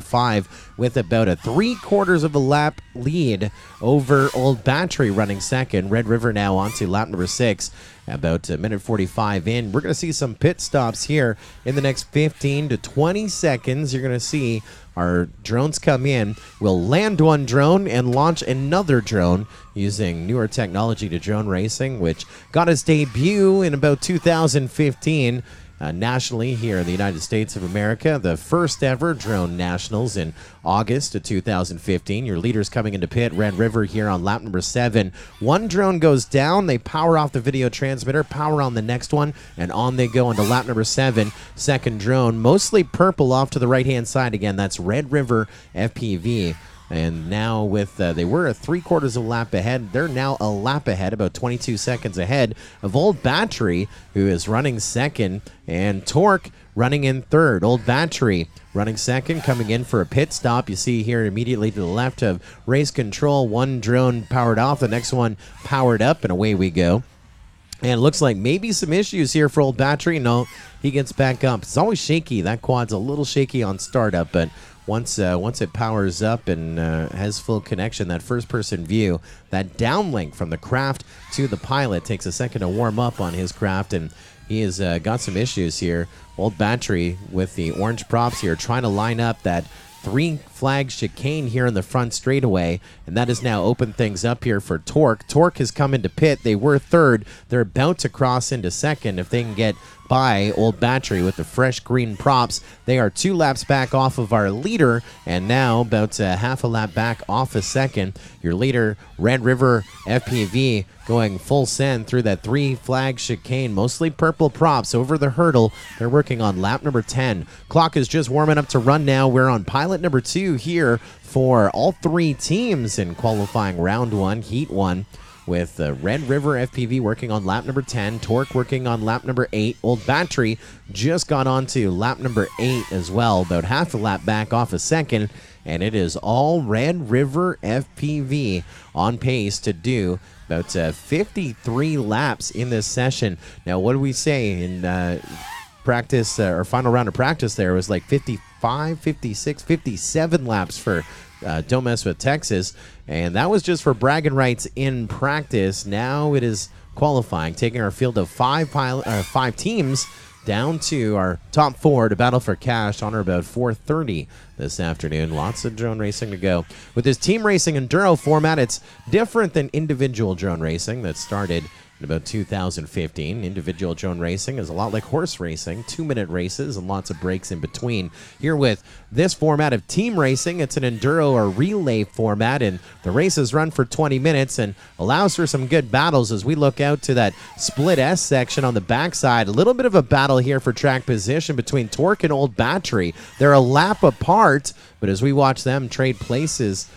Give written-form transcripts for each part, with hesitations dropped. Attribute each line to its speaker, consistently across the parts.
Speaker 1: 5 with about a 3/4 of a lap lead over Old Battery running second. Red River now onto lap number 6, about a minute 45 in. We're going to see some pit stops here in the next 15 to 20 seconds. You're going to see our drones come in. We'll land one drone and launch another drone using newer technology to drone racing, which got its debut in about 2015. Nationally here in the United States of America, the first ever drone nationals in August of 2015. Your leaders coming into pit, Red River here on lap number 7. One drone goes down, they power off the video transmitter, power on the next one, and on they go into lap number 7. Second drone, mostly purple off to the right-hand side again. That's Red River FPV. And now with, they were a 3/4 of a lap ahead. They're now a lap ahead, about 22 seconds ahead of Old Battery, who is running second, and Torque running in third. Old Battery running second, coming in for a pit stop. You see here immediately to the left of race control, one drone powered off, the next one powered up, and away we go. And it looks like maybe some issues here for Old Battery. No, he gets back up. It's always shaky. That quad's a little shaky on startup, but once it powers up and has full connection, that first-person view, that downlink from the craft to the pilot takes a second to warm up on his craft, and he has got some issues here. Old Battery with the orange props here, trying to line up that 3-flag chicane here in the front straightaway, and that has now opened things up here for Torque. Torque has come into pit. They were third. They're about to cross into second. If they can get by Old Battery with the fresh green props, they are 2 laps back off of our leader, and now about half a lap back off a second. Your leader, Red River FPV, going full send through that 3-flag chicane, mostly purple props over the hurdle. They're working on lap number 10. Clock is just warming up to run now. We're on pilot number 2 here for all 3 teams in qualifying round 1, heat 1. With Red River FPV working on lap number 10, Torque working on lap number 8. Old Battery just got onto lap number 8 as well, about half a lap back off a second, and it is all Red River FPV on pace to do about 53 laps in this session. Now, what do we say in practice, or final round of practice there was like 55, 56, 57 laps for Don't Mess with Texas, and that was just for bragging rights in practice. Now it is qualifying, taking our field of 5 teams down to our top 4 to battle for cash on or about 4:30 this afternoon. Lots of drone racing to go. With this team racing enduro format, it's different than individual drone racing that started in about 2015. Individual drone racing is a lot like horse racing, 2-minute races and lots of breaks in between. Here with this format of team racing, it's an enduro or relay format, and the races run for 20 minutes and allows for some good battles as we look out to that split S section on the backside. A little bit of a battle here for track position between Torque and Old Battery. They're a lap apart, but as we watch them trade places,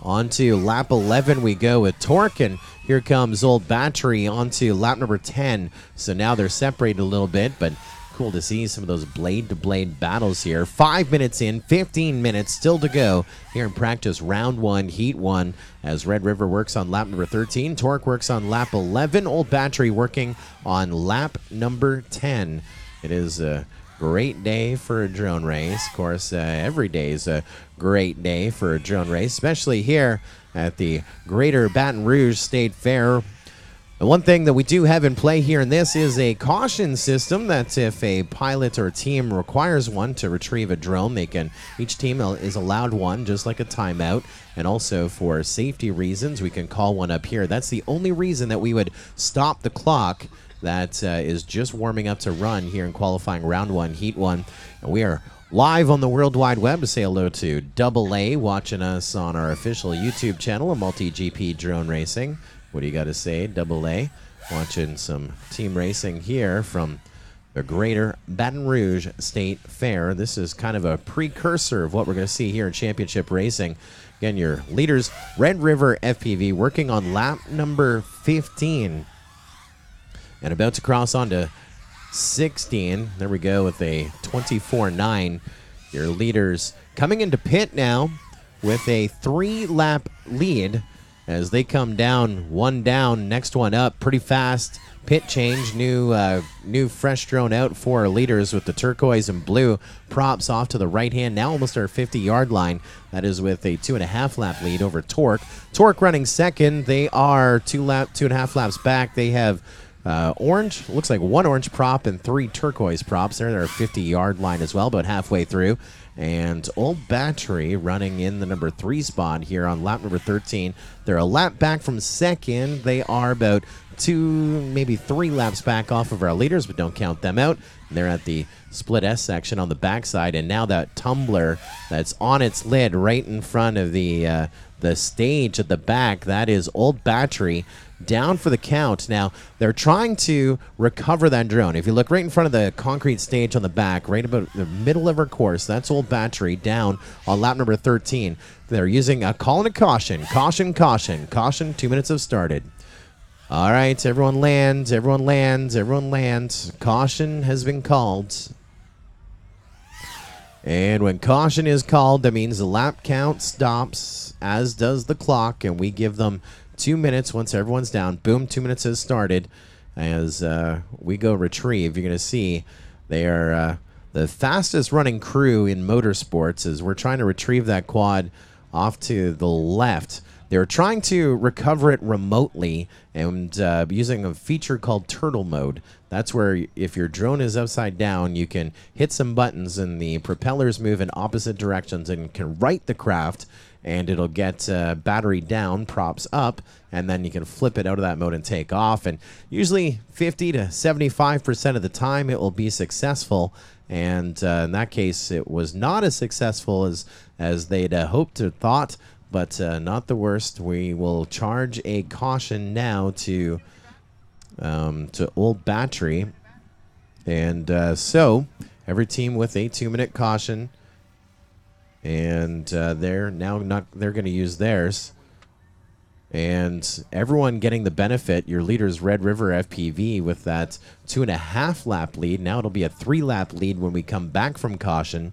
Speaker 1: onto lap 11 we go with Torque, and here comes Old Battery onto lap number 10. So now they're separated a little bit, but cool to see some of those blade-to-blade battles here. 5 minutes in, 15 minutes still to go here in practice round 1, heat 1, as Red River works on lap number 13. Torque works on lap 11. Old Battery working on lap number 10. It is a great day for a drone race. Of course, every day is a great day for a drone race, especially here at the Greater Baton Rouge State Fair. And one thing that we do have in play here in this is a caution system that if a pilot or team requires one to retrieve a drone, each team is allowed one, just like a timeout. And also for safety reasons, we can call one up here. That's the only reason that we would stop the clock. That is just warming up to run here in qualifying round 1, heat 1. And we are live on the World Wide Web. Say hello to AA watching us on our official YouTube channel, a multi-GP drone racing. What do you got to say, AA? Watching some team racing here from the Greater Baton Rouge State Fair. This is kind of a precursor of what we're going to see here in championship racing. Again, your leaders, Red River FPV, working on lap number 15. And about to cross on to 16. There we go with a 24.9. Your leaders coming into pit now with a 3-lap lead as they come down, one down, next one up, pretty fast. Pit change, new fresh drone out for our leaders with the turquoise and blue props off to the right hand. Now almost our 50-yard line. That is with a 2.5 lap lead over Torque. Torque running second. They are 2.5 laps back. They have orange, looks like one orange prop and 3 turquoise props. They're their 50-yard line as well, about halfway through. And Old Battery running in the number 3 spot here on lap number 13. They're a lap back from second. They are about 2, maybe 3 laps back off of our leaders, but don't count them out. They're at the split S section on the backside, and now that tumbler that's on its lid right in front of the stage at the back, that is Old Battery down for the count. Now, they're trying to recover that drone. If you look right in front of the concrete stage on the back, right about the middle of our course, that's Old Battery down on lap number 13. They're using a call and a caution. Caution, caution, caution. 2 minutes have started. All right, everyone lands, everyone lands, everyone lands. Caution has been called. And when caution is called, that means the lap count stops, as does the clock, and we give them 2 minutes once everyone's down. Boom, 2 minutes has started. As we go retrieve, you're going to see they are the fastest running crew in motorsports as we're trying to retrieve that quad off to the left. They're trying to recover it remotely and using a feature called turtle mode. That's where if your drone is upside down, you can hit some buttons and the propellers move in opposite directions and can right the craft, and it'll get battery down, props up, and then you can flip it out of that mode and take off. And usually 50 to 75% of the time it will be successful. And in that case, it was not as successful as they'd hoped or thought. But not the worst. We will charge a caution now to Old Battery, and so every team with a 2-minute caution, and they're going to use theirs, and everyone getting the benefit. Your leader's Red River FPV with that 2.5 lap lead. Now it'll be a 3 lap lead when we come back from caution.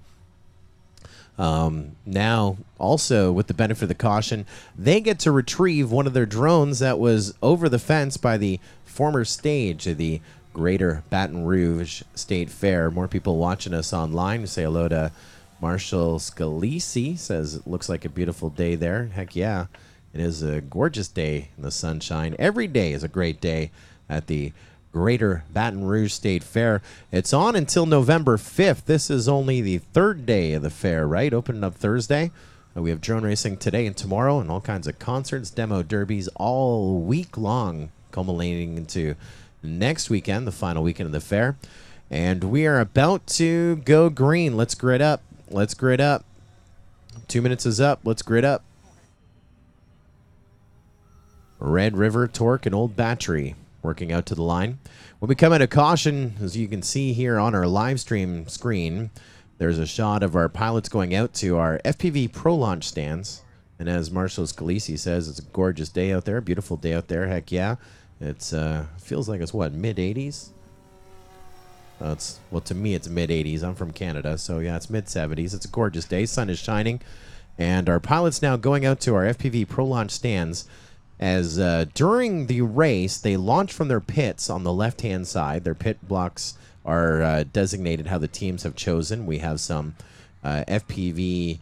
Speaker 1: Now, also with the benefit of the caution, they get to retrieve one of their drones that was over the fence by the former stage of the Greater Baton Rouge State Fair. More people watching us online. Say hello to Marshall Scully. Says it looks like a beautiful day there. Heck yeah, it is a gorgeous day in the sunshine. Every day is a great day at the Greater Baton Rouge State Fair. It's on until November 5th. This is only the 3rd day of the fair, right? Opening up Thursday. We have drone racing today and tomorrow and all kinds of concerts, demo derbies all week long, culminating into next weekend, the final weekend of the fair. And we are about to go green. Let's grid up. Let's grid up. 2 minutes is up. Let's grid up. Red River, Torque, and Old Battery working out to the line. When we come out of caution, as you can see here on our live stream screen, there's a shot of our pilots going out to our FPV Pro launch stands. And as Marshall Scalisi says, it's a gorgeous day out there, beautiful day out there. Heck yeah. It's feels like it's what, mid-80s? Well, to me, it's mid-80s. I'm from Canada, so yeah, it's mid-70s. It's a gorgeous day. Sun is shining. And our pilots now going out to our FPV Pro launch stands. As during the race, they launch from their pits on the left-hand side. Their pit blocks are designated how the teams have chosen. We have some FPV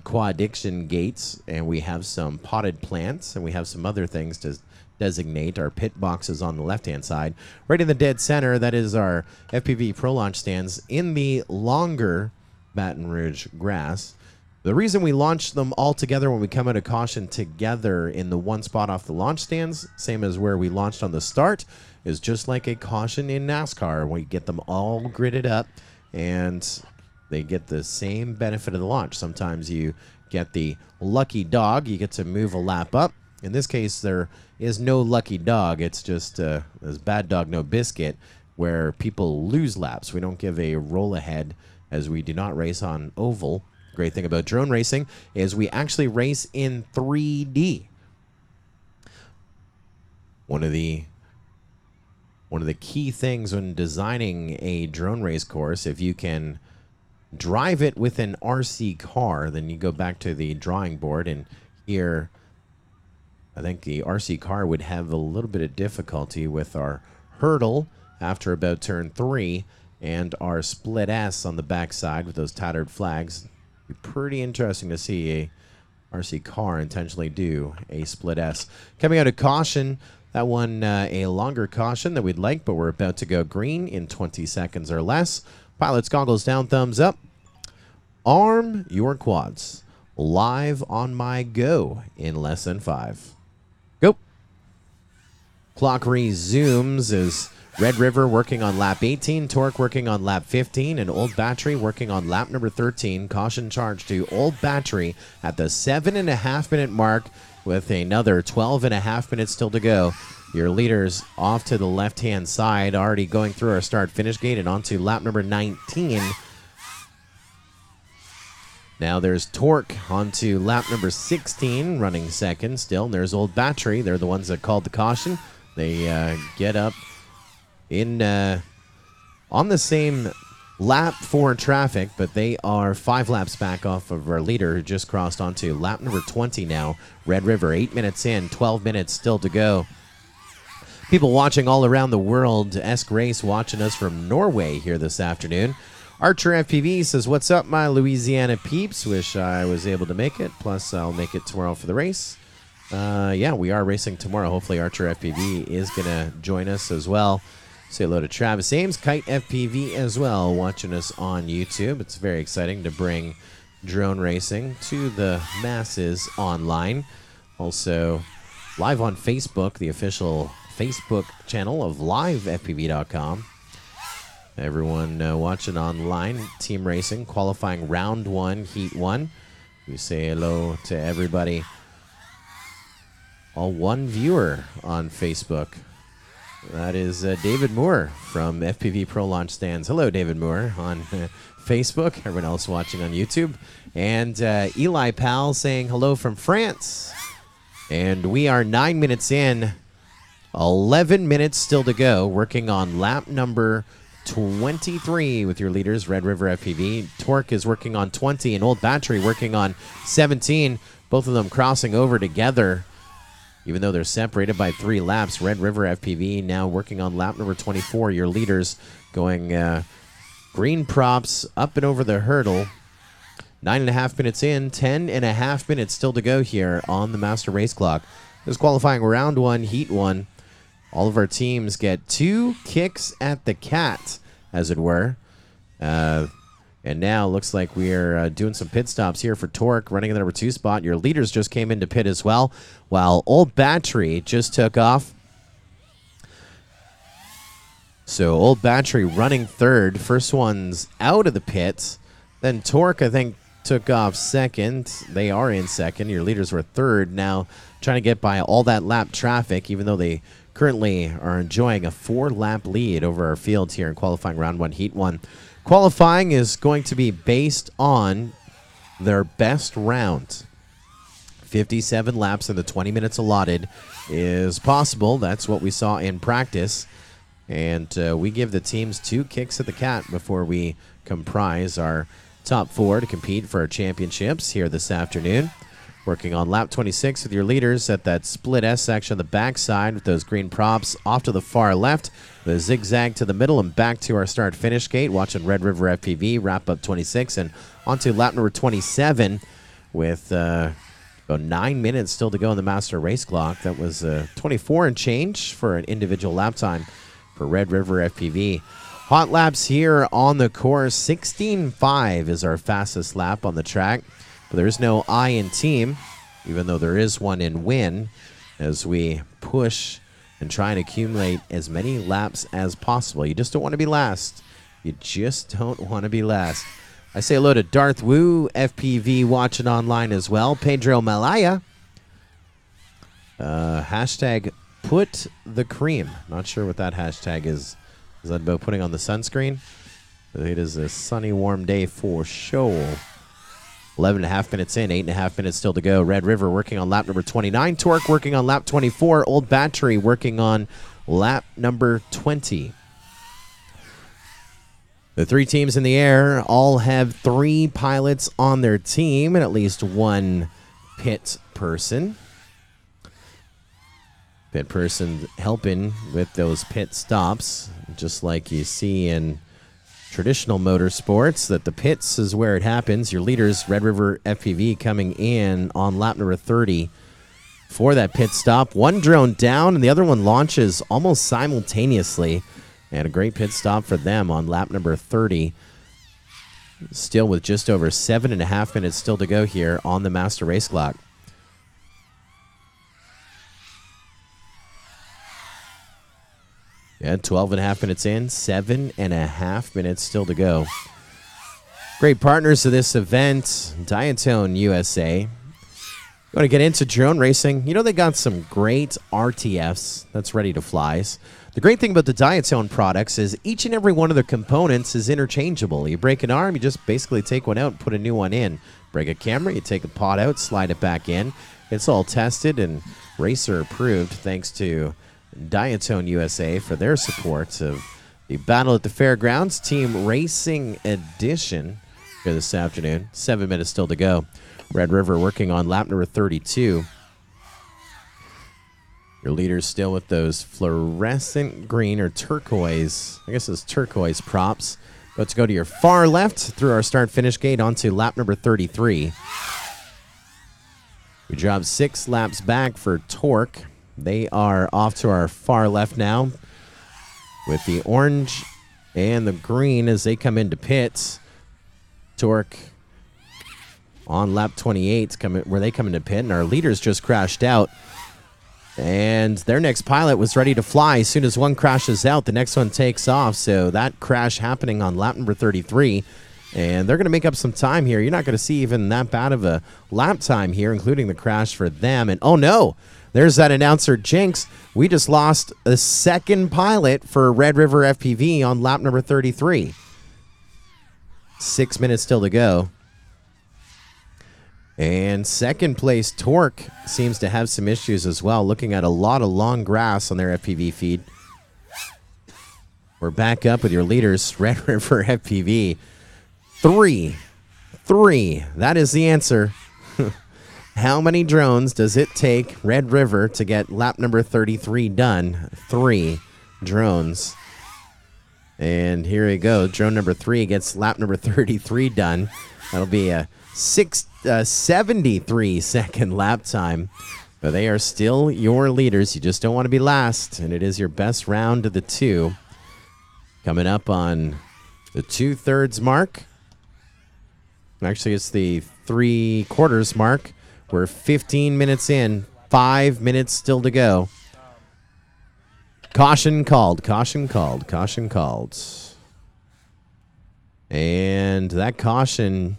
Speaker 1: quadiction gates, and we have some potted plants, and we have some other things to designate our pit boxes on the left-hand side. Right in the dead center, that is our FPV Pro launch stands in the longer Baton Rouge grass. The reason we launch them all together when we come out of caution together in the one spot off the launch stands, same as where we launched on the start, is just like a caution in NASCAR. We get them all gridded up, and they get the same benefit of the launch. Sometimes you get the lucky dog. You get to move a lap up. In this case, there is no lucky dog. It's just there's bad dog, no biscuit, where people lose laps. We don't give a roll ahead as we do not race on oval. Great thing about drone racing is we actually race in 3D. One of the key things when designing a drone race course, if you can drive it with an RC car, then you go back to the drawing board, and here I think the RC car would have a little bit of difficulty with our hurdle after about turn 3 and our split S on the backside with those tattered flags. Be pretty interesting to see a RC car intentionally do a split S. Coming out of caution, that one a longer caution than we'd like, but we're about to go green in 20 seconds or less. Pilot's goggles down, thumbs up. Arm your quads. Live on my go in less than 5. Go. Clock resumes as Red River working on lap 18, Torque working on lap 15, and Old Battery working on lap number 13. Caution charge to Old Battery at the 7.5 minute mark with another 12.5 minutes still to go. Your leaders off to the left-hand side, already going through our start-finish gate and onto lap number 19. Now there's Torque onto lap number 16, running second still. And there's Old Battery. They're the ones that called the caution. They get up in on the same lap for traffic, but they are 5 laps back off of our leader who just crossed onto lap number 20 now. Red River, 8 minutes in, 12 minutes still to go. People watching all around the world. Esk Race watching us from Norway here this afternoon. Archer FPV says, what's up, my Louisiana peeps? Wish I was able to make it. Plus, I'll make it tomorrow for the race. Yeah, we are racing tomorrow. Hopefully, Archer FPV is going to join us as well. Say hello to Travis Ames, Kite FPV as well, watching us on YouTube. It's very exciting to bring drone racing to the masses online. Also, live on Facebook, the official Facebook channel of livefpv.com. Everyone watching online, team racing, qualifying round 1, heat 1. We say hello to everybody. All one viewer on Facebook. That is David Moore from FPV Pro Launch Stands. Hello, David Moore on Facebook. Everyone else watching on YouTube. And Eli Powell saying hello from France. And we are 9 minutes in. 11 minutes still to go. Working on lap number 23 with your leaders, Red River FPV. Torque is working on 20 and Old Battery working on 17. Both of them crossing over together. Even though they're separated by 3 laps, Red River FPV now working on lap number 24. Your leaders going green props up and over the hurdle. 9.5 minutes in, 10.5 minutes still to go here on the Master Race Clock. This is qualifying round 1, heat 1. All of our teams get 2 kicks at the cat, as it were. And now looks like we're doing some pit stops here for Torque, running in the number 2 spot. Your leaders just came into pit as well, while Old Battery just took off. So Old Battery running third. First one's out of the pits. Then Torque, I think, took off second. They are in second. Your leaders were third. Now trying to get by all that lap traffic, even though they currently are enjoying a 4-lap lead over our fields here in qualifying round 1, heat 1. Qualifying is going to be based on their best round. 57 laps in the 20 minutes allotted is possible. That's what we saw in practice. And we give the teams 2 kicks at the cat before we comprise our top 4 to compete for our championships here this afternoon. Working on lap 26 with your leaders at that split S section on the backside with those green props off to the far left. The zigzag to the middle and back to our start-finish gate. Watching Red River FPV wrap up 26 and onto lap number 27 with about 9 minutes still to go on the Master Race Clock. That was 24 and change for an individual lap time for Red River FPV. Hot laps here on the course. 16.5 is our fastest lap on the track. But there is no I in team, even though there is one in win, as we push and try and accumulate as many laps as possible. You just don't want to be last. You just don't want to be last. I say hello to Darth Wu, FPV watching online as well. Pedro Malaya. Hashtag put the cream. Not sure what that hashtag is. Is that about putting on the sunscreen? It is a sunny, warm day for sure. 11.5 minutes in, 8.5 minutes still to go. Red River working on lap number 29. Torque working on lap 24. Old Battery working on lap number 20. The 3 teams in the air all have 3 pilots on their team and at least 1 pit person. Pit person helping with those pit stops, just like you see in traditional motorsports, that the pits is where it happens. Your leaders, Red River FPV, coming in on lap number 30 for that pit stop. One drone down, and the other one launches almost simultaneously. And a great pit stop for them on lap number 30. Still with just over 7.5 minutes still to go here on the master race clock. Yeah, 12.5 minutes in, 7.5 minutes still to go. Great partners to this event, Diatone USA. Want to get into drone racing? You know, they got some great RTFs that's ready to flies. The great thing about the Diatone products is each and every one of the components is interchangeable. You break an arm, you just basically take one out and put a new one in. Break a camera, you take a pod out, slide it back in. It's all tested and racer approved thanks to Diatone USA for their support of the Battle at the Fairgrounds Team Racing Edition here this afternoon. 7 minutes still to go. Red River working on lap number 32. Your leaders still with those fluorescent green or turquoise, I guess it's turquoise props. About to go to your far left through our start-finish gate onto lap number 33. We dropped 6 laps back for Torque. They are off to our far left now with the orange and the green as they come into pits. Torque on lap 28 where they come into pit, and our leaders just crashed out. And their next pilot was ready to fly. As soon as one crashes out, the next one takes off. So that crash happening on lap number 33. And they're going to make up some time here. You're not going to see even that bad of a lap time here, including the crash for them. And oh no! There's that announcer jinx. We just lost a second pilot for Red River FPV on lap number 33. 6 minutes still to go. And second place, Torque, seems to have some issues as well. Looking at a lot of long grass on their FPV feed. We're back up with your leaders, Red River FPV. 3. That is the answer. How many drones does it take Red River to get lap number 33 done? 3 drones. And here we go. Drone number 3 gets lap number 33 done. That'll be a 73-second lap time. But they are still your leaders. You just don't want to be last. And it is your best round of the 2. Coming up on the 2/3 mark. Actually, it's the 3/4 mark. We're 15 minutes in, 5 minutes still to go. Caution called, caution called, caution called. And that caution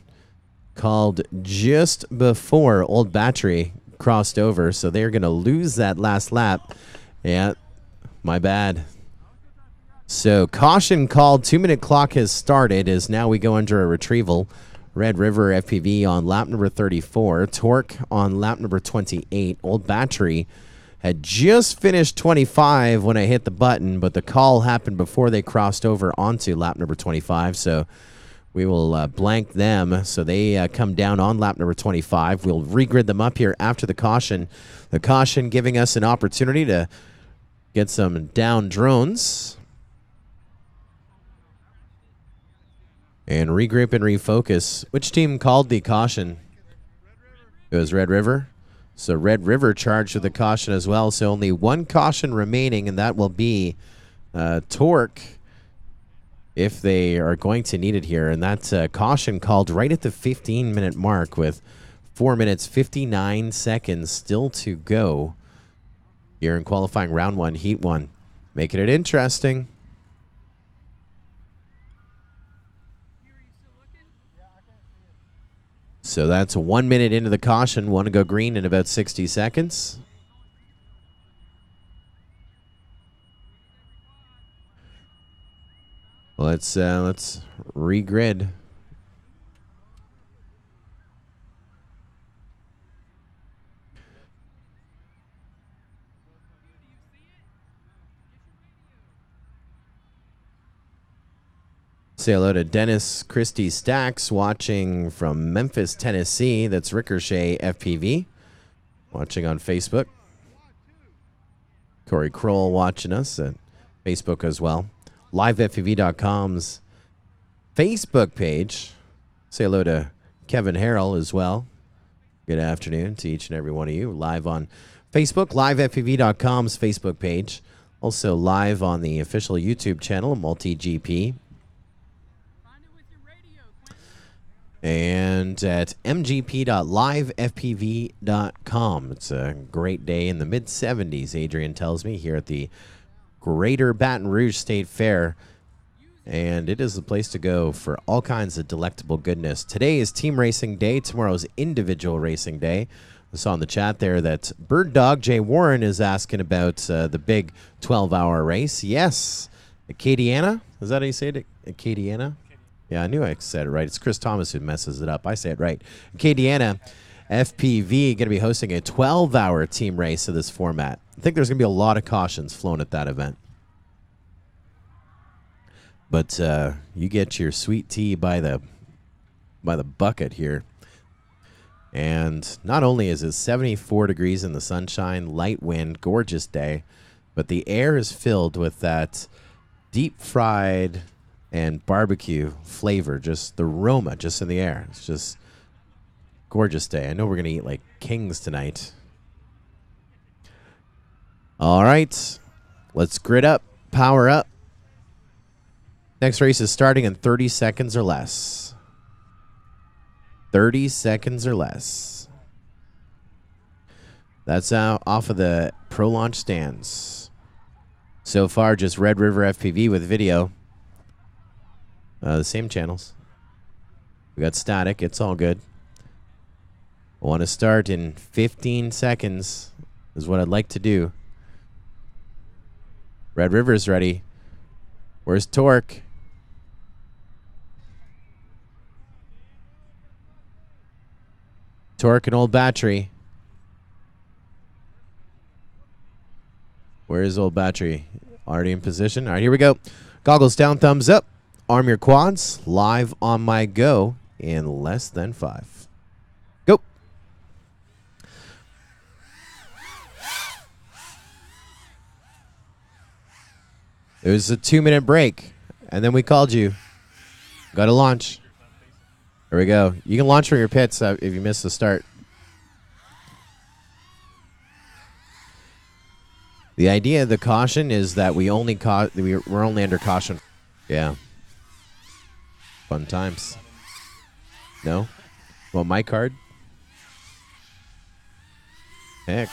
Speaker 1: called just before Old Battery crossed over, so they're going to lose that last lap. Yeah, my bad. So caution called, 2-minute clock has started as now we go under a retrieval. Red River FPV on lap number 34. Torque on lap number 28. Old Battery had just finished 25 when I hit the button, but the call happened before they crossed over onto lap number 25. So we will blank them. So they come down on lap number 25. We'll regrid them up here after the caution. The caution giving us an opportunity to get some down drones. And regroup and refocus. Which team called the caution? It was Red River. So Red River charged with the caution as well. So only one caution remaining, and that will be Torque if they are going to need it here. And that's caution called right at the 15-minute mark with 4 minutes, 59 seconds still to go here in qualifying round 1, heat 1. Making it interesting. So that's 1 minute into the caution. Want to go green in about 60 seconds. Let's regrid. Say hello to Dennis Christie Stacks watching from Memphis, Tennessee. That's Ricochet FPV watching on Facebook. Corey Kroll watching us at Facebook as well. LiveFPV.com's Facebook page. Say hello to Kevin Harrell as well. Good afternoon to each and every one of you. Live on Facebook, LiveFPV.com's Facebook page. Also live on the official YouTube channel, MultiGP. And at mgp.livefpv.com. It's a great day in the mid-70s, Adrian tells me, here at the Greater Baton Rouge State Fair. And it is the place to go for all kinds of delectable goodness. Today is team racing day. Tomorrow's individual racing day. I saw in the chat there that Bird Dog Jay Warren is asking about the big 12-hour race. Yes. Acadiana? Is that how you say it? Acadiana? Yeah, I knew I said it right. It's Chris Thomas who messes it up. I say it right. Acadiana FPV going to be hosting a 12-hour team race of this format. I think there's going to be a lot of cautions flown at that event. But you get your sweet tea by the bucket here. And not only is it 74 degrees in the sunshine, light wind, gorgeous day, but the air is filled with that deep fried and barbecue flavor, just the aroma just in the air. It's just gorgeous day. I know we're going to eat like kings tonight. All right, let's grid up, power up. Next race is starting in 30 seconds or less. 30 seconds or less. That's out off of the Pro Launch stands. So far, just Red River FPV with video. The same channels. We got static. It's all good. I want to start in 15 seconds is what I'd like to do. Red River's ready. Where's Torque? Torque and Old Battery. Where's Old Battery? Already in position. All right, here we go. Goggles down, thumbs up. Arm your quads. Live on my go in less than 5. Go. It was a 2-minute break, and then we called you. Got to launch. There we go. You can launch from your pits if you miss the start. The idea of the caution is that we're only under caution. Yeah. Fun times. No? Want my card? Heck.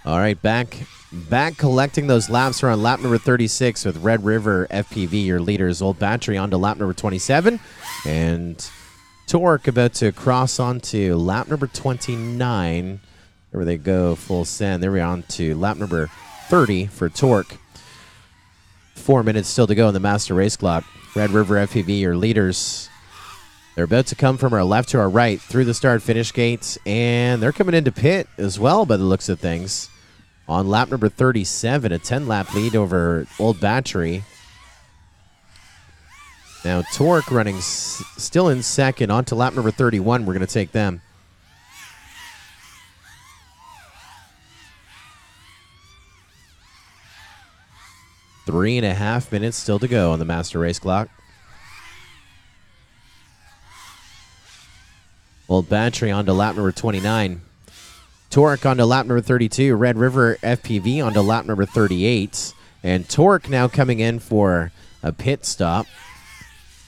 Speaker 1: All right, back collecting those laps. We're on lap number 36 with Red River FPV, your leaders. Old Battery onto lap number 27. And Torque about to cross onto lap number 29. There they go, full send. There we are on to lap number 30 for Torque. 4 minutes still to go in the master race clock. Red River FPV, your leaders. They're about to come from our left to our right through the start-finish gates, and they're coming into pit as well by the looks of things. On lap number 37, a 10-lap lead over Old Battery. Now Torque running still in second. On to lap number 31, we're going to take them. Three and a half minutes still to go on the master race clock. Old Battery on to lap number 29. Torque on to lap number 32. Red River FPV on to lap number 38. And Torque now coming in for a pit stop.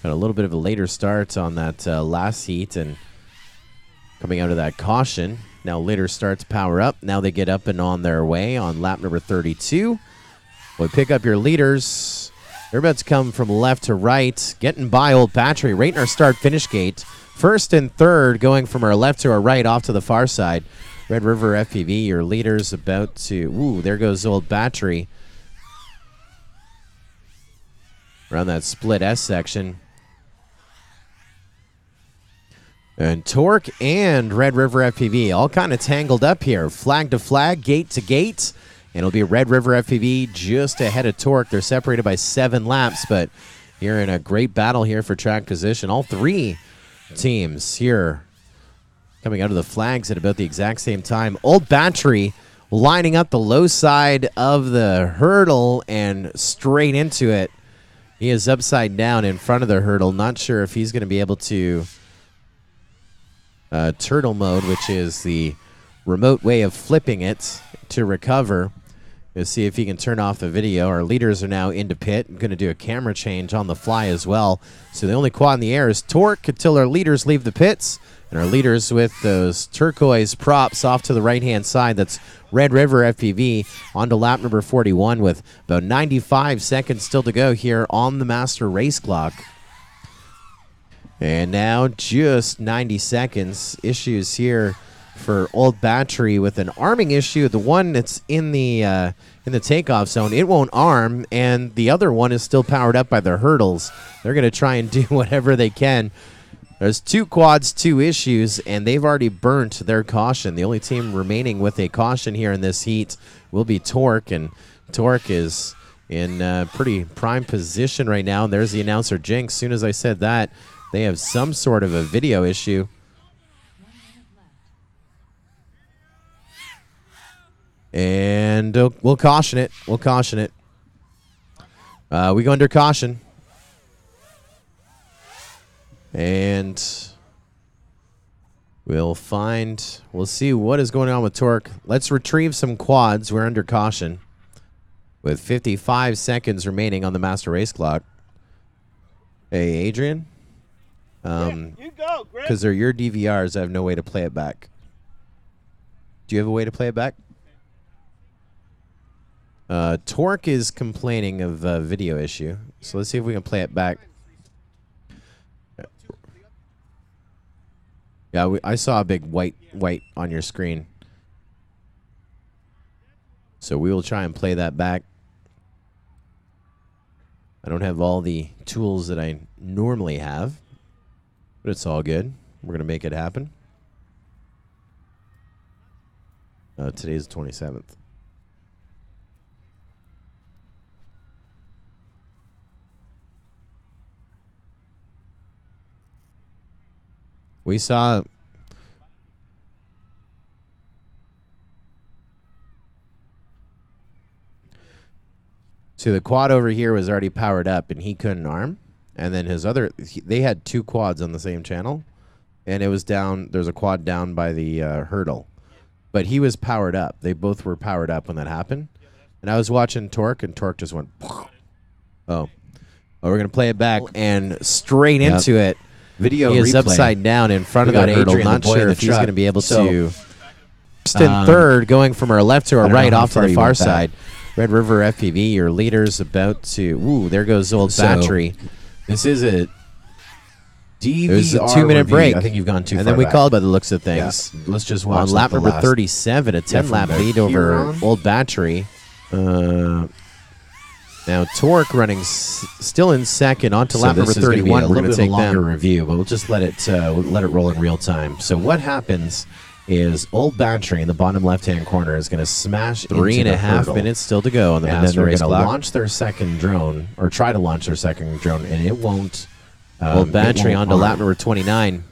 Speaker 1: Got a little bit of a later start on that last heat and coming out of that caution. Now later starts power up. Now they get up and on their way on lap number 32. We pick up your leaders. They're about to come from left to right. Getting by Old Battery right in our start-finish gate. First and third going from our left to our right off to the far side. Red River FPV, your leaders about to... Ooh, there goes Old Battery. Around that split S section. And Torque and Red River FPV all kind of tangled up here. Flag to flag, gate to gate. And it'll be Red River FPV just ahead of Torque. They're separated by 7 laps, but you're in a great battle here for track position. All 3 teams here coming out of the flags at about the exact same time. Old Battery lining up the low side of the hurdle and straight into it. He is upside down in front of the hurdle. Not sure if he's going to be able to turtle mode, which is the remote way of flipping it to recover. We'll see if he can turn off the video. Our leaders are now into pit. I'm going to do a camera change on the fly as well. So the only quad in the air is Torque until our leaders leave the pits. And our leaders with those turquoise props off to the right-hand side. That's Red River FPV onto lap number 41 with about 95 seconds still to go here on the master race clock. And now just 90 seconds. Issues here for Old Battery with an arming issue. The one that's in the takeoff zone, it won't arm, and the other one is still powered up by the hurdles. They're going to try and do whatever they can. There's 2 quads, 2 issues, and they've already burnt their caution. The only team remaining with a caution here in this heat will be Torque, and Torque is in pretty prime position right now. And there's the announcer Jinx. As soon as I said that, they have some sort of a video issue. And we'll caution it. We'll caution it. We go under caution. And we'll see what is going on with Torque. Let's retrieve some quads. We're under caution with 55 seconds remaining on the master race clock. Hey, Adrian.
Speaker 2: You go, Greg.
Speaker 1: Because they're your DVRs, I have no way to play it back. Do you have a way to play it back? Torque is complaining of a video issue. So let's see if we can play it back. Yeah, I saw a big white on your screen. So we will try and play that back. I don't have all the tools that I normally have, but it's all good. We're going to make it happen. Today's the 27th. We saw so the quad over here was already powered up and he couldn't arm, and then his other they had 2 quads on the same channel, and it was down. There's a quad down by the hurdle, but he was powered up. They both were powered up when that happened, and I was watching Torque, and Torque just went oh, we're gonna play it back and straight into it.
Speaker 3: Video
Speaker 1: he is
Speaker 3: replay.
Speaker 1: Upside down in front of that hurdle.
Speaker 3: Adrian,
Speaker 1: Not
Speaker 3: the boy
Speaker 1: sure
Speaker 3: in the
Speaker 1: if he's
Speaker 3: truck.
Speaker 1: going to be able
Speaker 3: So,
Speaker 1: to. First and third, going from our left to our
Speaker 3: I don't
Speaker 1: right
Speaker 3: know how
Speaker 1: off to
Speaker 3: far
Speaker 1: the
Speaker 3: you
Speaker 1: far
Speaker 3: went back.
Speaker 1: side. Red River FPV, your leader's about to. Ooh, there goes Old
Speaker 3: So,
Speaker 1: Battery.
Speaker 3: This is a DVR
Speaker 1: There's a 2-minute
Speaker 3: review.
Speaker 1: break.
Speaker 3: I think you've gone too
Speaker 1: and
Speaker 3: far
Speaker 1: then we
Speaker 3: back.
Speaker 1: called by the looks of things.
Speaker 3: Yeah. Let's just watch
Speaker 1: On lap
Speaker 3: the
Speaker 1: number
Speaker 3: last-
Speaker 1: 37, a 10-lap
Speaker 3: from
Speaker 1: lead
Speaker 3: here
Speaker 1: over
Speaker 3: on.
Speaker 1: Old Battery. Now Torque running still in second onto lap number
Speaker 3: this is gonna be
Speaker 1: 31.
Speaker 3: a
Speaker 1: We're
Speaker 3: little
Speaker 1: going to
Speaker 3: bit of
Speaker 1: take
Speaker 3: a longer
Speaker 1: them.
Speaker 3: review, but we'll just let it roll in real time. So what happens is Old Battery in the bottom left-hand corner is going to smash
Speaker 1: 3.5
Speaker 3: hurdle,
Speaker 1: minutes still to go on the
Speaker 3: and then
Speaker 1: master
Speaker 3: they're
Speaker 1: race
Speaker 3: going to
Speaker 1: clock.
Speaker 3: launch their second drone, or try to launch their second drone, and it won't.
Speaker 1: Old Battery
Speaker 3: it won't
Speaker 1: onto lap
Speaker 3: arm.
Speaker 1: number 29.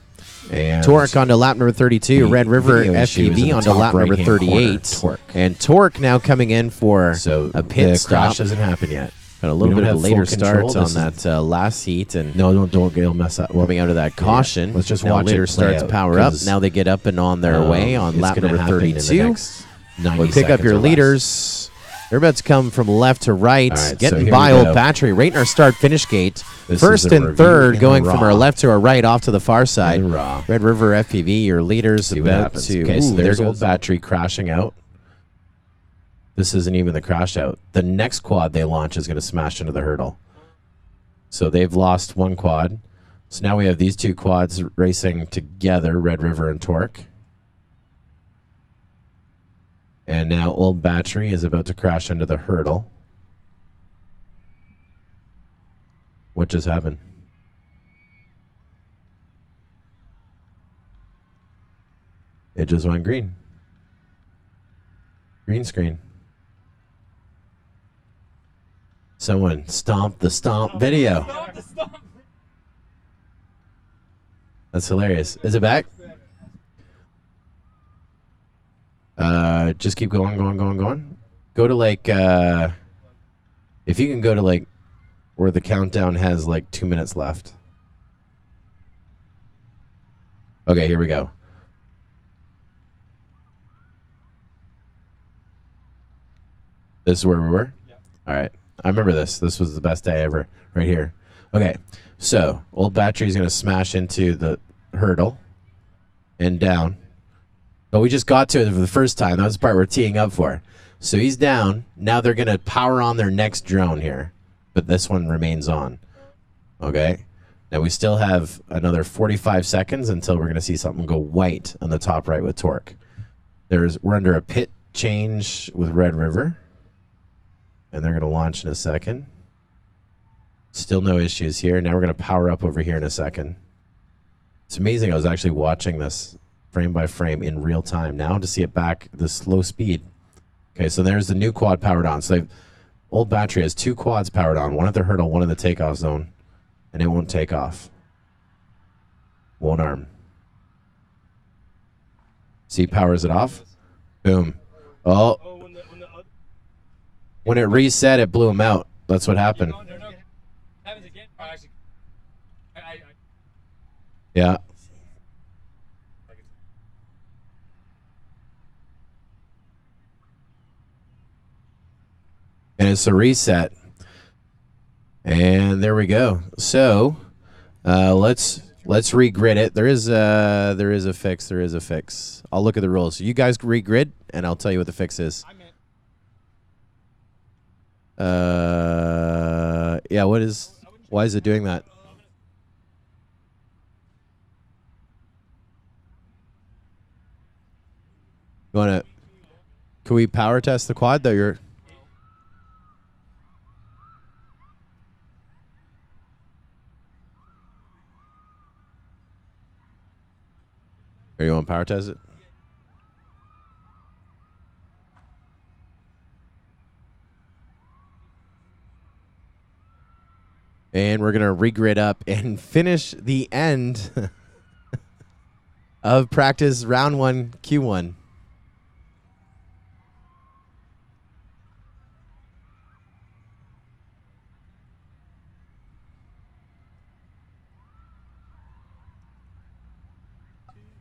Speaker 3: And
Speaker 1: Torque onto lap number 32.
Speaker 3: the
Speaker 1: Red River
Speaker 3: video issue is in
Speaker 1: FPV
Speaker 3: the
Speaker 1: onto
Speaker 3: top
Speaker 1: lap number
Speaker 3: right-hand corner,
Speaker 1: 38.
Speaker 3: Torque.
Speaker 1: And Torque now coming in for
Speaker 3: So
Speaker 1: a pit
Speaker 3: the
Speaker 1: stop.
Speaker 3: crash doesn't happen yet.
Speaker 1: Got a little
Speaker 3: We
Speaker 1: bit
Speaker 3: don't
Speaker 1: of a
Speaker 3: have
Speaker 1: later
Speaker 3: full
Speaker 1: start
Speaker 3: control.
Speaker 1: on
Speaker 3: This
Speaker 1: that last heat. And
Speaker 3: No, don't get mess up.
Speaker 1: coming out of that caution.
Speaker 3: Let's just
Speaker 1: now
Speaker 3: watch
Speaker 1: later
Speaker 3: it play
Speaker 1: starts
Speaker 3: out,
Speaker 1: power up.
Speaker 3: 'cause,
Speaker 1: Now they get up and on their way on
Speaker 3: it's
Speaker 1: lap
Speaker 3: gonna
Speaker 1: number
Speaker 3: happen in the
Speaker 1: 32.
Speaker 3: next 90
Speaker 1: We pick up
Speaker 3: seconds
Speaker 1: your
Speaker 3: or less.
Speaker 1: leaders. They're about to come from left to right,
Speaker 3: All right, so
Speaker 1: getting
Speaker 3: here
Speaker 1: by
Speaker 3: we
Speaker 1: Old
Speaker 3: go.
Speaker 1: Battery right in our start-finish gate.
Speaker 3: This
Speaker 1: First
Speaker 3: is a
Speaker 1: and
Speaker 3: review
Speaker 1: third
Speaker 3: in
Speaker 1: going
Speaker 3: the
Speaker 1: from
Speaker 3: raw.
Speaker 1: our left to our right off to the far side.
Speaker 3: In the raw.
Speaker 1: Red River FPV, your leaders
Speaker 3: See what
Speaker 1: about
Speaker 3: happens.
Speaker 1: to.
Speaker 3: Okay, so
Speaker 1: Ooh, there
Speaker 3: there's
Speaker 1: goes
Speaker 3: Old Battery crashing out. This isn't even the crash out. The next quad they launch is going to smash into the hurdle. So they've lost one quad. So now we have these 2 quads racing together, Red River and Torque. And now Old Battery is about to crash into the hurdle. What just happened? It just went green. Green screen. Someone stomped the stomp video. That's hilarious. Is it back? Just keep going, going. Go to like, if you can go to like where the countdown has like 2 minutes left. Okay, here we go. This is where we were?
Speaker 2: Yeah.
Speaker 3: All right. I remember this. This was the best day ever. Right here. Okay. So, old battery is going to smash into the hurdle and down. But we just got to it for the first time. That was the part we're teeing up for. So he's down. Now they're going to power on their next drone here. But this one remains on. Okay. Now we still have another 45 seconds until we're going to see something go white on the top right with torque. We're under a pit change with Red River. And they're going to launch in a second. Still no issues here. Now we're going to power up over here in a second. It's amazing. I was actually watching this frame by frame in real time now to see it back the slow speed. Okay, so there's the new quad powered on. So old battery has 2 quads powered on, one at the hurdle, one in the takeoff zone, and it won't take off. Won't arm. See, powers it off. Boom. Oh. When it reset, it blew him out. That's what happened. Yeah. And it's a reset. And there we go. So let's regrid it. There is a fix. I'll look at the rules. You guys regrid, and I'll tell you what the fix is. Yeah, why is it doing that? Can we power test the quad though? Or you want to power test it? And we're going to regrid up and finish the end of practice round 1, Q1.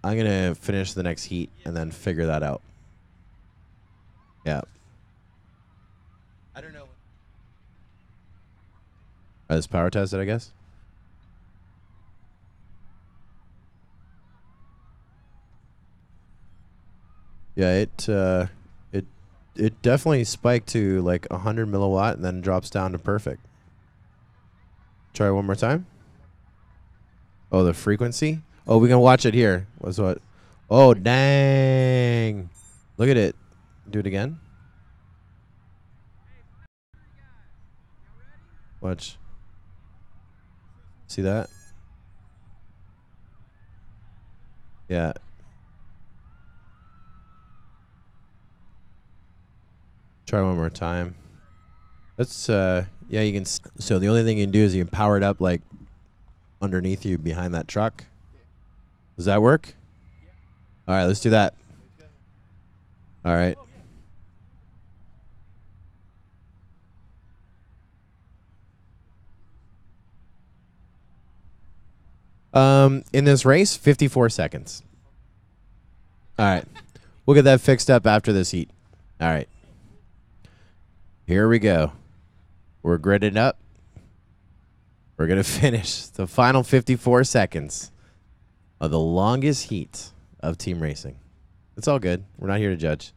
Speaker 3: I'm going to finish the next heat and then figure that out. Yeah. I don't know. Let's power test it, I guess. Yeah, it definitely spiked to like 100 milliwatt and then drops down to perfect. Try one more time. Oh, the frequency? Oh, we can watch it here. What's what? Oh, dang. Look at it. Do it again. Watch. See that? Yeah. Try one more time. Let's, yeah, you can, so the only thing you can do is you can power it up like underneath you behind that truck. Does that work? All right, let's do that. All right. In this race, 54 seconds. All right. We'll get that fixed up after this heat. All right. Here we go. We're gridded up. We're going to finish the final 54 seconds of the longest heat of team racing. It's all good. We're not here to judge.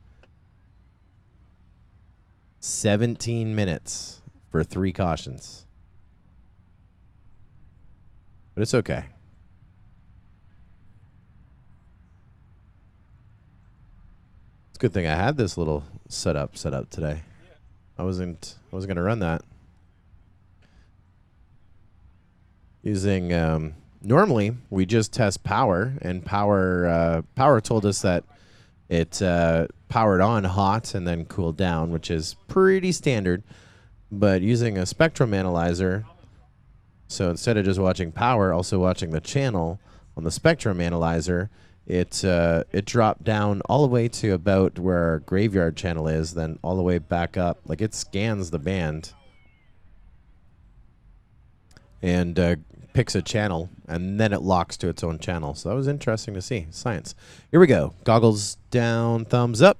Speaker 3: 17 minutes for 3 cautions. But it's okay. It's a good thing I had this little setup today. I wasn't going to run that. Using normally we just test power, and power told us that it powered on hot and then cooled down, which is pretty standard. But using a spectrum analyzer, so instead of just watching power, also watching the channel on the spectrum analyzer,
Speaker 1: it dropped down all the way to about where our graveyard channel is, then all the way back up. Like, it scans the band and picks a channel, and then it locks to its own channel. So that was interesting to see. Science. Here we go. Goggles down, thumbs up.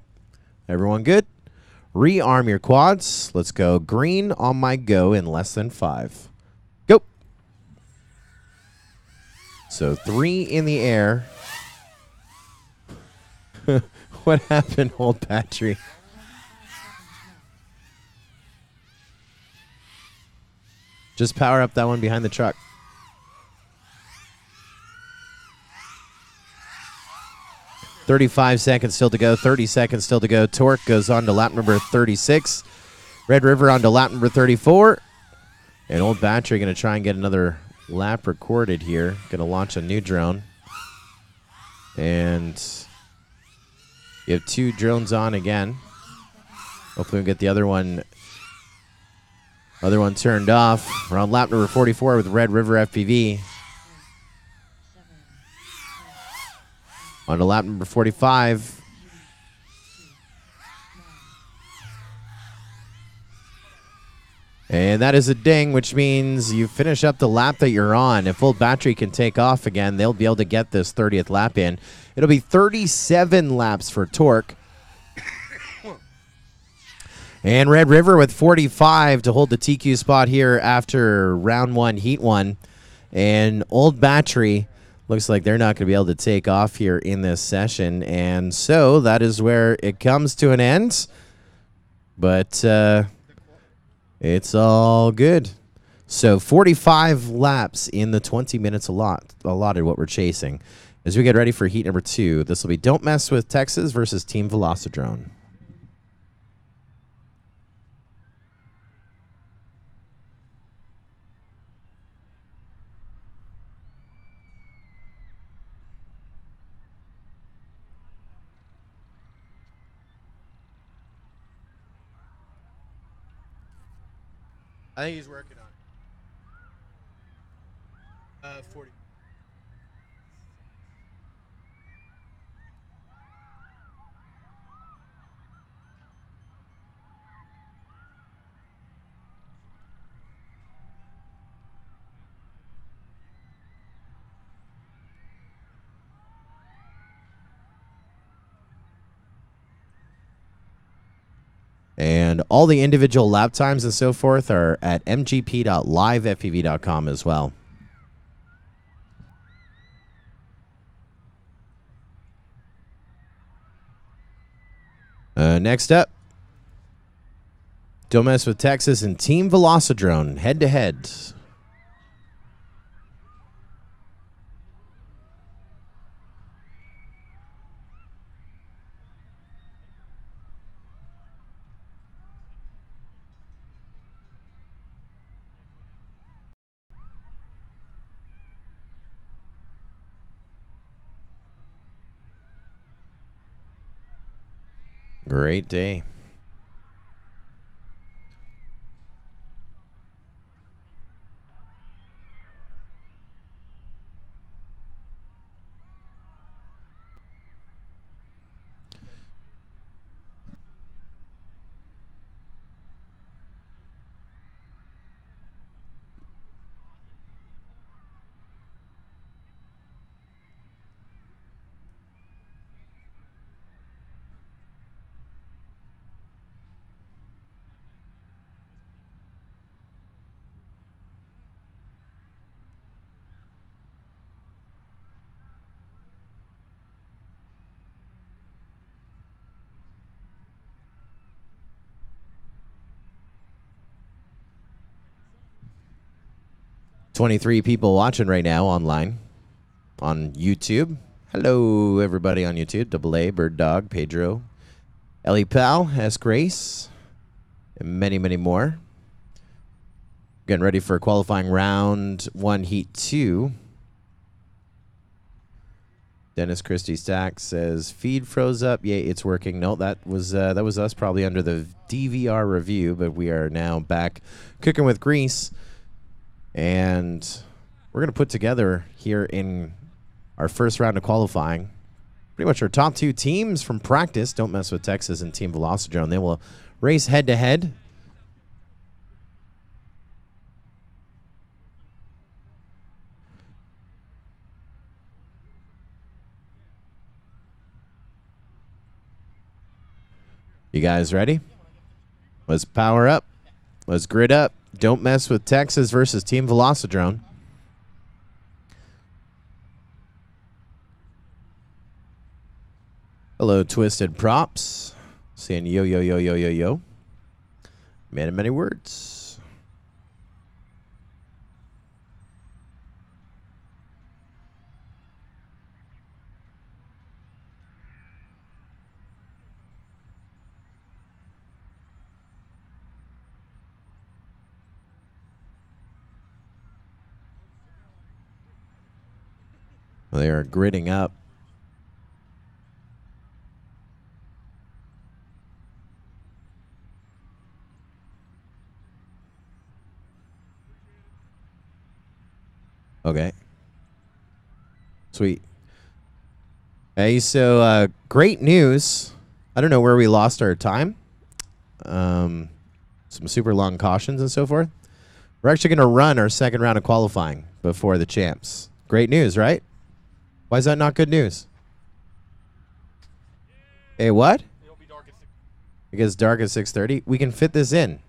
Speaker 1: Everyone good? Rearm your quads. Let's go. Green on my go in less than 5. Go. So 3 in the air. What happened, old battery? Just power up that one behind the truck. $35 still to go. 30 seconds still to go. Torque goes on to lap number 36. Red River on to lap number 34. And old battery going to try and get another lap recorded here. Going to launch a new drone. And you have 2 drones on again. Hopefully we'll get the other one turned off. We're on lap number 44 with Red River FPV. On to lap number 45. And that is a ding, which means you finish up the lap that you're on. If Old Battery can take off again, they'll be able to get this 30th lap in. It'll be 37 laps for Torque. And Red River with 45 to hold the TQ spot here after round 1, heat 1. And Old Battery looks like they're not going to be able to take off here in this session. And so that is where it comes to an end. But it's all good. So 45 laps in the 20 minutes allotted what we're chasing. As we get ready for heat number 2, this will be Don't Mess with Texas versus Team Velocidrone. I think he's working on it. 40. And all the individual lap times and so forth are at mgp.livefpv.com as well. Next up, Don't Mess with Texas and Team Velocidrone head-to-head. Great day. $23 people watching right now online on YouTube. Hello, everybody on YouTube. Double A, Bird Dog, Pedro, Ellie Pal, S. Grace, and many, many more. Getting ready for qualifying round 1, heat 2. Dennis Christie Stack says feed froze up. Yay, it's working. No, that was us probably under the DVR review, but we are now back cooking with grease. And we're going to put together here in our first round of qualifying pretty much our top two teams from practice. Don't Mess with Texas and Team Velocidrone. They will race head-to-head. You guys ready? Let's power up. Let's grid up. Don't Mess with Texas versus Team Velocidrone. Hello, Twisted Props. Saying yo, yo, yo, yo, yo, yo. Man of many words. They are gridding up. Okay. Sweet. Hey, so great news. I don't know where we lost our time. Some super long cautions and so forth. We're actually going to run our second round of qualifying before the champs. Great news, right? Why is that not good news? Hey, what?
Speaker 2: It'll be dark at 6.
Speaker 1: Because dark at 6:30. We can fit this in.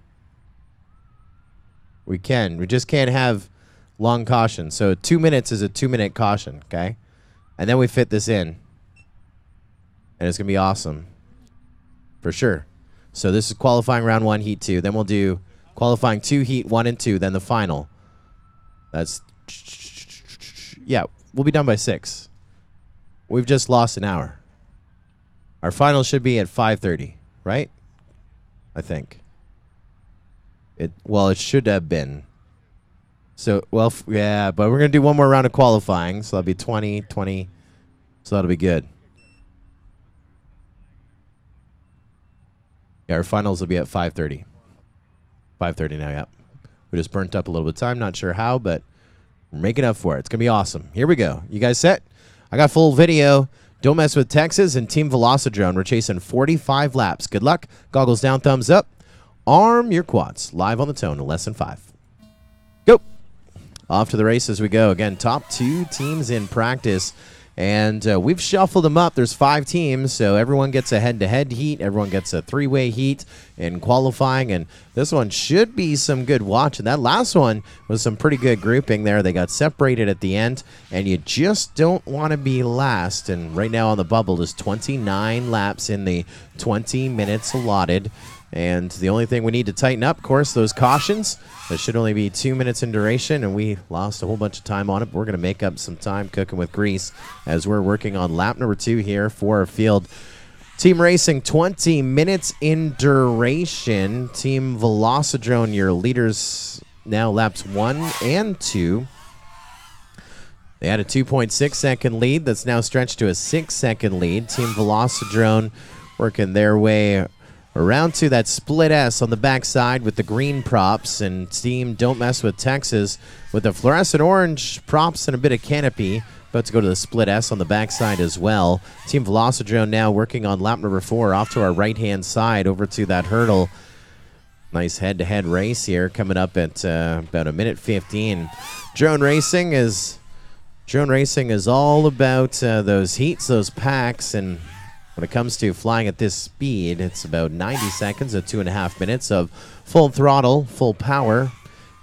Speaker 1: We can. We just can't have long caution. So 2 minutes is a 2-minute caution, okay? And then we fit this in. And it's going to be awesome. For sure. So this is qualifying round 1, heat 2. Then we'll do qualifying 2, heat 1 and 2. Then the final. That's... Yeah, we'll be done by 6. We've just lost an hour. Our final should be at 5:30, right? I think. It should have been. So, yeah, but we're going to do one more round of qualifying, so that'll be 20, so that'll be good. Yeah, our finals will be at 5:30. 5:30 now, yeah. We just burnt up a little bit of time, not sure how, but we're making up for it. It's going to be awesome. Here we go. You guys set? I got full video. Don't Mess with Texas and Team Velocidrone. We're chasing 45 laps. Good luck. Goggles down, thumbs up. Arm your quads. Live on the tone in less than 5. Go. Off to the races we go. Again, top 2 teams in practice. And we've shuffled them up. There's 5 teams, so everyone gets a head-to-head heat. Everyone gets a 3-way heat in qualifying, and this one should be some good watching. That last one was some pretty good grouping there. They got separated at the end, and you just don't want to be last. And right now on the bubble is 29 laps in the 20 minutes allotted. And the only thing we need to tighten up, of course, those cautions. That should only be 2 minutes in duration, and we lost a whole bunch of time on it. But we're going to make up some time cooking with grease as we're working on lap number 2 here for our field. Team Racing, 20 minutes in duration. Team Velocidrone, your leaders now laps 1 and 2. They had a 2.6-second lead that's now stretched to a 6-second lead. Team Velocidrone working their way around to that split S on the backside with the green props, and Team Don't Mess with Texas with the fluorescent orange props and a bit of canopy. About to go to the split S on the backside as well. Team Velocidrone now working on lap number 4 off to our right-hand side over to that hurdle. Nice head-to-head race here coming up at about a minute 15. Drone racing is all about those heats, those packs, and when it comes to flying at this speed, it's about 90 seconds at 2.5 minutes of full throttle, full power,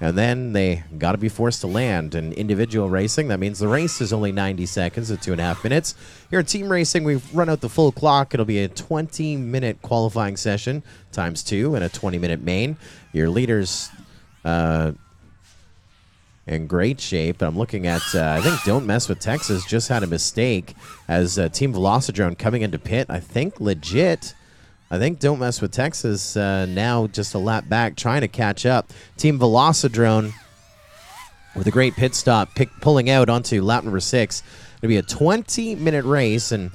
Speaker 1: and then they got to be forced to land. In individual racing, that means the race is only 90 seconds at 2.5 minutes. Here in team racing, we've run out the full clock. It'll be a 20-minute qualifying session times 2 and a 20-minute main. Your leaders in great shape. I'm looking at, I think Don't Mess with Texas just had a mistake as Team Velocidrone coming into pit. I think legit. I think Don't Mess with Texas now just a lap back trying to catch up. Team Velocidrone with a great pit stop pulling out onto lap number 6. It'll be a 20-minute race, and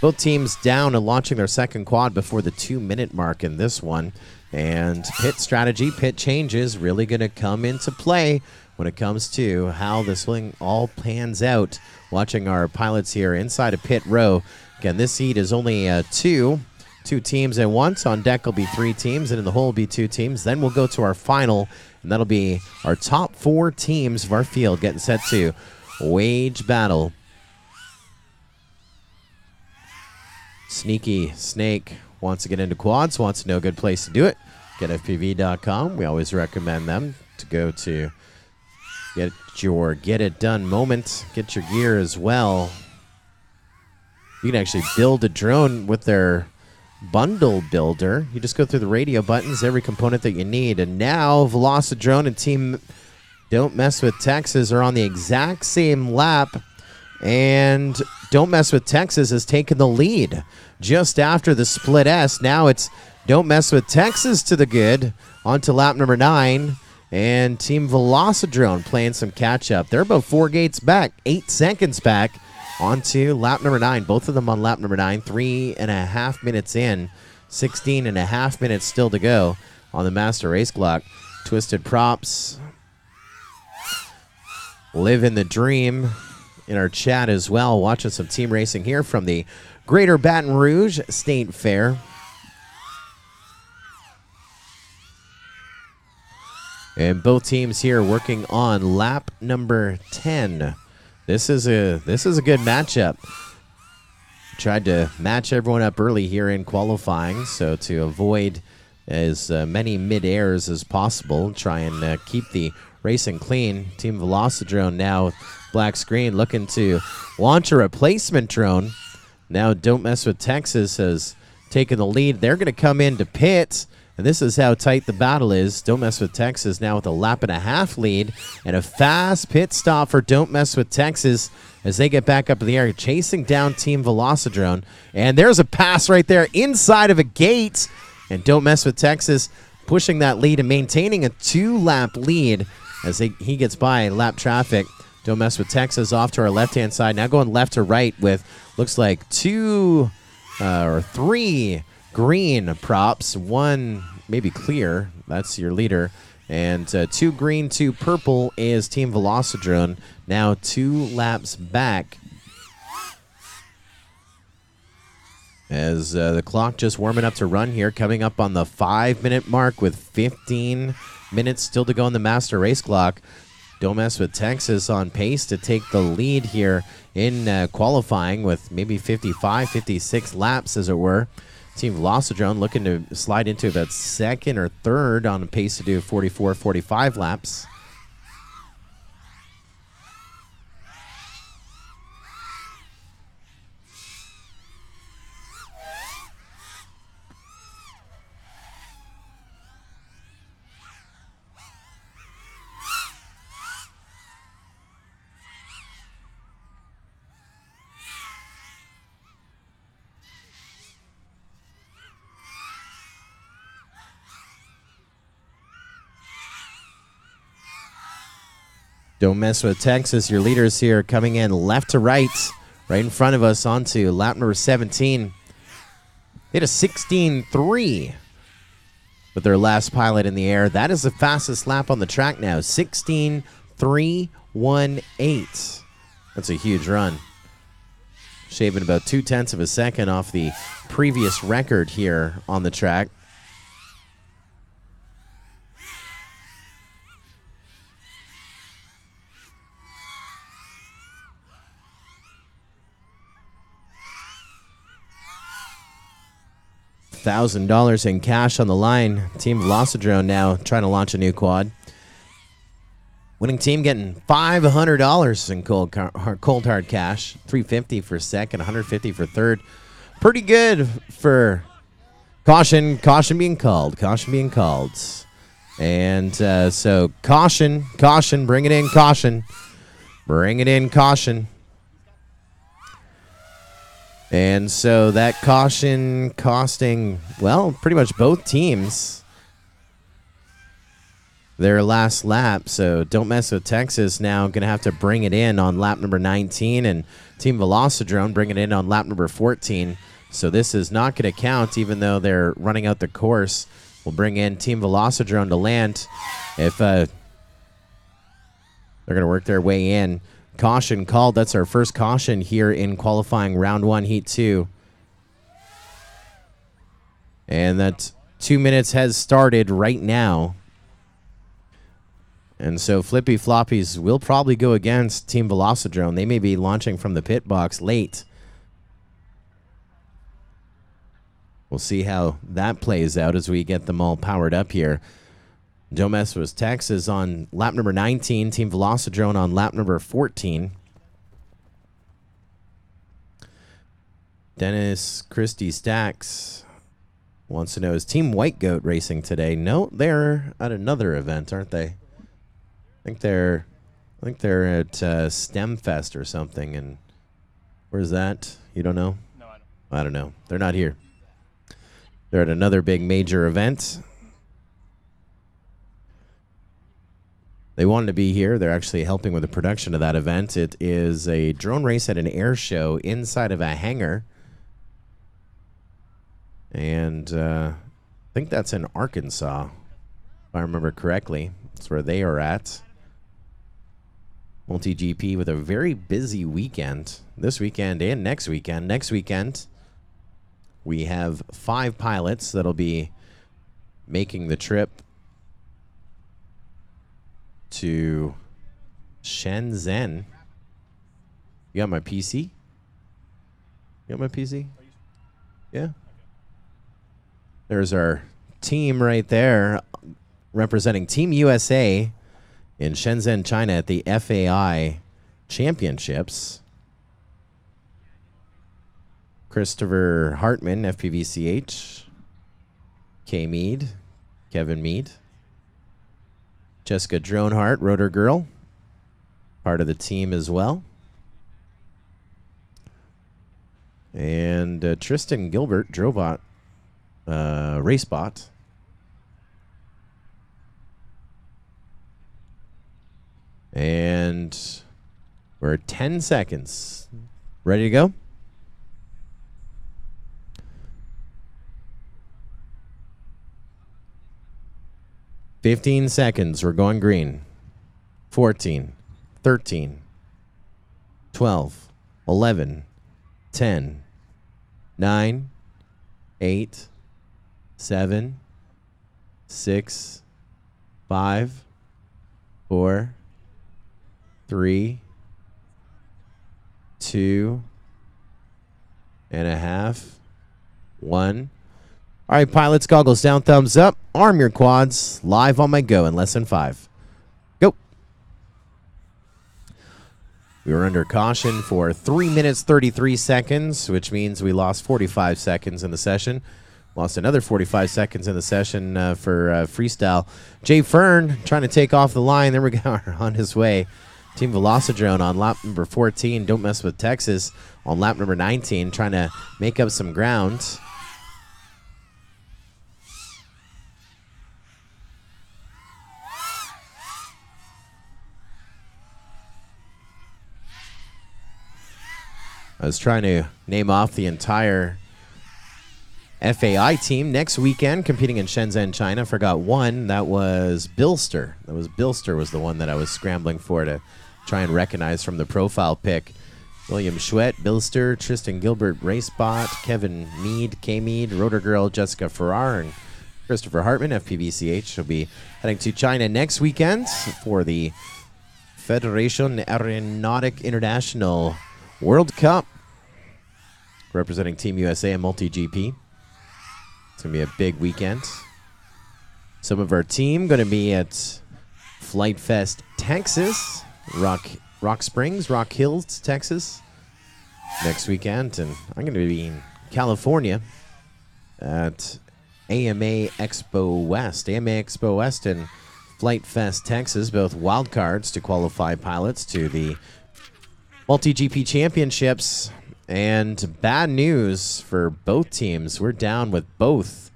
Speaker 1: both teams down and launching their second quad before the 2-minute mark in this one. And pit strategy, pit changes really going to come into play when it comes to how this thing all pans out. Watching our pilots here inside of pit row. Again, this heat is only two teams at once. On deck will be 3 teams, and in the hole will be 2 teams. Then we'll go to our final, and that'll be our top 4 teams of our field getting set to wage battle. Sneaky Snake wants to get into quads, wants to know a good place to do it. GetFPV.com. We always recommend them to go to get your get it done moment. Get your gear as well. You can actually build a drone with their bundle builder. You just go through the radio buttons, every component that you need. And now Velocidrone and Team Don't Mess With Texas are on the exact same lap. And Don't Mess With Texas has taken the lead just after the split S. Now it's Don't Mess With Texas to the good onto lap number 9. And Team Velocidrone playing some catch-up. They're about 4 gates back, 8 seconds back onto lap number 9. Both of them on lap number 9, 3.5 minutes in, 16.5 minutes still to go on the master race clock. Twisted Props living the dream in our chat as well. Watching some team racing here from the Greater Baton Rouge State Fair. And both teams here working on lap number 10. This is a good matchup. Tried to match everyone up early here in qualifying, so to avoid as many mid-airs as possible, try and keep the racing clean. Team Velocidrone now with black screen looking to launch a replacement drone. Now Don't Mess With Texas has taken the lead. They're going to come into pit. And this is how tight the battle is. Don't Mess With Texas now with a 1.5 lap lead. And a fast pit stop for Don't Mess With Texas as they get back up in the air, chasing down Team Velocidrone. And there's a pass right there inside of a gate. And Don't Mess With Texas pushing that lead and maintaining a 2-lap lead as he gets by lap traffic. Don't Mess With Texas off to our left-hand side. Now going left to right with, looks like 2 or 3 green props, 1 maybe clear, that's your leader, and 2 green, 2 purple is Team Velocidrone, now 2 laps back as the clock just warming up to run here, coming up on the 5-minute mark with 15 minutes still to go on the master race clock. Don't Mess With Texas on pace to take the lead here in qualifying with maybe 55, 56 laps as it were. Team Velocidrone looking to slide into about 2nd or 3rd on a pace to do 44, 45 laps. Don't Mess With Texas. Your leaders here coming in left to right in front of us onto lap number 17. Hit a 16.3 with their last pilot in the air. That is the fastest lap on the track now. 16.318. That's a huge run. Shaving about 0.2 of a second off the previous record here on the track. $1,000 in cash on the line. Team Velocidrone now trying to launch a new quad. Winning team getting $500 in cold hard cash. $350 for second, $150 for third. Pretty good for caution being called. Caution being called. And so caution, bring it in, caution. Bring it in, caution. And so that caution costing, well, pretty much both teams their last lap. So Don't Mess With Texas now going to have to bring it in on lap number 19, and Team Velocidrone bring it in on lap number 14. So this is not going to count, even though they're running out the course. We'll bring in Team Velocidrone to land. If They're going to work their way in. Caution called. That's our first caution here in qualifying round 1, heat 2. And that 2 minutes has started right now. And so Flippy Floppies will probably go against Team Velocidrone. They may be launching from the pit box late. We'll see how that plays out as we get them all powered up here. Don't Mess With Texas on lap number 19. Team Velocidrone on lap number 14. Dennis Christie Stacks wants to know, is Team White Goat racing today? No, they're at another event, aren't they? I think they're at STEM Fest or something. And where's that? You don't know?
Speaker 2: No, I don't.
Speaker 1: I don't know. They're not here. They're at another big major event. They wanted to be here. They're actually helping with the production of that event. It is a drone race at an air show inside of a hangar. And I think that's in Arkansas, if I remember correctly. That's where they are at. Multi-GP with a very busy weekend. This weekend and next weekend. Next weekend, we have 5 pilots that'll be making the trip to Shenzhen. You got my PC? You got my PC? Yeah. There's our team right there representing Team USA in Shenzhen, China at the FAI Championships. Christopher Hartman, FPVCH. K. Mead, Kevin Mead. Jessica Dronehart, Rotor Girl, part of the team as well. And Tristan Gilbert, Drobot, Racebot. And we're at 10 seconds. Ready to go? "15 seconds. We're going green. 14, 13, 12, 11, 10, 9, 8, 7, 6, 5, 4, 3, 2 and a half, 1. All right, pilots, goggles down, thumbs up. Arm your quads. Live on my go in less than 5. Go. We were under caution for 3 minutes, 33 seconds, which means we lost 45 seconds in the session. Lost another 45 seconds in the session for freestyle. Jay Fern trying to take off the line. There we go, on his way. Team Velocidrone on lap number 14. Don't Mess With Texas on lap number 19, trying to make up some ground. I was trying to name off the entire FAI team next weekend competing in Shenzhen, China. Forgot one. That was Bilster. Bilster was the one that I was scrambling for to try and recognize from the profile pic. William Schwett, Bilster, Tristan Gilbert, Racebot, Kevin Mead, K. Mead, Rotor Girl, Jessica Farrar, and Christopher Hartman, FPVCH. Will be heading to China next weekend for the Fédération Aéronautique International World Cup, representing Team USA and Multi-GP. It's going to be a big weekend. Some of our team going to be at Flight Fest, Texas, Rock Springs, Rock Hills, Texas, next weekend. And I'm going to be in California at AMA Expo West. AMA Expo West and Flight Fest, Texas, both wild cards to qualify pilots to the Multi-GP Championships. And bad news for both teams. We're down with both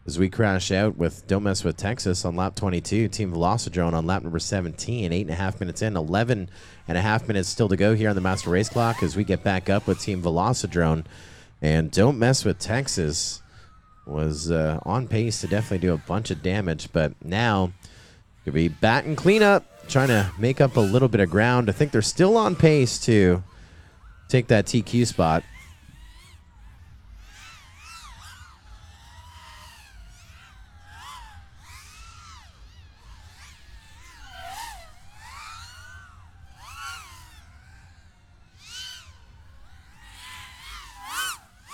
Speaker 1: as we crash out with Don't Mess With Texas on lap 22. Team Velocidrone on lap number 17. 8.5 minutes in. 11.5 minutes still to go here on the Master Race Clock as we get back up with Team Velocidrone. And Don't Mess With Texas was on pace to definitely do a bunch of damage. But now, could be bat and cleanup trying to make up a little bit of ground. I think they're still on pace to take that TQ spot.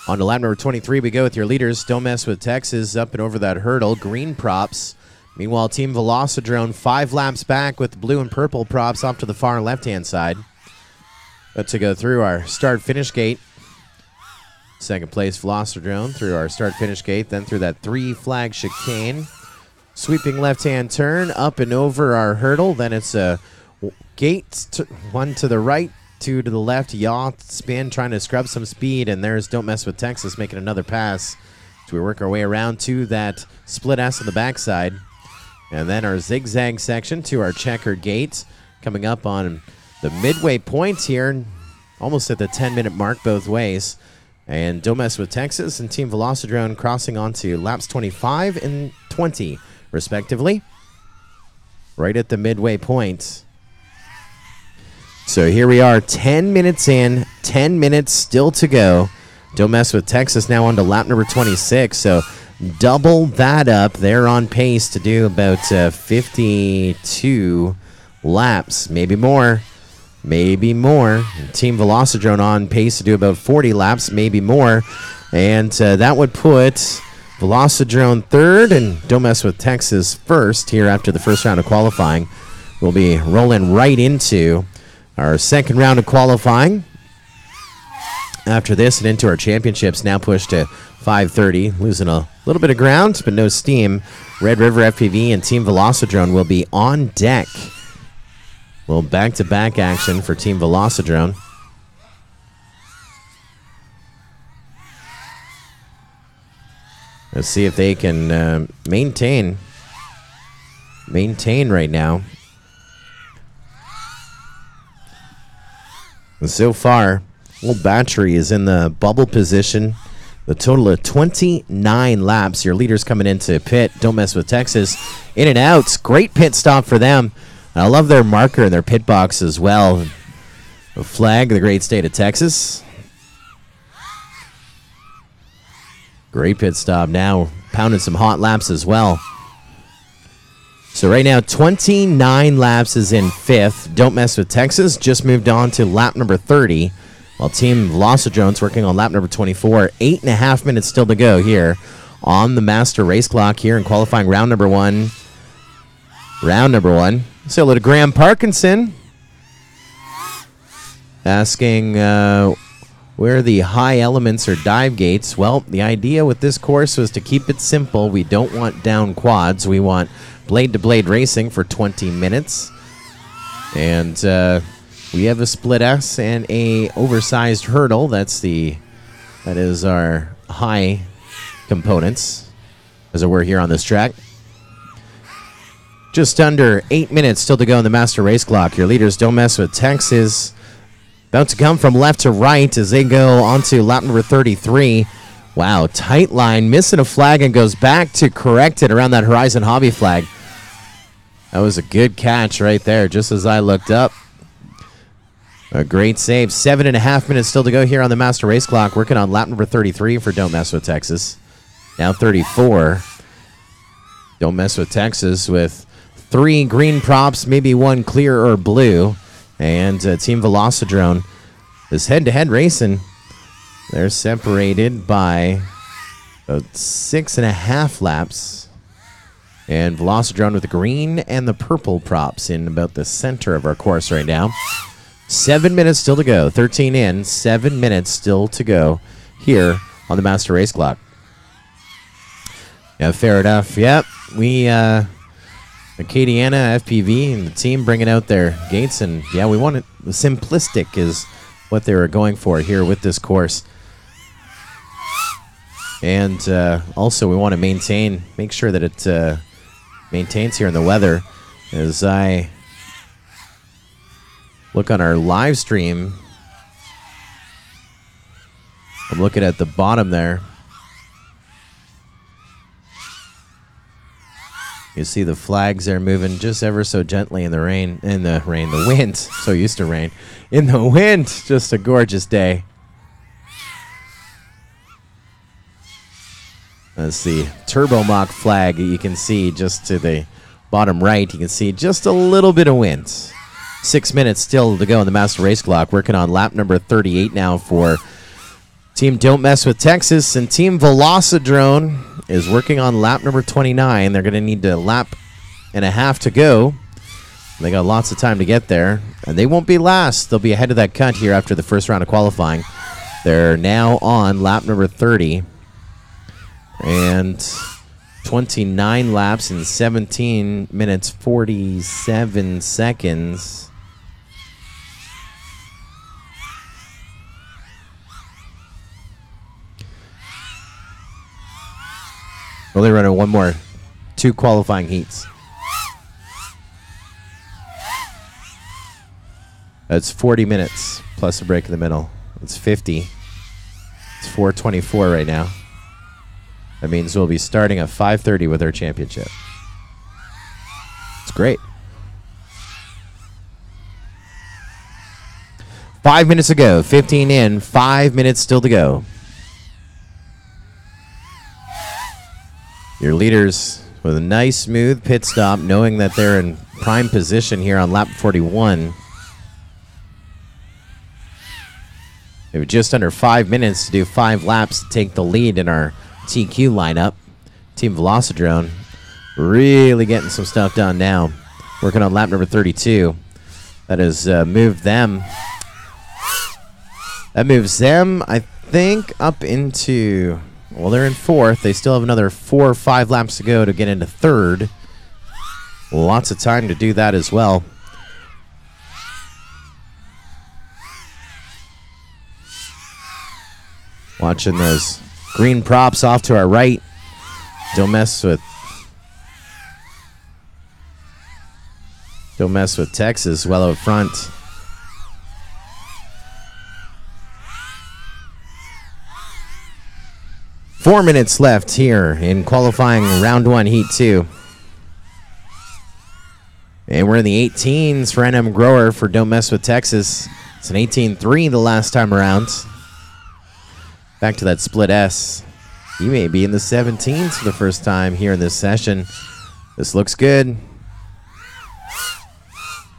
Speaker 1: On to lap number 23 we go with your leaders. Don't Mess with Texas up and over that hurdle. Green props. Meanwhile, Team Velocidrone 5 laps back with blue and purple props off to the far left-hand side. But to go through our start-finish gate. Second place Velocidrone through our start-finish gate, then through that 3-flag chicane. Sweeping left-hand turn up and over our hurdle. Then it's a gate, one to the right, 2 to the left, yaw, spin, trying to scrub some speed, and there's Don't Mess with Texas making another pass. So we work our way around to that split S on the backside. And then our zigzag section to our checkered gate, coming up on the midway point here, almost at the 10-minute mark both ways. And Don't Mess with Texas and Team Velocidrone crossing onto laps 25 and 20, respectively, right at the midway point. So here we are, 10 minutes in, 10 minutes still to go. Don't Mess with Texas now on to lap number 26. So double that up. They're on pace to do about 52 laps, maybe more. Maybe more. Team Velocidrone on pace to do about 40 laps, maybe more. And that would put Velocidrone third and Don't Mess with Texas first here after the first round of qualifying. We'll be rolling right into our second round of qualifying. After this and into our championships, now pushed to 5:30, losing a little bit of ground, but no steam. Red River FPV and Team Velocidrone will be on deck. Well, back-to-back action for Team Velocidrone. Let's see if they can maintain right now. And so far, Old Battery is in the bubble position. The total of 29 laps. Your leaders coming into pit. Don't Mess with Texas. In and out. Great pit stop for them. I love their marker in their pit box as well. A flag, the great state of Texas. Great pit stop now. Pounding some hot laps as well. So right now, 29 laps is in fifth. Don't Mess with Texas just moved on to lap number 30. While Team Velocidrone's working on lap number 24. 8.5 minutes still to go here on the master race clock here in qualifying round number one. Say hello to Graham Parkinson. Asking where the high elements or dive gates. Well, the idea with this course was to keep it simple. We don't want down quads. We want blade-to-blade racing for 20 minutes. And we have a split S and a oversized hurdle. That is our high components as it were here on this track. Just under 8 minutes still to go in the master race clock. Your leaders Don't Mess with Texas. About to come from left to right as they go onto lap number 33. Wow, tight line, missing a flag and goes back to correct it around that Horizon Hobby flag. That was a good catch right there, just as I looked up. A great save. 7.5 minutes still to go here on the master race clock. Working on lap number 33 for Don't Mess with Texas. Now 34. Don't Mess with Texas with 3 green props, maybe 1 clear or blue. And Team Velocidrone is head-to-head racing. They're separated by about 6.5 laps. And Velocidrone with the green and the purple props in about the center of our course right now. 7 minutes still to go. 13 in. 7 minutes still to go here on the master race clock. Yeah, fair enough. Yep, we Acadiana FPV and the team bringing out their gates, and yeah, we want it simplistic is what they were going for here with this course. And also we want to make sure that it maintains here in the weather. As I look on our live stream, I'm looking at the bottom there. You see the flags are moving just ever so gently in the rain. The wind. So used to rain. In the wind. Just a gorgeous day. That's the Turbo Mock flag you can see just to the bottom right. You can see just a little bit of wind. 6 minutes still to go in the master race clock. Working on lap number 38 now for Team Don't Mess With Texas. And Team Velocidrone is working on lap number 29. They're going to need a lap and a half to go. They got lots of time to get there. And they won't be last. They'll be ahead of that cunt here after the first round of qualifying. They're now on lap number 30. And 29 laps in 17 minutes 47 seconds. Only running two qualifying heats. That's 40 minutes plus a break in the middle. It's 50. It's 4:24 right now. That means we'll be starting at 5:30 with our championship. It's great. 5 minutes to go. 15 in. 5 minutes still to go. Your leaders with a nice, smooth pit stop, knowing that they're in prime position here on lap 41. They have just under 5 minutes to do 5 laps to take the lead in our TQ lineup. Team Velocidrone really getting some stuff done now. Working on lap number 32. That has moved them. That moves them, I think, up into... Well, they're in 4th. They still have another 4 or 5 laps to go to get into 3rd. Lots of time to do that as well. Watching those green props off to our right. Don't mess with Texas well up front. Four minutes left here in qualifying round 1, heat 2. And we're in the 18s for NM Grower for Don't Mess With Texas. It's an 18-3 the last time around. Back to that split S. You may be in the 17s for the first time here in this session. This looks good.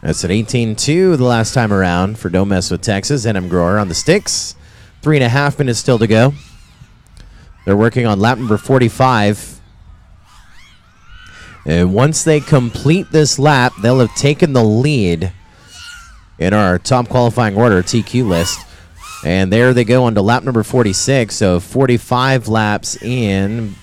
Speaker 1: That's an 18-2 the last time around for Don't Mess With Texas. NM Grower on the sticks. 3.5 minutes still to go. They're working on lap number 45. And once they complete this lap, they'll have taken the lead in our top qualifying order, TQ list. And there they go on to lap number 46. So 45 laps in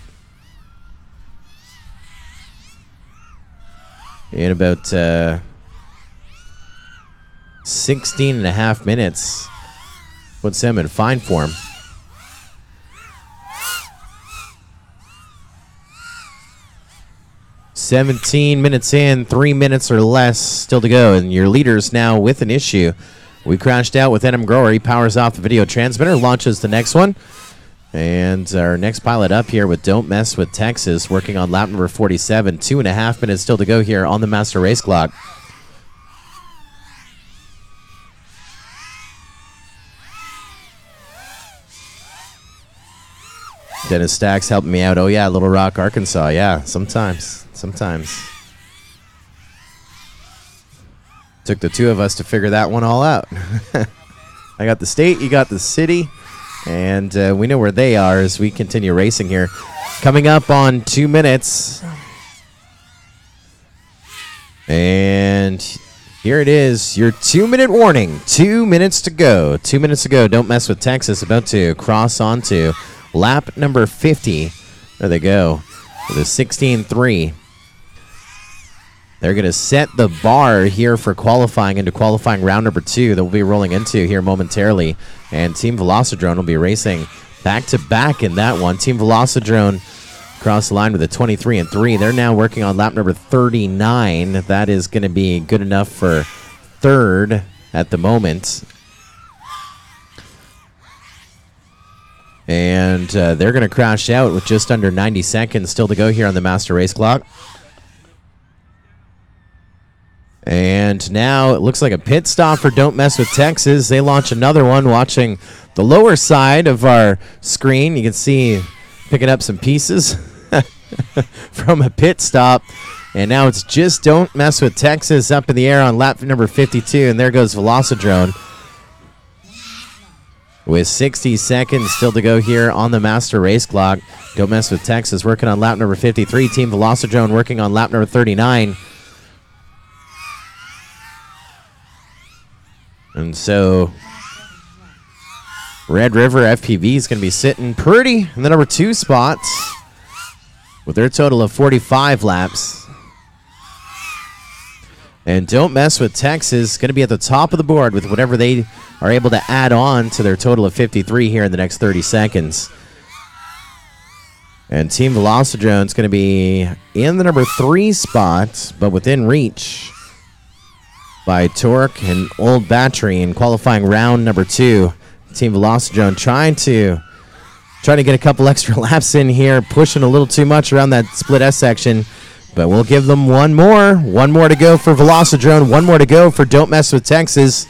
Speaker 1: about 16.5 minutes. Puts them in fine form. 17 minutes in, 3 minutes or less still to go. And your leaders now with an issue. We crashed out with NM Grower. He powers off the video transmitter, launches the next one. And our next pilot up here with Don't Mess With Texas, working on lap number 47. 2.5 minutes still to go here on the master race clock. Dennis Stacks helping me out. Oh, yeah, Little Rock, Arkansas. Yeah, sometimes. Took the two of us to figure that one all out. I got the state, you got the city, and we know where they are as we continue racing here. Coming up on 2 minutes. And here it is, your 2-minute warning. 2 minutes to go. 2 minutes to go. Don't Mess With Texas. About to cross onto lap number 50. There they go. With a 16-3. They're going to set the bar here for qualifying into qualifying round number 2 that we'll be rolling into here momentarily. And Team Velocidrone will be racing back-to-back in that one. Team Velocidrone across the line with a 23-3. They're now working on lap number 39. That is going to be good enough for 3rd at the moment. And they're going to crash out with just under 90 seconds still to go here on the master race clock. And now it looks like a pit stop for Don't Mess with Texas. They launch another one. Watching the lower side of our screen, you can see picking up some pieces from a pit stop. And now it's just Don't Mess with Texas up in the air on lap number 52. And there goes Velocidrone. With 60 seconds still to go here on the master race clock. Don't Mess with Texas working on lap number 53. Team Velocidrone working on lap number 39. And so Red River FPV is going to be sitting pretty in the number 2 spot with their total of 45 laps. And Don't Mess with Texas going to be at the top of the board with whatever they are able to add on to their total of 53 here in the next 30 seconds. And Team Velocidrone is going to be in the number 3 spot, but within reach by Torque and Old Battery in qualifying round number 2. Team Velocidrone trying to get a couple extra laps in here, pushing a little too much around that split S section. But we'll give them one more to go for Velocidrone, one more to go for Don't Mess with Texas.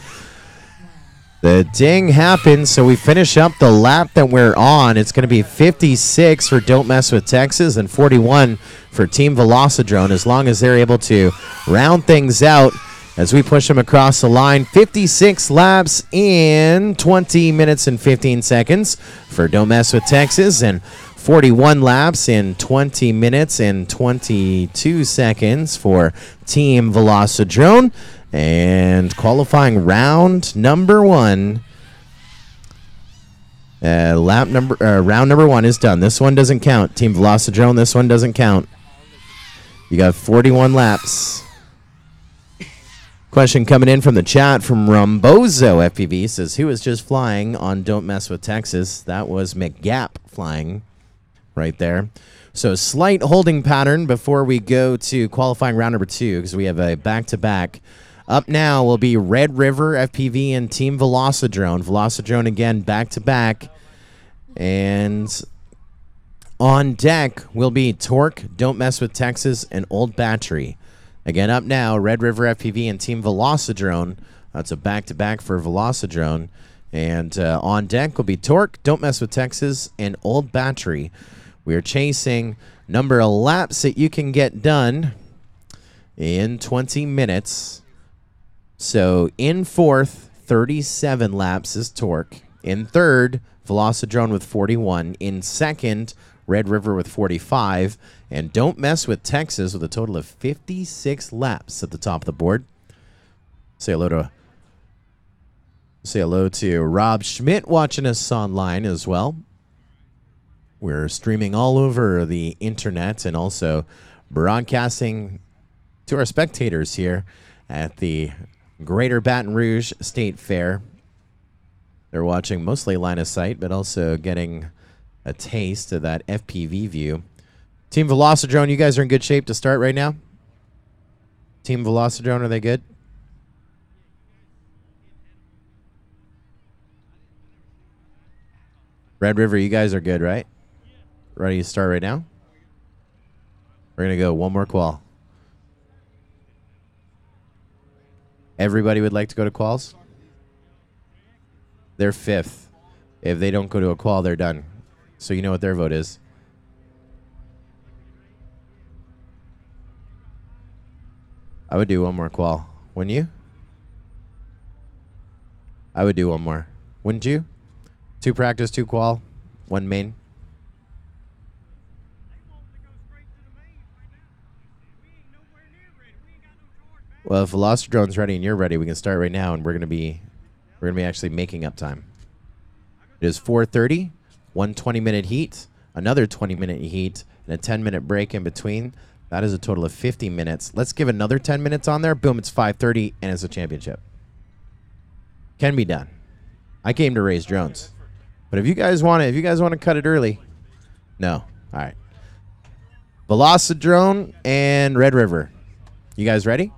Speaker 1: The ding happens, so we finish up the lap that we're on. It's going to be 56 for Don't Mess with Texas and 41 for Team Velocidrone, as long as they're able to round things out as we push them across the line. 56 laps in 20 minutes and 15 seconds for Don't Mess with Texas, and 41 laps in 20 minutes and 22 seconds for Team Velocidrone. And qualifying round number 1. Round number 1 is done. This one doesn't count. Team Velocidrone, this one doesn't count. You got 41 laps. Question coming in from the chat from Rumbozo FPV says, who is just flying on Don't Mess with Texas? That was McGap flying right there. So slight holding pattern before we go to qualifying round number 2, because we have a back-to-back. Up now will be Red River FPV and Team Velocidrone. Velocidrone again back-to-back. And on deck will be Torque, Don't Mess with Texas, and Old Battery. Again, up now, Red River FPV and Team Velocidrone. That's a back-to-back for Velocidrone. And on deck will be Torque, Don't Mess with Texas, and Old Battery. We are chasing number of laps that you can get done in 20 minutes. So in 4th, 37 laps is Torque. In 3rd, Velocidrone with 41. In 2nd, Red River with 45. And Don't Mess with Texas with a total of 56 laps at the top of the board. Say hello to Rob Schmidt watching us online as well. We're streaming all over the internet and also broadcasting to our spectators here at the Greater Baton Rouge State Fair. They're watching mostly line of sight, but also getting a taste of that FPV view. Team Velocidrone, you guys are in good shape to start right now? Team Velocidrone, are they good? Red River, you guys are good, right? Ready to start right now? We're going to go one more qual. Everybody would like to go to quals? They're 5th. If they don't go to a qual, they're done. So you know what their vote is. I would do one more qual. Wouldn't you? I would do one more. Wouldn't you? 2 practice, 2 qual, 1 main. Well, if Velocidrone's ready and you're ready, we can start right now, and we're gonna be actually making up time. It is 4:30, 1 20-minute heat, another 20-minute heat, and a 10-minute break in between. That is a total of 50 minutes. Let's give another 10 minutes on there. Boom, it's 5:30, and it's a championship. Can be done. I came to raise drones, but if you guys want to cut it early, no. All right. Velocidrone and Red River. You guys ready?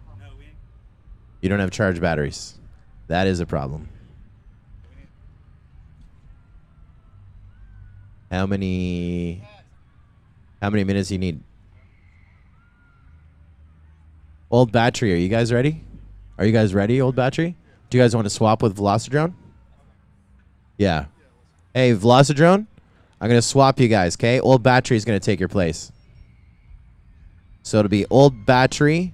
Speaker 1: You don't have charged batteries. That is a problem. How many minutes do you need? Old Battery, are you guys ready? Are you guys ready, Old Battery? Do you guys want to swap with Velocidrone? Yeah. Hey, Velocidrone, I'm going to swap you guys, okay? Old Battery is going to take your place. So it'll be Old Battery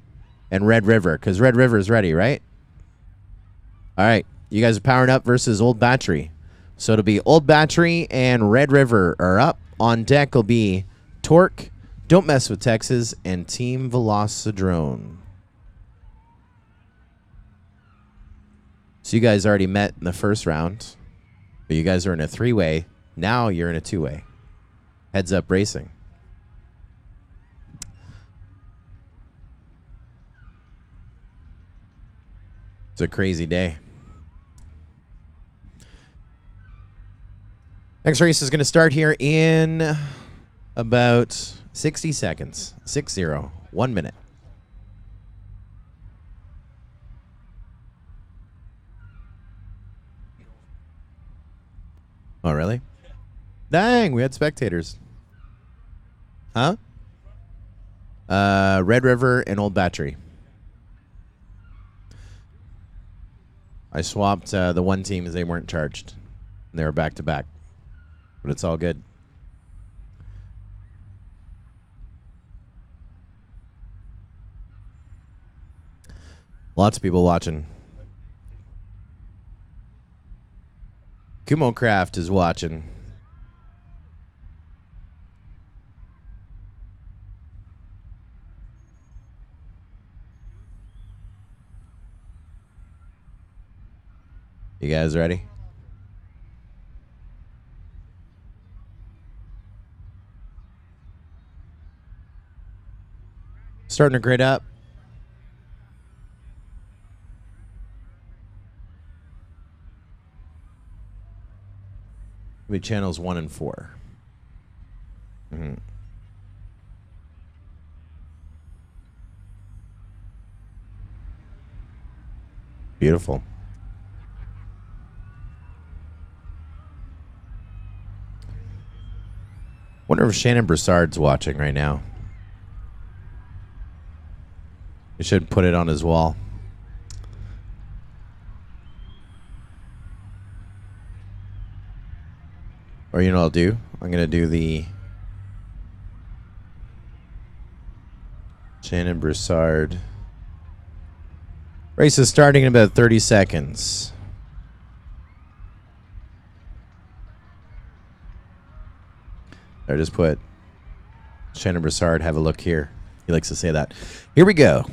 Speaker 1: and Red River, because Red River is ready, right? All right. You guys are powering up versus Old Battery. So it'll be Old Battery and Red River are up. On deck will be Torque, Don't Mess with Texas, and Team Velocidrone. So you guys already met in the first round. But you guys are in a three-way. Now you're in a two-way. Heads Up Racing. It's a crazy day. Next race is going to start here in about 60 seconds. 6-0. 1 minute. Oh, really? Dang, we had spectators. Huh? Red River and Old Battery. I swapped the one team as they weren't charged. And they were back to back. But it's all good. Lots of people watching. Kumo Craft is watching. You guys ready? Starting to grid up. Be channels 1 and 4. Beautiful. Wonder if Shannon Broussard's watching right now. He should put it on his wall. Or you know what I'll do? I'm going to do the Shannon Broussard. Race is starting in about 30 seconds. I just put Shannon Broussard, have a look here. He likes to say that. Here we go.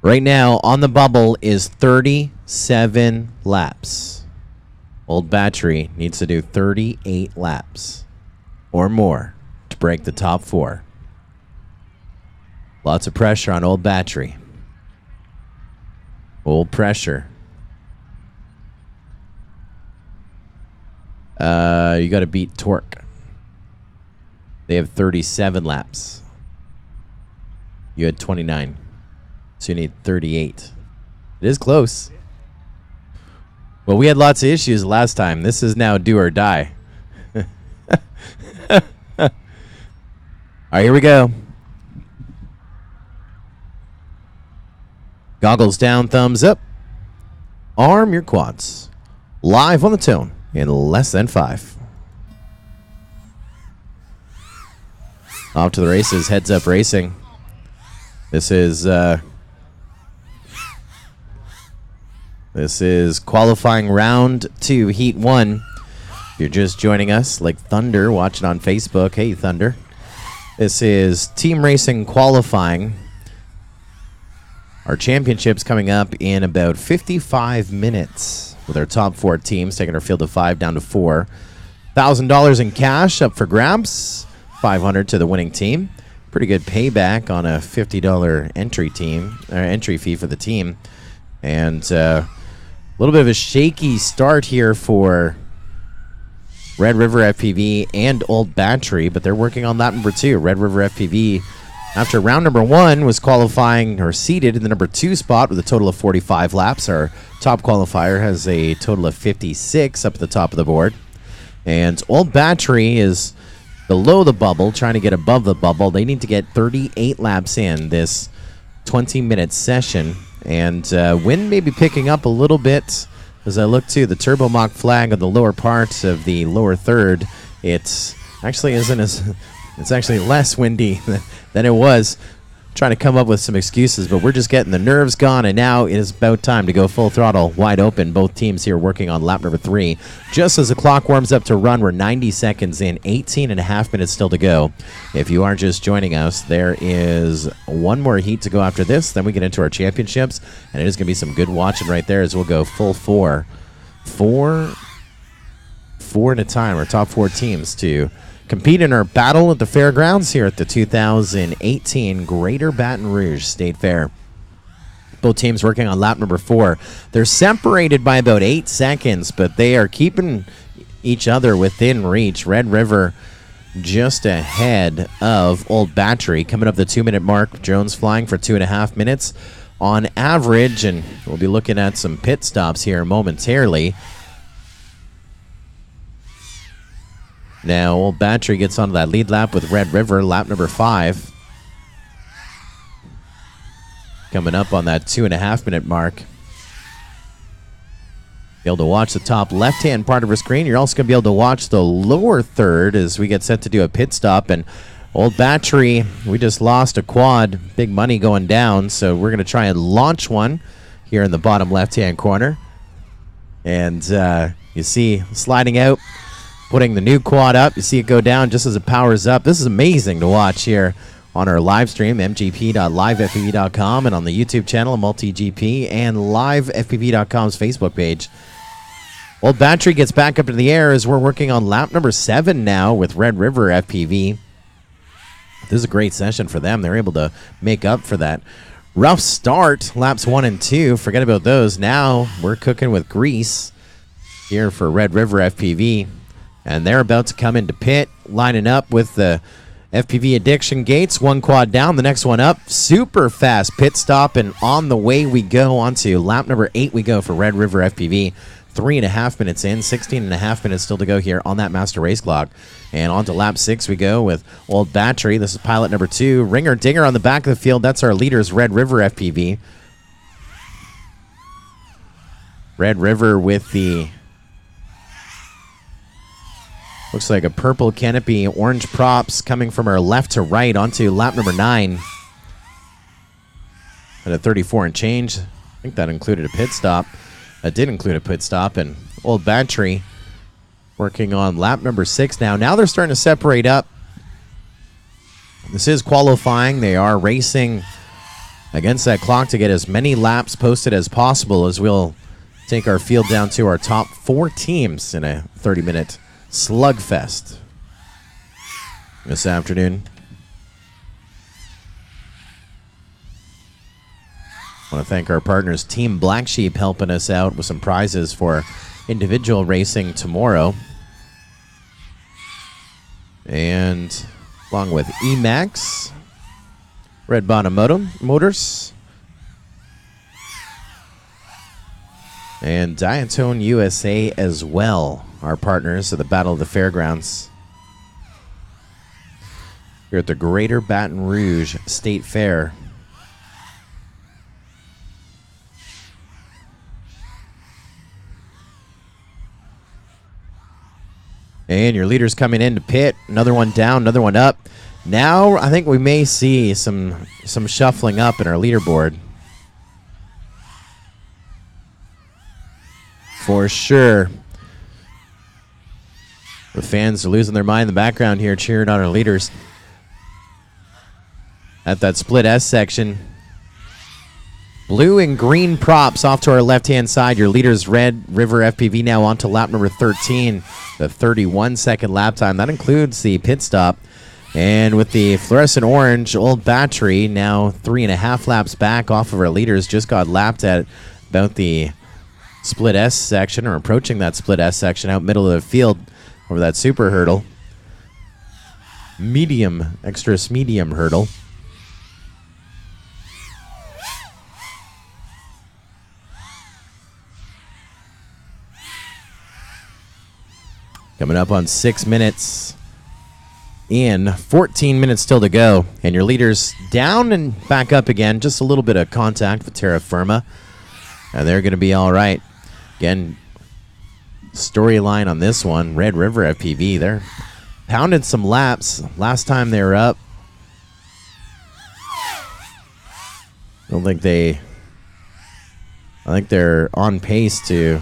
Speaker 1: Right now on the bubble is 37 laps. Old Battery needs to do 38 laps or more to break the top 4. Lots of pressure on Old Battery. Old pressure. You got to beat Torque. They have 37 laps. You had 29. So you need 38. It is close. Well, we had lots of issues last time. This is now do or die. All right, here we go. Goggles down, thumbs up. Arm your quads. Live on the tone in less than 5. Off to the races. Heads Up Racing. This is qualifying round 2, heat 1. If you're just joining us, like Thunder, watching on Facebook. Hey, Thunder. This is team racing qualifying. Our championship's coming up in about 55 minutes with our top 4 teams taking our field of 5 down to 4. $1,000 in cash up for grabs. $500 to the winning team. Pretty good payback on a $50 entry fee for the team. And a little bit of a shaky start here for Red River FPV and Old Battery, but they're working on that number 2. Red River FPV, after round number 1, was qualifying or seated in the number 2 spot with a total of 45 laps. Our top qualifier has a total of 56 up at the top of the board. And Old Battery is below the bubble, trying to get above the bubble. They need to get 38 laps in. This 20-minute session. And wind may be picking up a little bit as I look to the turbo mock flag on the lower part of the lower third. It's actually it's actually less windy than it was. Trying to come up with some excuses, but we're just getting the nerves gone, and now it is about time to go full throttle, wide open. Both teams here working on lap number 3. Just as the clock warms up to run, we're 90 seconds in, 18 and a half minutes still to go. If you are just joining us, there is one more heat to go after this. Then we get into our championships, and it is going to be some good watching right there as we'll go full four at a time. Our top 4 teams to compete in our battle at the fairgrounds here at the 2018 Greater Baton Rouge State Fair. Both teams working on lap number 4. They're separated by about 8 seconds, but they are keeping each other within reach. Red River just ahead of Old Battery, coming up the 2-minute mark. Jones flying for 2.5 minutes on average, and we'll be looking at some pit stops here momentarily. Now, Old Battery gets onto that lead lap with Red River, lap number 5. Coming up on that 2.5-minute mark. Be able to watch the top left-hand part of our screen. You're also going to be able to watch the lower third as we get set to do a pit stop. And Old Battery, we just lost a quad. Big money going down, so we're going to try and launch one here in the bottom left-hand corner. And you see sliding out, putting the new quad up. You see it go down just as it powers up. This is amazing to watch here on our live stream, mgp.livefpv.com, and on the YouTube channel, MultiGP, and livefpv.com's Facebook page. Old Battery gets back up into the air as we're working on lap number 7 now with Red River FPV. This is a great session for them. They're able to make up for that rough start, laps 1 and 2. Forget about those. Now we're cooking with grease here for Red River FPV. And they're about to come into pit, lining up with the FPV addiction gates. One quad down, the next one up. Super fast pit stop, and on the way we go onto lap number 8 we go for Red River FPV. 3.5 minutes in, 16.5 minutes still to go here on that master race clock. And on to lap 6 we go with Old Battery. This is pilot number 2. Ringer Dinger on the back of the field. That's our leaders, Red River FPV. Red River with the... looks like a purple canopy, orange props coming from our left to right onto lap number 9. At a 34 and change. I think that included a pit stop. That did include a pit stop. And Old Battery working on lap number 6 now. Now they're starting to separate up. This is qualifying. They are racing against that clock to get as many laps posted as possible as we'll take our field down to our top 4 teams in a 30-minute slugfest this afternoon. I want to thank our partners, Team Black Sheep, helping us out with some prizes for individual racing tomorrow. And along with Emax, Red Bottom Motors, and Diatone USA as well, our partners at the Battle of the Fairgrounds here at the Greater Baton Rouge State Fair. And your leaders coming into pit. Another one down, another one up. Now I think we may see some shuffling up in our leaderboard. For sure. The fans are losing their mind in the background here, cheering on our leaders. At that split S section. Blue and green props off to our left-hand side. Your leaders, Red River FPV, now on to lap number 13. The 31-second lap time. That includes the pit stop. And with the fluorescent orange, Old Battery now 3.5 laps back off of our leaders. Just got lapped at about the split S section, or approaching that split S section out middle of the field over that super hurdle. Medium, extras medium hurdle. Coming up on 6 minutes. in. 14 minutes still to go. And your leader's down and back up again. Just a little bit of contact with terra firma. And they're going to be all right. Again, storyline on this one. Red River FPV. They're pounded some laps. Last time they were up, I think they're on pace to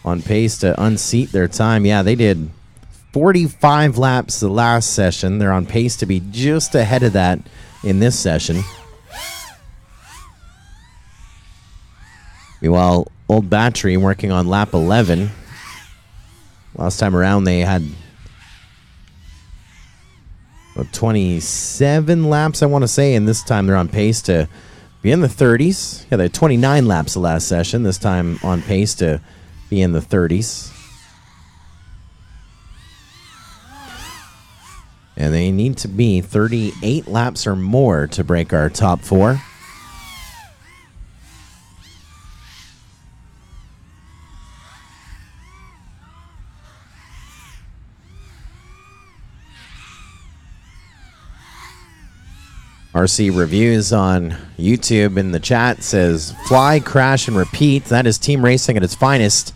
Speaker 1: unseat their time. Yeah, they did 45 laps the last session. They're on pace to be just ahead of that in this session. Meanwhile, Old Battery working on lap 11. Last time around they had 27 laps, I want to say, and this time they're on pace to be in the 30s. Yeah, they had 29 laps the last session. This time on pace to be in the 30s. And they need to be 38 laps or more to break our top 4. RC Reviews on YouTube in the chat says, fly, crash, and repeat. That is team racing at its finest.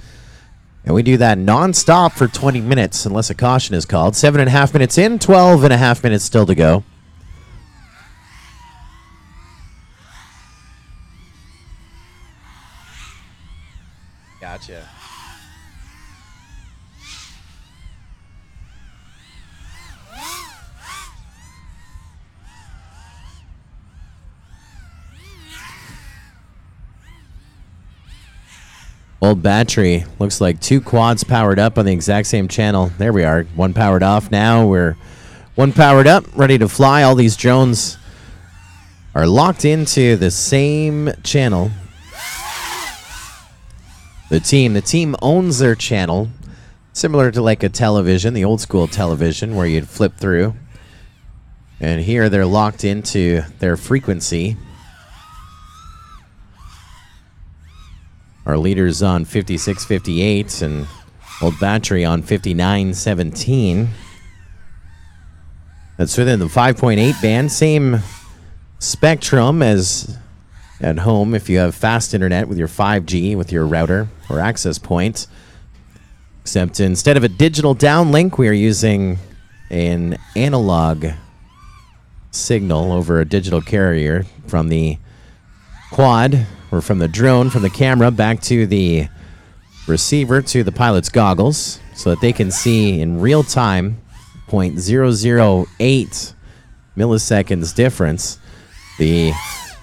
Speaker 1: And we do that non-stop for 20 minutes unless a caution is called. 7.5 minutes in, 12.5 minutes still to go. Gotcha. Old Battery. Looks like 2 quads powered up on the exact same channel. There we are. 1 powered off now. We're 1 powered up, ready to fly. All these drones are locked into the same channel. The team owns their channel, similar to like a television, the old school television where you'd flip through. And here they're locked into their frequency. Our leader's on 56.58 and Old Battery on 59.17. That's within the 5.8 band. Same spectrum as at home if you have fast internet with your 5G, with your router or access point. Except instead of a digital downlink, we are using an analog signal over a digital carrier from the quad or from the drone, from the camera back to the receiver to the pilot's goggles so that they can see in real time 0.008 milliseconds difference. The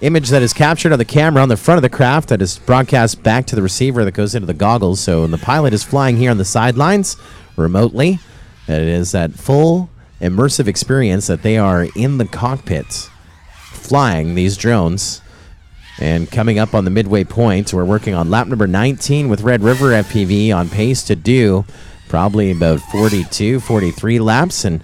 Speaker 1: image that is captured on the camera on the front of the craft that is broadcast back to the receiver that goes into the goggles. So when the pilot is flying here on the sidelines remotely, it is that full immersive experience that they are in the cockpit flying these drones. And coming up on the midway point, we're working on lap number 19 with Red River FPV on pace to do probably about 42, 43 laps. And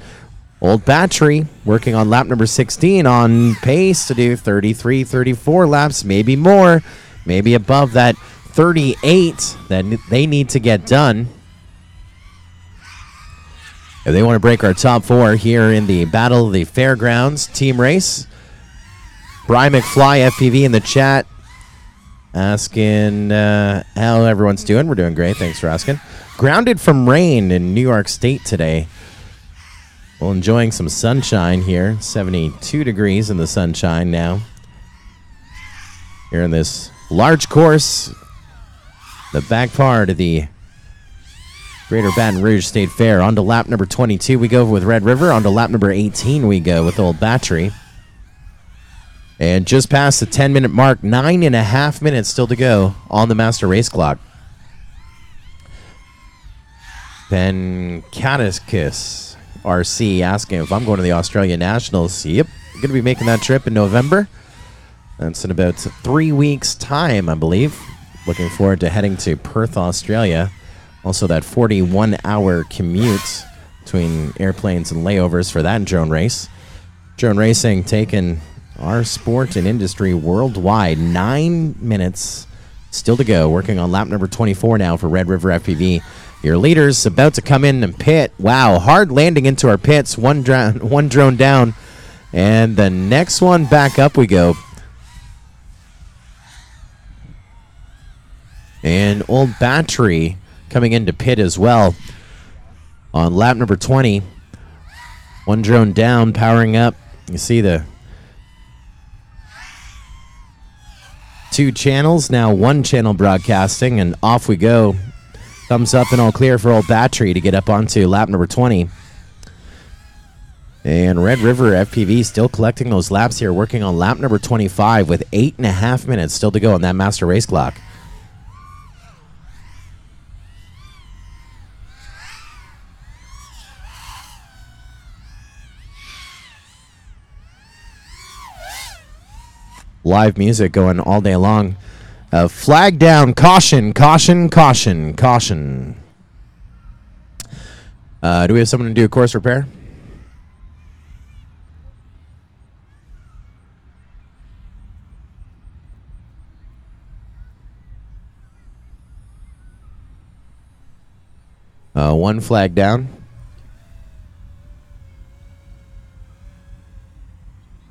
Speaker 1: Old Battery working on lap number 16 on pace to do 33, 34 laps, maybe more, maybe above that 38 that they need to get done. If they want to break our top 4 here in the Battle of the Fairgrounds team race. Brian McFly FPV in the chat asking how everyone's doing. We're doing great. Thanks for asking. Grounded from rain in New York State today. Well, enjoying some sunshine here. 72 degrees in the sunshine now. Here in this large course, the back part of the Greater Baton Rouge State Fair. On to lap number 22 we go with Red River. On to lap number 18 we go with Old Battery. And just past the 10-minute mark, 9.5 minutes still to go on the master race clock. Ben Katakis RC asking if I'm going to the Australian Nationals. Yep, going to be making that trip in November. That's in about 3 weeks' time, I believe. Looking forward to heading to Perth, Australia. Also that 41-hour commute between airplanes and layovers for that drone race. Drone racing taking our sport and industry worldwide. 9 minutes still to go. Working on lap number 24 now for Red River FPV. Your leader's about to come in and pit. Wow, hard landing into our pits. One drone down. And the next one back up we go. And Old Battery coming into pit as well on lap number 20. One drone down, powering up. You see the two channels, now one channel broadcasting, and off we go. Thumbs up and all clear for Old Battery to get up onto lap number 20. And Red River FPV still collecting those laps here, working on lap number 25 with 8.5 minutes still to go on that master race clock. Live music going all day long. Flag down, caution, caution, caution, caution. Do we have someone to do a course repair? One flag down.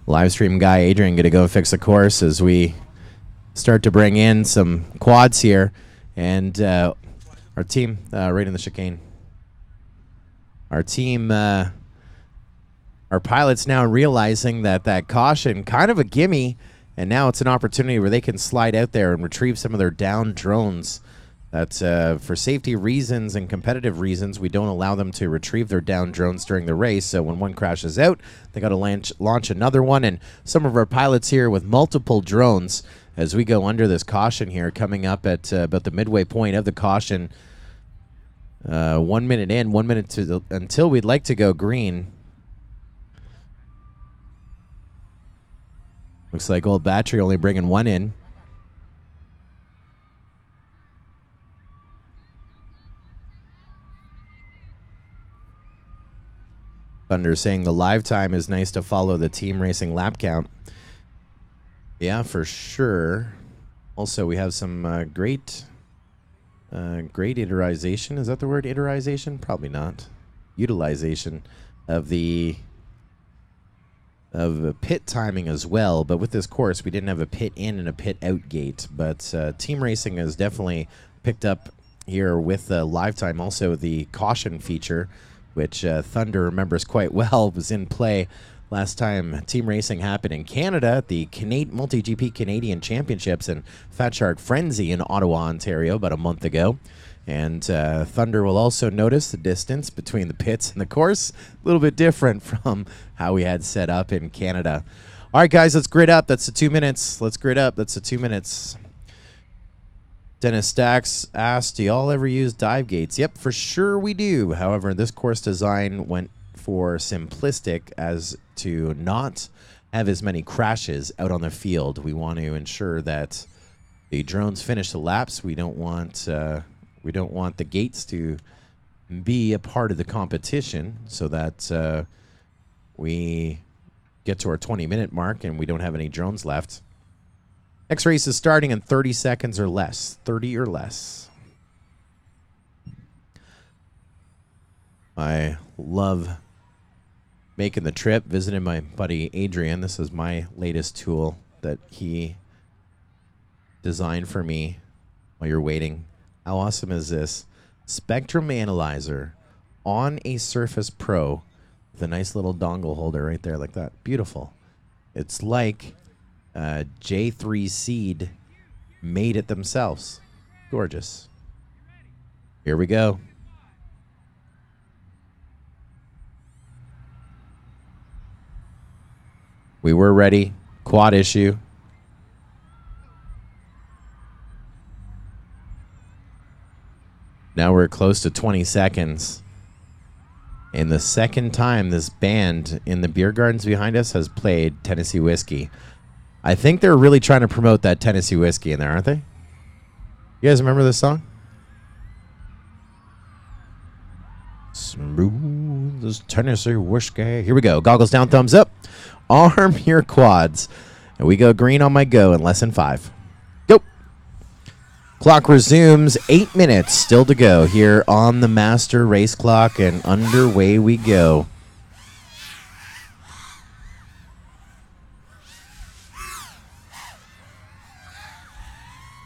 Speaker 1: Live stream guy Adrian gonna go fix the course as we start to bring in some quads here, and our team right in the chicane. Our team, our pilots now realizing that caution kind of a gimme, and now it's an opportunity where they can slide out there and retrieve some of their down drones. That for safety reasons and competitive reasons, we don't allow them to retrieve their down drones during the race. So when one crashes out, they got to launch another one. And some of our pilots here with multiple drones as we go under this caution here, coming up at about the midway point of the caution. 1 minute in, 1 minute until we'd like to go green. Looks like Old Battery only bringing one in. Thunder saying the live time is nice to follow the team racing lap count. Yeah, for sure. Also, we have some great iterization. Is that the word, iterization? Probably not. Utilization of the pit timing as well. But with this course, we didn't have a pit in and a pit out gate. But team racing has definitely picked up here with the live time. Also, the caution feature, which Thunder remembers quite well, was in play last time team racing happened in Canada at the Multi-GP Canadian Championships and Fat Shark Frenzy in Ottawa, Ontario, about a month ago. And Thunder will also notice the distance between the pits and the course, a little bit different from how we had set up in Canada. All right, guys, let's grid up. That's the 2 minutes. Let's grid up. That's the 2 minutes. Dennis Stacks asked, do y'all ever use dive gates? Yep, for sure we do. However, this course design went for simplistic as to not have as many crashes out on the field. We want to ensure that the drones finish the laps. We don't want the gates to be a part of the competition, so that we get to our 20-minute mark and we don't have any drones left. Next race is starting in 30 seconds or less. 30 or less. I love making the trip, visiting my buddy Adrian. This is my latest tool that he designed for me while you're waiting. How awesome is this? Spectrum Analyzer on a Surface Pro with a nice little dongle holder right there like that. Beautiful. It's like J3 Seed made it themselves. Gorgeous. Here we go. We were ready. Quad issue. Now we're close to 20 seconds. And the second time this band in the beer gardens behind us has played Tennessee Whiskey. I think they're really trying to promote that Tennessee Whiskey in there, aren't they? You guys remember this song? Smooth as Tennessee Whiskey. Here we go. Goggles down, thumbs up. Arm your quads. And we go green on my go in less than 5. Go. Clock resumes. 8 minutes still to go here on the master race clock, and underway we go.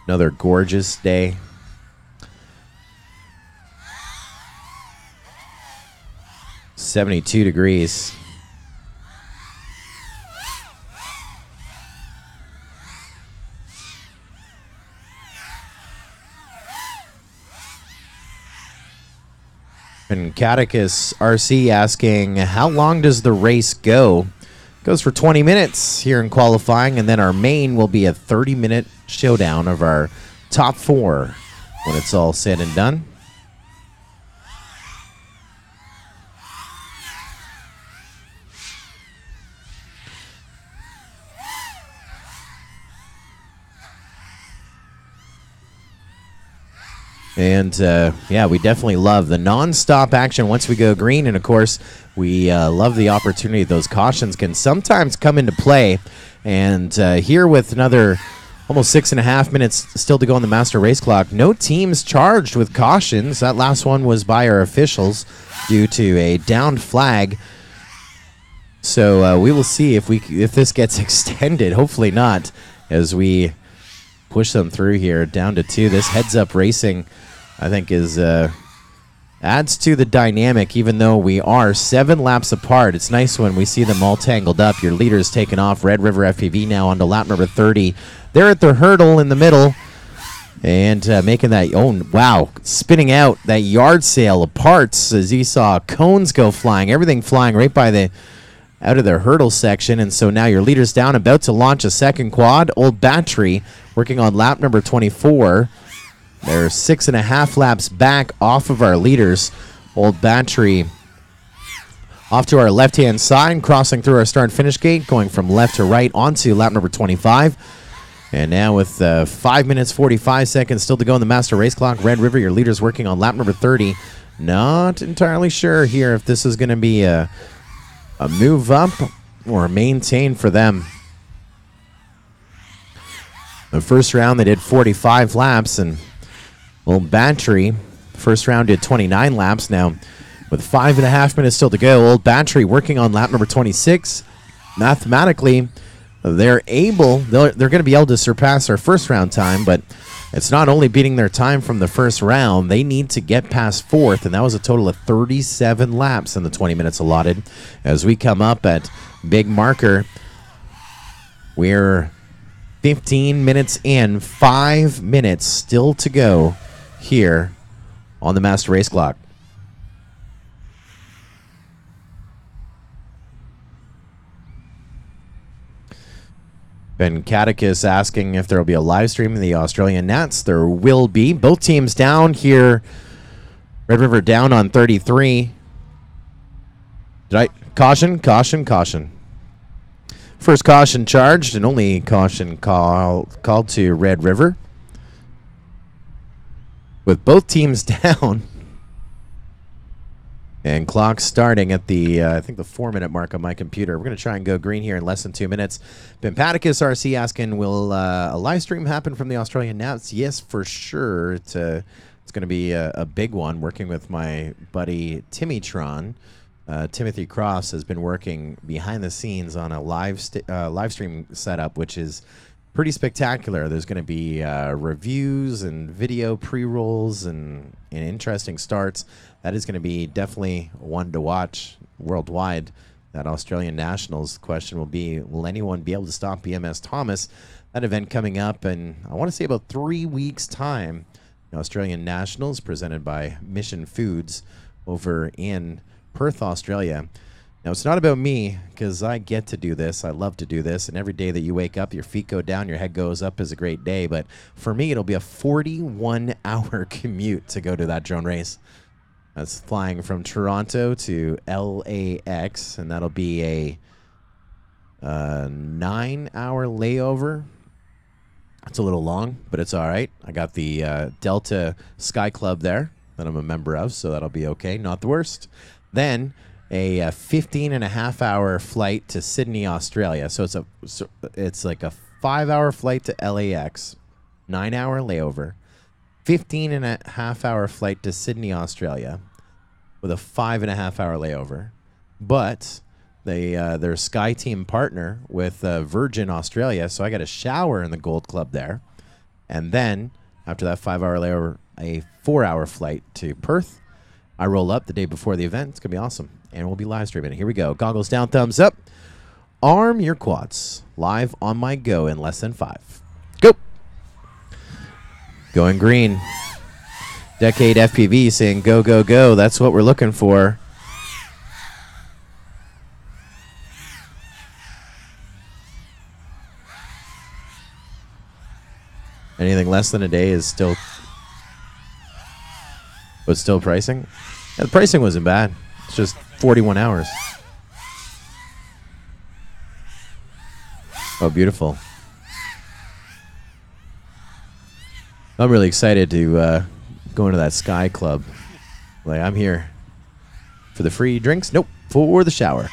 Speaker 1: Another gorgeous day. .72 degrees. And Catechus RC asking, how long does the race go? Goes for 20 minutes here in qualifying, and then our main will be a 30-minute showdown of our top 4 when it's all said and done. And, yeah, we definitely love the non-stop action once we go green. And, of course, we love the opportunity those cautions can sometimes come into play. And here with another almost 6.5 minutes still to go on the master race clock, no teams charged with cautions. That last one was by our officials due to a downed flag. So we will see if this gets extended. Hopefully not, as we push them through here down to 2. This heads-up racing, I think, is adds to the dynamic, even though we are 7 laps apart. It's nice when we see them all tangled up. Your leader's taken off. Red River FPV now onto lap number 30. They're at their hurdle in the middle and making that, oh, wow, spinning out that yard sale of parts as you saw cones go flying, everything flying right by the out of their hurdle section. And so now your leader's down, about to launch a second quad. Old Battery working on lap number 24. They're 6.5 laps back off of our leaders. Old Battery off to our left-hand side, crossing through our start finish gate, going from left to right onto lap number 25. And now with 5 minutes, 45 seconds still to go in the master race clock, Red River, your leader's working on lap number 30. Not entirely sure here if this is going to be a move up or maintain for them. The first round they did 45 laps, and Old Battery, first round did 29 laps. Now, with 5.5 minutes still to go, Old Battery working on lap number 26. Mathematically, they're going to be able to surpass our first round time, but it's not only beating their time from the first round, they need to get past 4th, and that was a total of 37 laps in the 20 minutes allotted. As we come up at big marker, we're 15 minutes in, 5 minutes still to go here on the master race clock. Ben Catechus asking if there will be a live stream of the Australian Nats. There will be. Both teams down here. Red River down on 33. Caution. First caution charged, and only caution called to Red River. With both teams down. And clock starting at the, I think the 4-minute mark on my computer. We're going to try and go green here in less than 2 minutes. Pimpaticus RC asking, will a live stream happen from the Australian Nats? Yes, for sure. It's going to be a big one. Working with my buddy Timmytron. Timothy Cross has been working behind the scenes on a live stream setup, which is pretty spectacular. There's going to be reviews and video pre-rolls and interesting starts. That is going to be definitely one to watch worldwide. That Australian Nationals question will be, will anyone be able to stop BMS Thomas? That event coming up in, I want to say, about 3 weeks' time. The Australian Nationals presented by Mission Foods over in Perth, Australia. Now, it's not about me, because I get to do this. I love to do this. And every day that you wake up, your feet go down, your head goes up is a great day. But for me, it'll be a 41-hour commute to go to that drone race. That's flying from Toronto to LAX, and that'll be a 9-hour layover. It's a little long, but it's all right. I got the Delta Sky Club there that I'm a member of, so that'll be okay. Not the worst. Then a 15.5-hour flight to Sydney, Australia. So it's like a 5-hour flight to LAX, 9-hour layover. 15.5-hour flight to Sydney, Australia, with a 5.5-hour layover. But they're a Sky Team partner with Virgin Australia, so I got a shower in the Gold Club there. And then, after that 5-hour layover, a 4-hour flight to Perth. I roll up the day before the event. It's going to be awesome. And we'll be live streaming it. Here we go. Goggles down, thumbs up. Arm your quads. Live on my go in less than 5. Go. Going green. Decade FPV saying go, go, go. That's what we're looking for. Anything less than a day is still... But still pricing? Yeah, the pricing wasn't bad. It's just 41 hours. Oh, beautiful. I'm really excited to go into that Sky Club. Like, I'm here for the free drinks. Nope, for the shower.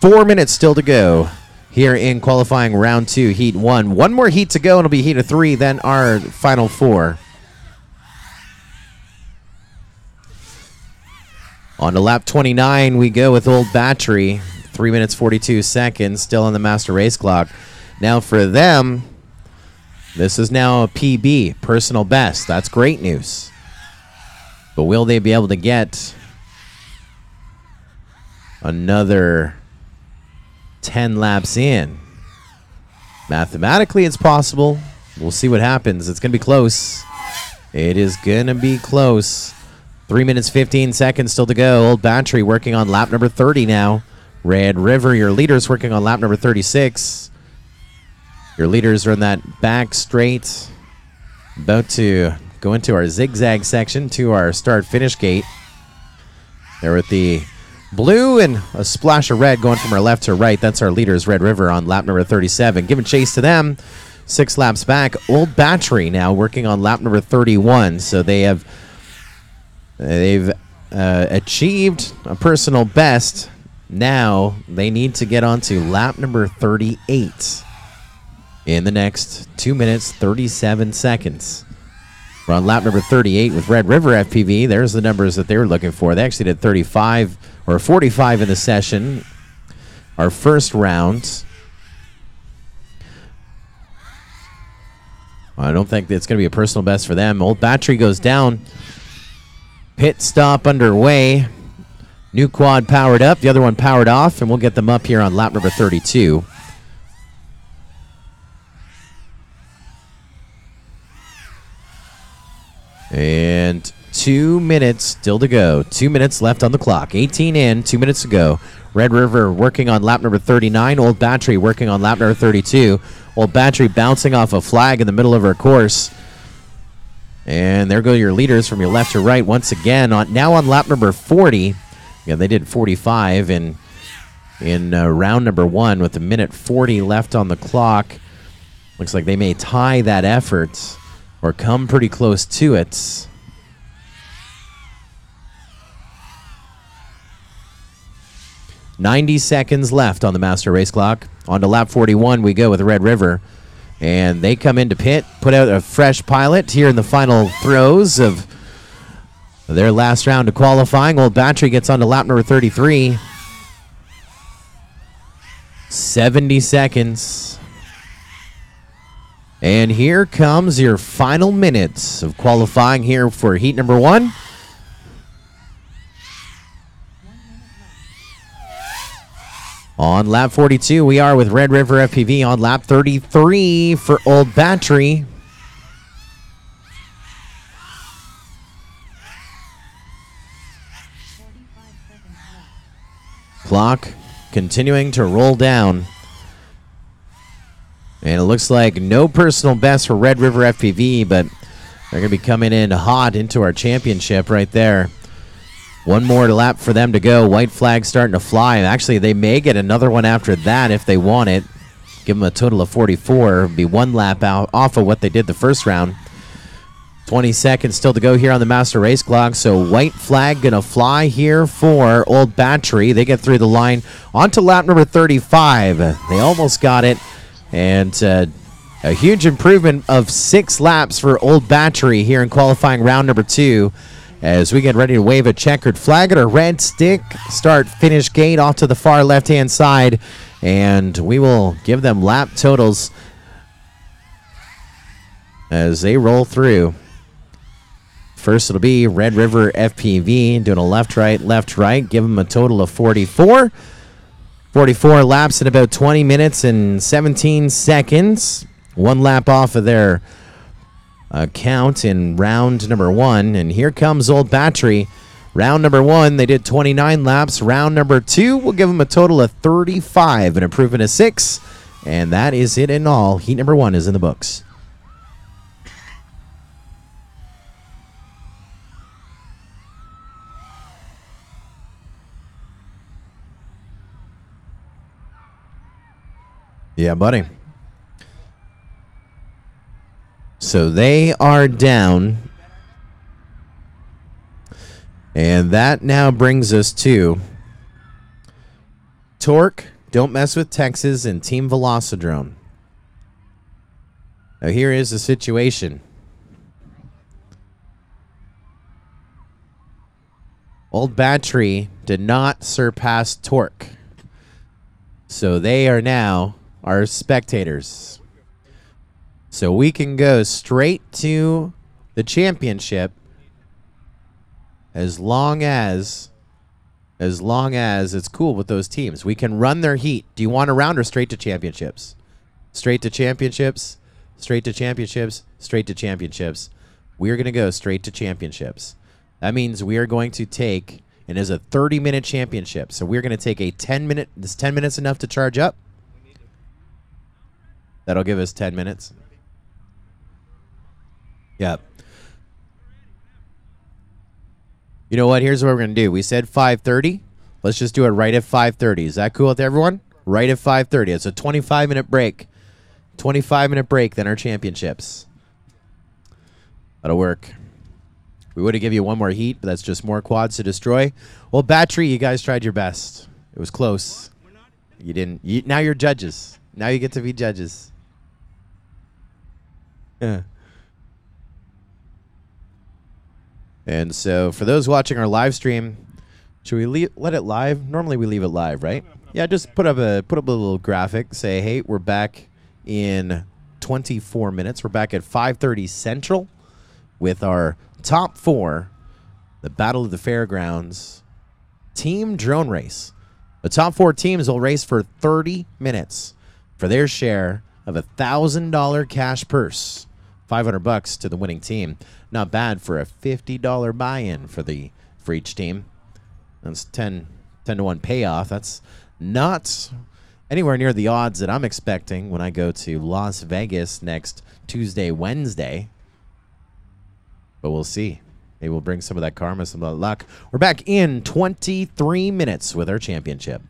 Speaker 1: 4 minutes still to go here in qualifying round 2, heat 1. One more heat to go, and it'll be heat of 3, then our final 4. On to lap 29, we go with Old Battery. 3 minutes, 42 seconds, still on the master race clock. Now for them, this is now a PB, personal best. That's great news. But will they be able to get another 10 laps in? Mathematically, it's possible. We'll see what happens. It's going to be close. It is going to be close. 3 minutes, 15 seconds still to go. Old Battery working on lap number 30 now. Red River, your leaders, working on lap number 36. Your leaders are in that back straight. About to go into our zigzag section to our start-finish gate. There with the blue and a splash of red going from our left to right. That's our leaders, Red River, on lap number 37. Giving chase to them. 6 laps back. Old Battery now working on lap number 31. So they've achieved a personal best. Now they need to get on to lap number 38 in the next 2 minutes, 37 seconds. We're on lap number 38 with Red River FPV. There's the numbers that they were looking for. They actually did 35 or 45 in the session. Our first round. I don't think it's going to be a personal best for them. Old Battery goes down. Pit stop underway. New quad powered up. The other one powered off. And we'll get them up here on lap number 32. And 2 minutes still to go. 2 minutes left on the clock. 18 in, 2 minutes to go. Red River working on lap number 39. Old Battery working on lap number 32. Old Battery bouncing off a flag in the middle of our course. And there go your leaders from your left to right once again. Now on lap number 40. Yeah, they did 45 in round number 1 with a minute 40 left on the clock. Looks like they may tie that effort or come pretty close to it. "90 seconds left on the master race clock. On to lap 41 we go with Red River. And they come into pit, put out a fresh pilot here in the final throes of their last round of qualifying. Old Battery gets on to lap number 33. 70 seconds. And here comes your final minutes of qualifying here for heat number 1. On lap 42, we are with Red River FPV on lap 33 for Old Battery. Clock continuing to roll down. And it looks like no personal best for Red River FPV, but they're going to be coming in hot into our championship right there. One more lap for them to go. White flag starting to fly. Actually, they may get another one after that if they want it. Give them a total of 44. It'll be 1 lap out off of what they did the first round. 20 seconds still to go here on the master race clock. So white flag going to fly here for Old Battery. They get through the line onto lap number 35. They almost got it. And A huge improvement of 6 laps for Old Battery here in qualifying round number 2 as we get ready to wave a checkered flag at our red stick. Start finish gate off to the far left-hand side, and we will give them lap totals as they roll through. First, it'll be Red River FPV doing a left, right. Give them a total of 44. 44 laps in about 20 minutes and 17 seconds. 1 lap off of their count in round number 1. And here comes Old Battery. Round number 1, they did 29 laps. Round number 2, we'll give them a total of 35, an improvement of 6. And that is it in all. Heat number 1 is in the books. Yeah, buddy. So they are down. And that now brings us to Torque, Don't Mess with Texas, and Team Velocidrone. Now here is the situation. Old Battery did not surpass Torque. So they are now our spectators. So we can go straight to the championship as long as it's cool with those teams. We can run their heat. Do you want a round or straight to championships? Straight to championships, straight to championships, straight to championships. We're going to go straight to championships. That means we are going to take, and it's a 30-minute championship. So we're going to take a 10-minute, is 10 minutes enough to charge up? That'll give us 10 minutes. Yep. You know what? Here's what we're going to do. We said 5:30. Let's just do it right at 5:30. Is that cool with everyone? Right at 5:30. It's a 25-minute break. 25-minute break, then our championships. That'll work. We would have given you one more heat, but that's just more quads to destroy. Well, Battery, you guys tried your best. It was close. You didn't. Now you're judges. Now you get to be judges. Yeah. And so for those watching our live stream, should we let it live? Normally we leave it live, right? Yeah, just put up a little graphic. Say, hey, we're back in 24 minutes. We're back at 5:30 Central with our top 4, the Battle of the Fairgrounds team drone race. The top 4 teams will race for 30 minutes for their share of a $1,000 cash purse. $500 to the winning team. Not bad for a $50 buy-in for each team. That's 10 to 1 payoff. That's not anywhere near the odds that I'm expecting when I go to Las Vegas next Tuesday, Wednesday. But we'll see. Maybe we'll bring some of that karma, some of that luck. We're back in 23 minutes with our championship.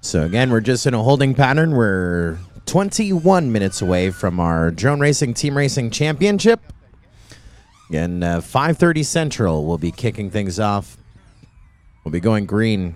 Speaker 1: So again, we're just in a holding pattern. We're 21 minutes away from our drone racing team racing championship. Again, 5:30 Central, we'll be kicking things off. We'll be going green.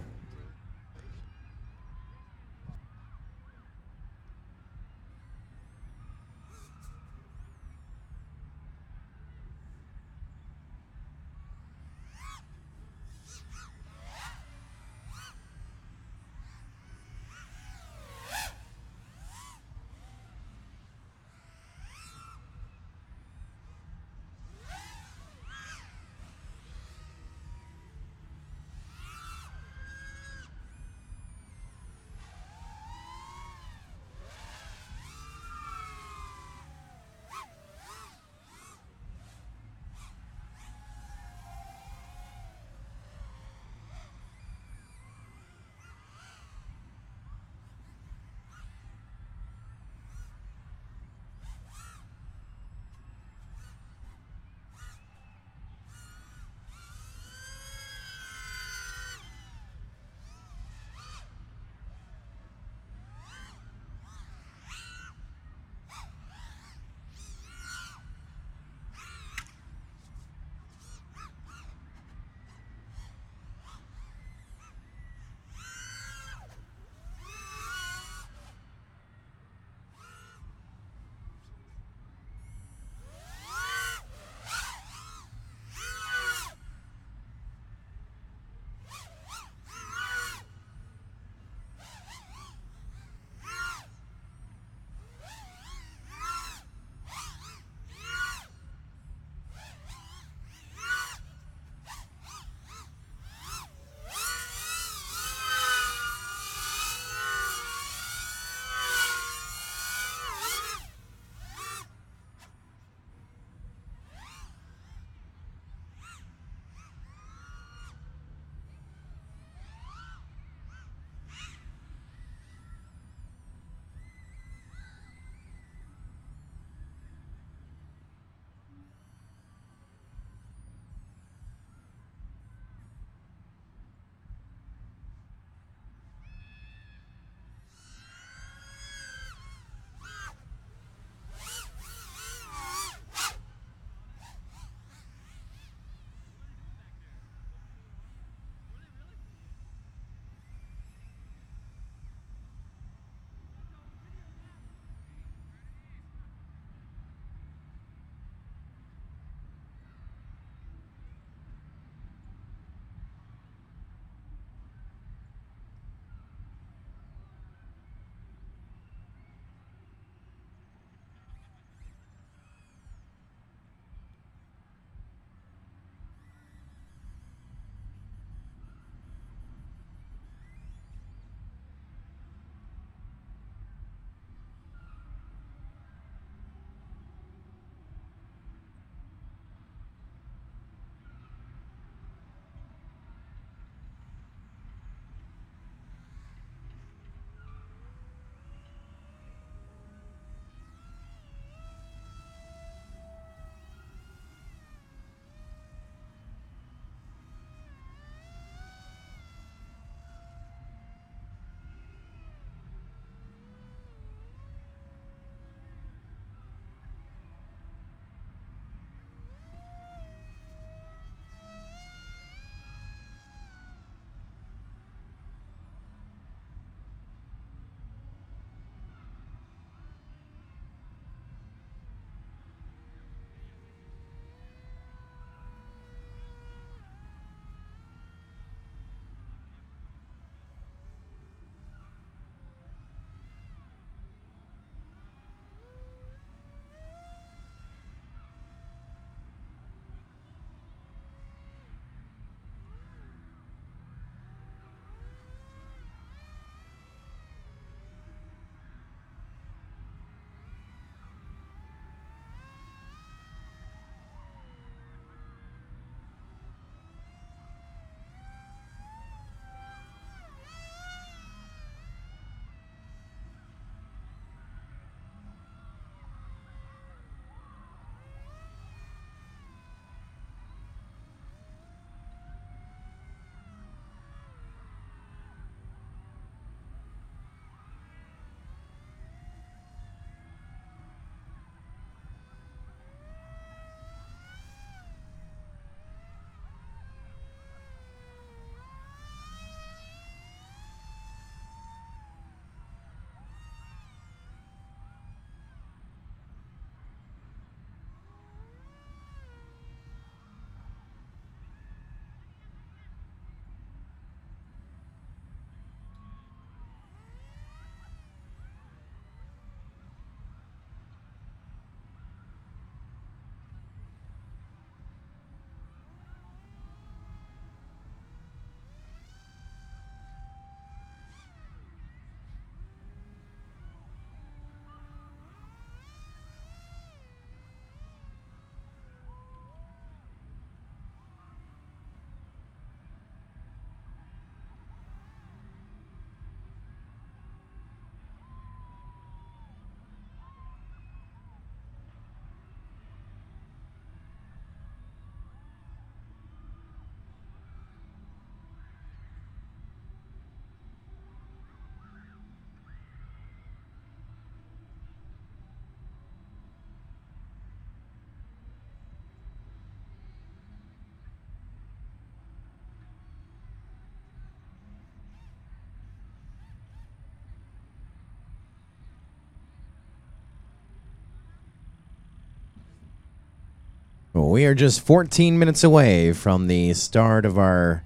Speaker 1: We are just 14 minutes away from the start of our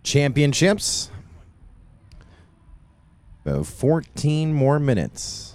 Speaker 1: championships. About 14 more minutes.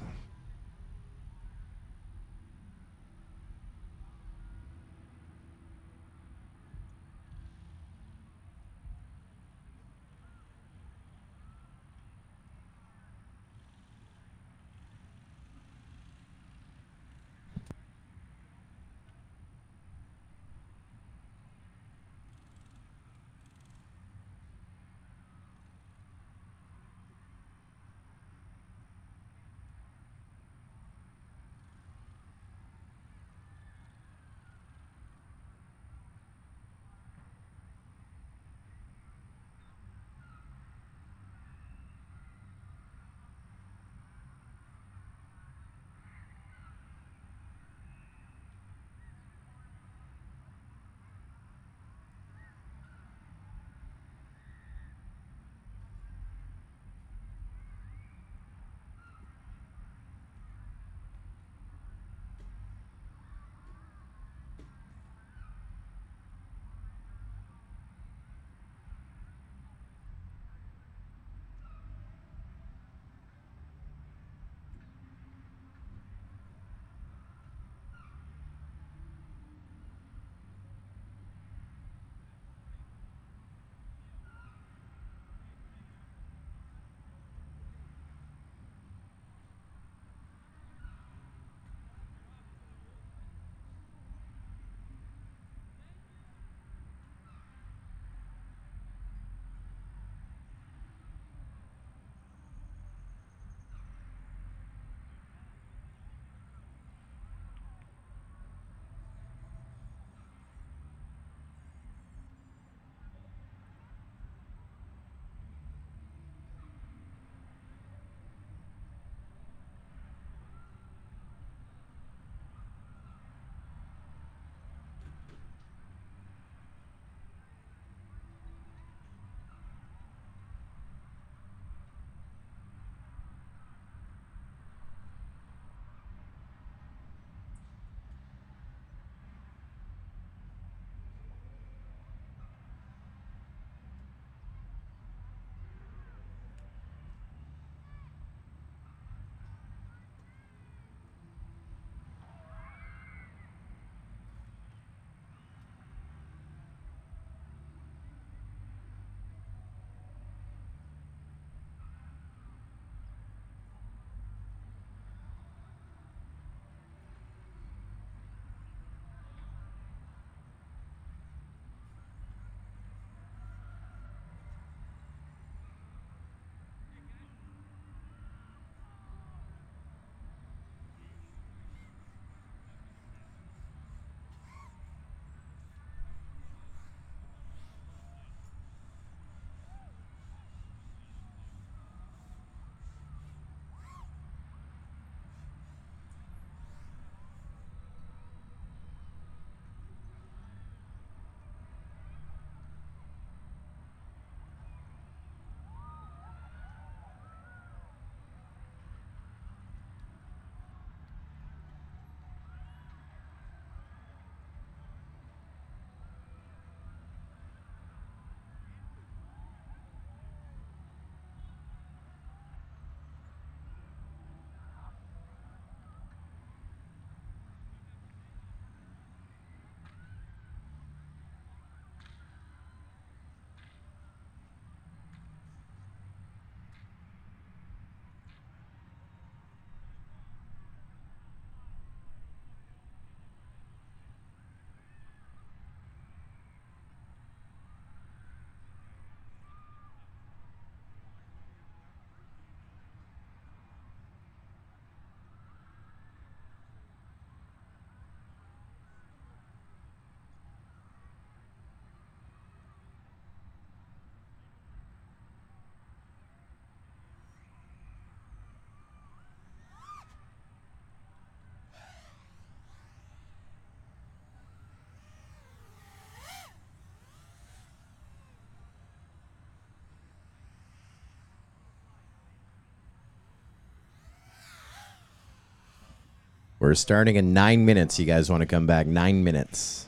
Speaker 1: We're starting in 9 minutes. You guys want to come back? 9 minutes.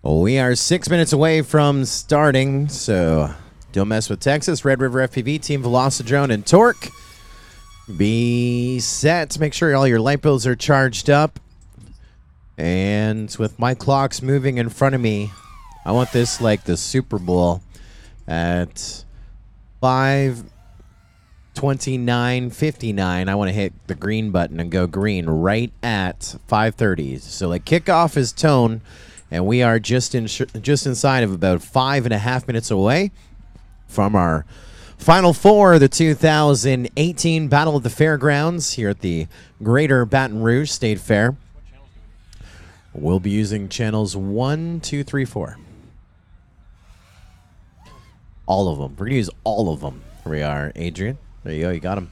Speaker 1: We are 6 minutes away from starting, so don't mess with Texas. Red River FPV, Team Velocidrone, and Torque. Be set. Make sure all your light bills are charged up. And with my clocks moving in front of me, I want this like the Super Bowl at 5:29:59. I want to hit the green button and go green right at 5:30. So like kickoff is tone, and we are just inside of about 5.5 minutes away from our Final Four, the 2018 Battle of the Fairgrounds here at the Greater Baton Rouge State Fair. We'll be using channels 1, 2, 3, 4. All of them. We're going to use all of them. Here we are, Adrian. There you go. You got them.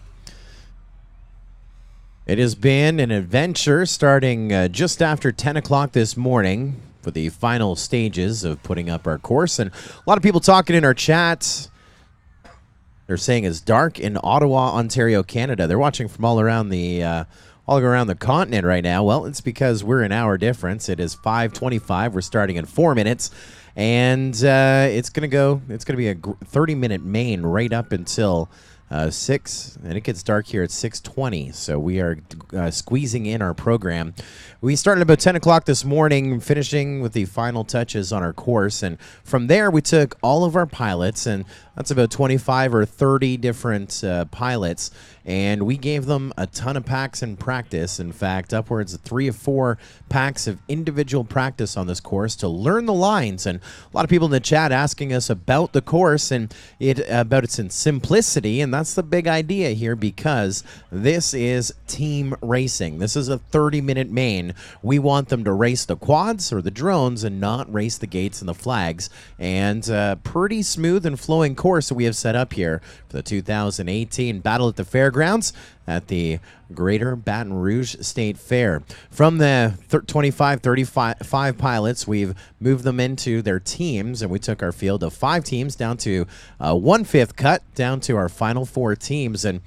Speaker 1: It has been an adventure starting just after 10 o'clock this morning for the final stages of putting up our course. And a lot of people talking in our chats. They're saying it's dark in Ottawa, Ontario, Canada. They're watching from all around the continent right now. Well, it's because we're an hour difference. It is 5:25. We're starting in 4 minutes, and it's gonna be a 30-minute main right up until 6, and it gets dark here at 6:20. So we are squeezing in our program. We started about 10 o'clock this morning, finishing with the final touches on our course, and from there we took all of our pilots, and that's about 25 or 30 different pilots, and we gave them a ton of packs in practice. In fact, upwards of 3 or 4 packs of individual practice on this course to learn the lines. And a lot of people in the chat asking us about the course and about its simplicity, and that's the big idea here, because this is team racing. This is a 30-minute main. We want them to race the quads or the drones and not race the gates and the flags. And pretty smooth and flowing course that we have set up here for the 2018 Battle at the Fairgrounds at the Greater Baton Rouge State Fair. From the 35 pilots, we've moved them into their teams, and we took our field of 5 teams down to 1/5 cut, down to our final 4 teams. And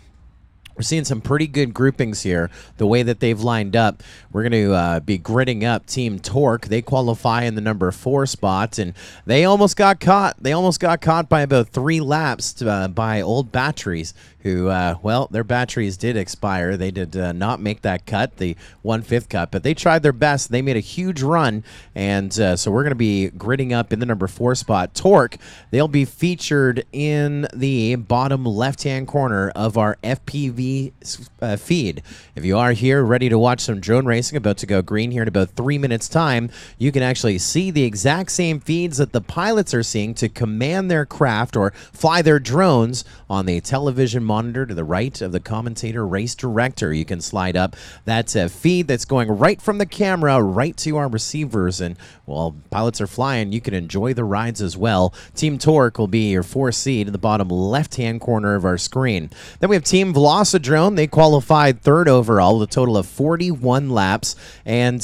Speaker 1: we're seeing some pretty good groupings here, the way that they've lined up. We're going to be gridding up Team Torque. They qualify in the number 4 spot, and they almost got caught. They almost got caught by about 3 laps by Old Batteries, who, well, their batteries did expire. They did not make that cut, the 1/5 cut, but they tried their best. They made a huge run, and so we're going to be gridding up in the number 4 spot. Torque, they'll be featured in the bottom left-hand corner of our FPV feed. If you are here ready to watch some drone racing, about to go green here in about 3 minutes time, you can actually see the exact same feeds that the pilots are seeing to command their craft or fly their drones on the television monitor to the right of the commentator race director. You can slide up that feed that's going right from the camera right to our receivers, and while pilots are flying, you can enjoy the rides as well. Team Torque will be your 4 seed in the bottom left-hand corner of our screen. Then we have Team Velocidrone. They qualified 3rd overall with a total of 41 laps, and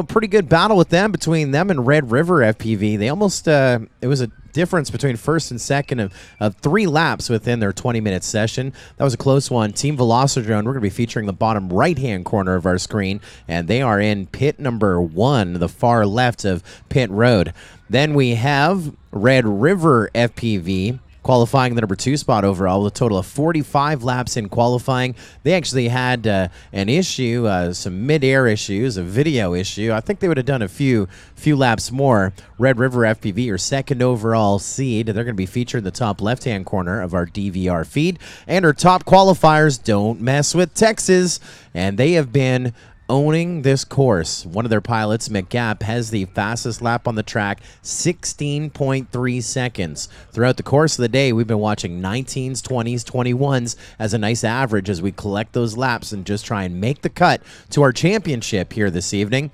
Speaker 1: pretty good battle with them, between them and Red River FPV. They almost it was a difference between first and second of 3 laps within their 20-minute session. That was a close one. Team Velocidrone, we're going to be featuring the bottom right-hand corner of our screen, and they are in pit number 1, the far left of pit road. Then we have Red River FPV qualifying the number 2 spot overall with a total of 45 laps in qualifying. They actually had an issue, some mid-air issues, a video issue. I think they would have done a few laps more. Red River FPV, your 2nd overall seed. They're going to be featured in the top left-hand corner of our DVR feed. And our top qualifiers, don't mess with Texas. And they have been owning this course. One of their pilots, McGap, has the fastest lap on the track, 16.3 seconds. Throughout the course of the day, we've been watching 19s, 20s, 21s as a nice average as we collect those laps and just try and make the cut to our championship here this evening.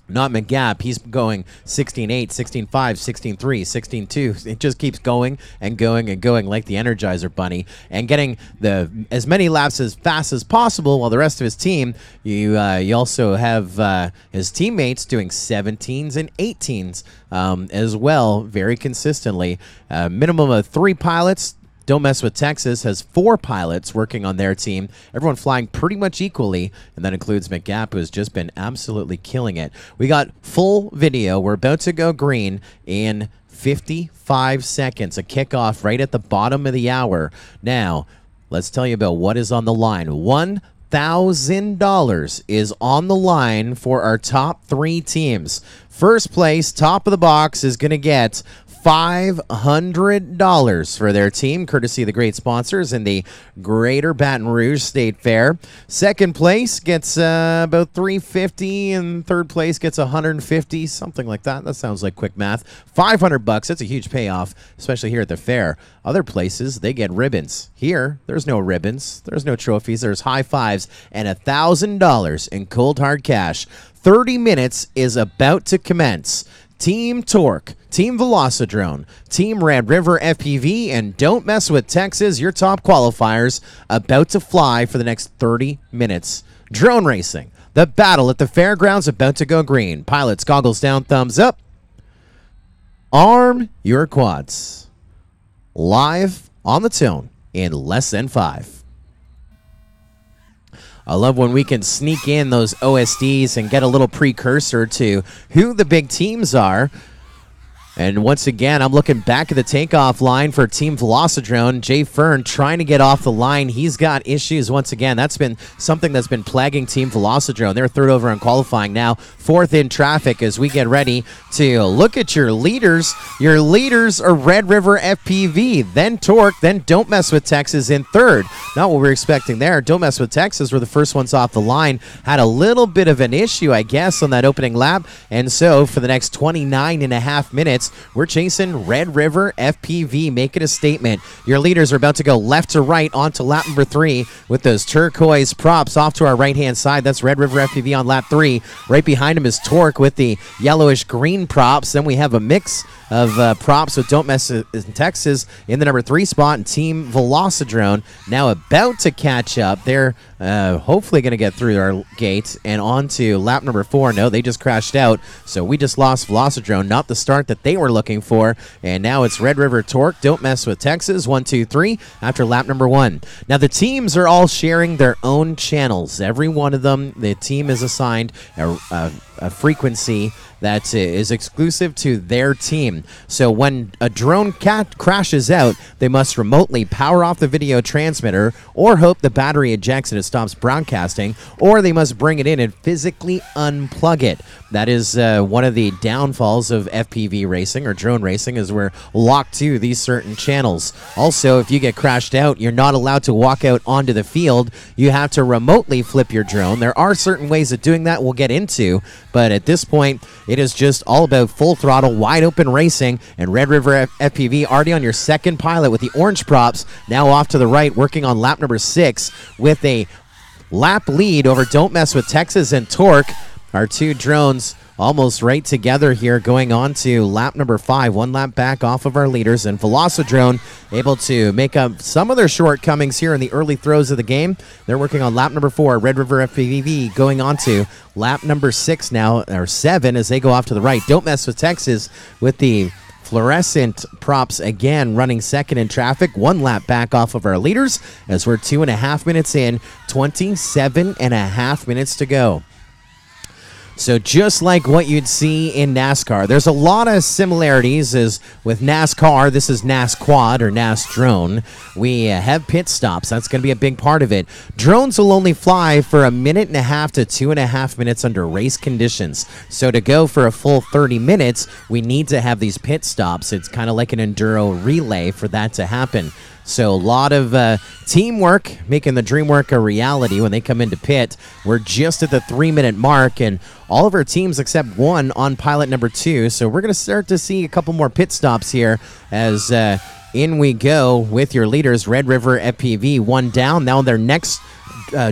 Speaker 1: Not McGap. He's going 16.8, 16.5, 16.3, 16.2. It just keeps going and going and going like the Energizer Bunny, and getting as many laps as fast as possible, while the rest of his team, you also have his teammates doing 17s and 18s as well, very consistently. Minimum of 3 pilots. Don't Mess with Texas has 4 pilots working on their team, everyone flying pretty much equally, and that includes McGap, who has just been absolutely killing it. We got full video. We're about to go green in 55 seconds, a kickoff right at the bottom of the hour. Now, let's tell you about what is on the line. $1,000 is on the line for our top 3 teams. First place, top of the box, is going to get $500 for their team, courtesy of the great sponsors in the Greater Baton Rouge State Fair. Second place gets about $350, and third place gets $150, something like that. That sounds like quick math. $500. That's a huge payoff, especially here at the fair. Other places, they get ribbons. Here, there's no ribbons. There's no trophies. There's high fives and $1,000 in cold hard cash. 30 minutes is about to commence. Team Torque, Team Velocidrone, Team Red River FPV, and Don't Mess with Texas, your top qualifiers, about to fly for the next 30 minutes. Drone racing, the battle at the fairgrounds about to go green. Pilots, goggles down, thumbs up. Arm your quads. Live on the tone in less than 5. I love when we can sneak in those OSDs and get a little precursor to who the big teams are. And once again, I'm looking back at the takeoff line for Team Velocidrone. Jay Fern trying to get off the line. He's got issues once again. That's been something that's been plaguing Team Velocidrone. They're third over in qualifying now, fourth in traffic as we get ready to look at your leaders. Your leaders are Red River FPV, then Torque, then Don't Mess with Texas in third. Not what we're expecting there. Don't Mess with Texas were the first ones off the line. Had a little bit of an issue, I guess, on that opening lap. And so for the next 29 and a half minutes, we're chasing Red River FPV, making a statement. Your leaders are about to go left to right onto lap number 3 with those turquoise props off to our right-hand side. That's Red River FPV on lap 3. Right behind him is Torque with the yellowish-green props. Then we have a mix of props with Don't Mess with Texas in the number 3 spot, and Team Velocidrone now about to catch up. They're hopefully going to get through our gate and on to lap number 4. No, they just crashed out, so we just lost Velocidrone, not the start that they were looking for, and now it's Red River Torque, Don't Mess with Texas, 1, 2, 3 after lap number 1. Now the teams are all sharing their own channels. Every one of them, the team is assigned a frequency that is exclusive to their team. So when a drone crashes out, they must remotely power off the video transmitter or hope the battery ejects and it stops broadcasting, or they must bring it in and physically unplug it. That is one of the downfalls of FPV racing or drone racing, is we're locked to these certain channels. Also, if you get crashed out, you're not allowed to walk out onto the field. You have to remotely flip your drone. There are certain ways of doing that we'll get into, but at this point, it is just all about full throttle, wide open racing, and Red River FPV already on your second pilot with the orange props, now off to the right, working on lap number 6 with a lap lead over Don't Mess with Texas and Torque. Our two drones almost right together here, going on to lap number 5, 1 lap back off of our leaders, and Velocidrone able to make up some of their shortcomings here in the early throws of the game. They're working on lap number 4, Red River FPV going on to lap number 6 now, or 7, as they go off to the right. Don't Mess with Texas with the fluorescent props again, running second in traffic, 1 lap back off of our leaders as we're 2.5 minutes in, 27.5 minutes to go. So just like what you'd see in NASCAR, there's a lot of similarities as with NASCAR. This is NAS Quad or NAS Drone. We have pit stops. That's going to be a big part of it. Drones will only fly for 1.5 minutes to 2.5 minutes under race conditions. So to go for a full 30 minutes, we need to have these pit stops. It's kind of like an enduro relay for that to happen. So a lot of teamwork, making the dream work a reality when they come into pit. We're just at the 3-minute mark, and all of our teams except one on pilot number 2. So we're going to start to see a couple more pit stops here as in we go with your leaders. Red River FPV 1 down. Now their next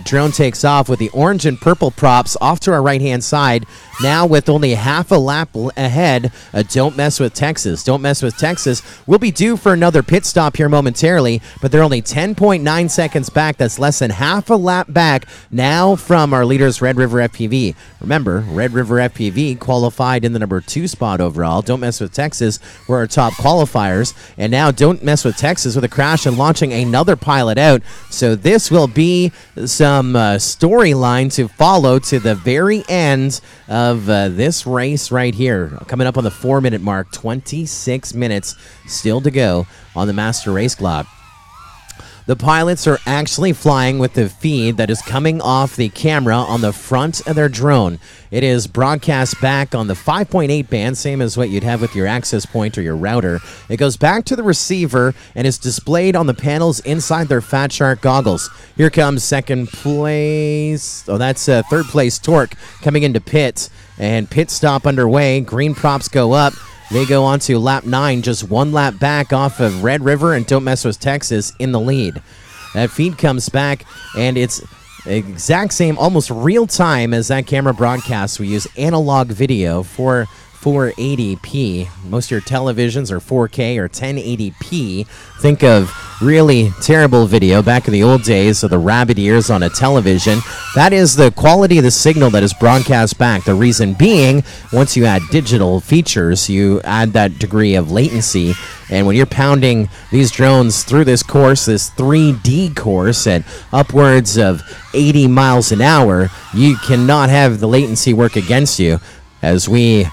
Speaker 1: drone takes off with the orange and purple props off to our right-hand side. Now with only half a lap ahead, Don't Mess With Texas. Don't Mess With Texas will be due for another pit stop here momentarily, but they're only 10.9 seconds back. That's less than half a lap back now from our leaders, Red River FPV. Remember, Red River FPV qualified in the number 2 spot overall. Don't Mess With Texas were our top qualifiers, and now Don't Mess With Texas with a crash and launching another pilot out. So this will be some storyline to follow to the very end of this race right here. Coming up on the 4-minute mark, 26 minutes still to go on the Master Race Clock. The pilots are actually flying with the feed that is coming off the camera on the front of their drone. It is broadcast back on the 5.8 band, same as what you'd have with your access point or your router. It goes back to the receiver and is displayed on the panels inside their Fat Shark goggles. Here comes second place. Oh, that's third place Torque coming into pit. And pit stop underway. Green props go up. They go on to lap 9, just one lap back off of Red River and Don't Mess With Texas in the lead. That feed comes back, and it's exact same, almost real time as that camera broadcast. We use analog video for 480p. Most of your televisions are 4K or 1080p. Think of really terrible video back in the old days of the rabbit ears on a television. That is the quality of the signal that is broadcast back. The reason being, once you add digital features, you add that degree of latency. And when you're pounding these drones through this course, this 3D course at upwards of 80 miles an hour, you cannot have the latency work against you. As we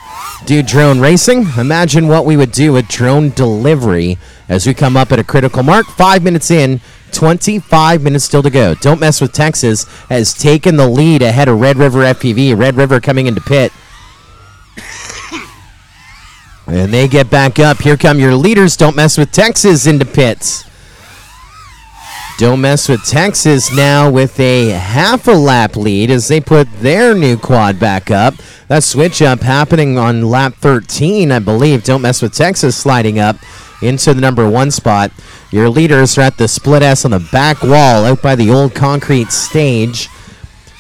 Speaker 1: do drone racing, imagine what we would do with drone delivery as we come up at a critical mark. 5 minutes in, 25 minutes still to go. Don't Mess With Texas has taken the lead ahead of Red River FPV. Red River coming into pit. And they get back up. Here come your leaders. Don't Mess With Texas into pits. Don't Mess With Texas now with a half a lap lead as they put their new quad back up. That switch up happening on lap 13, I believe. Don't Mess With Texas sliding up into the number 1 spot. Your leaders are at the split S on the back wall out by the old concrete stage.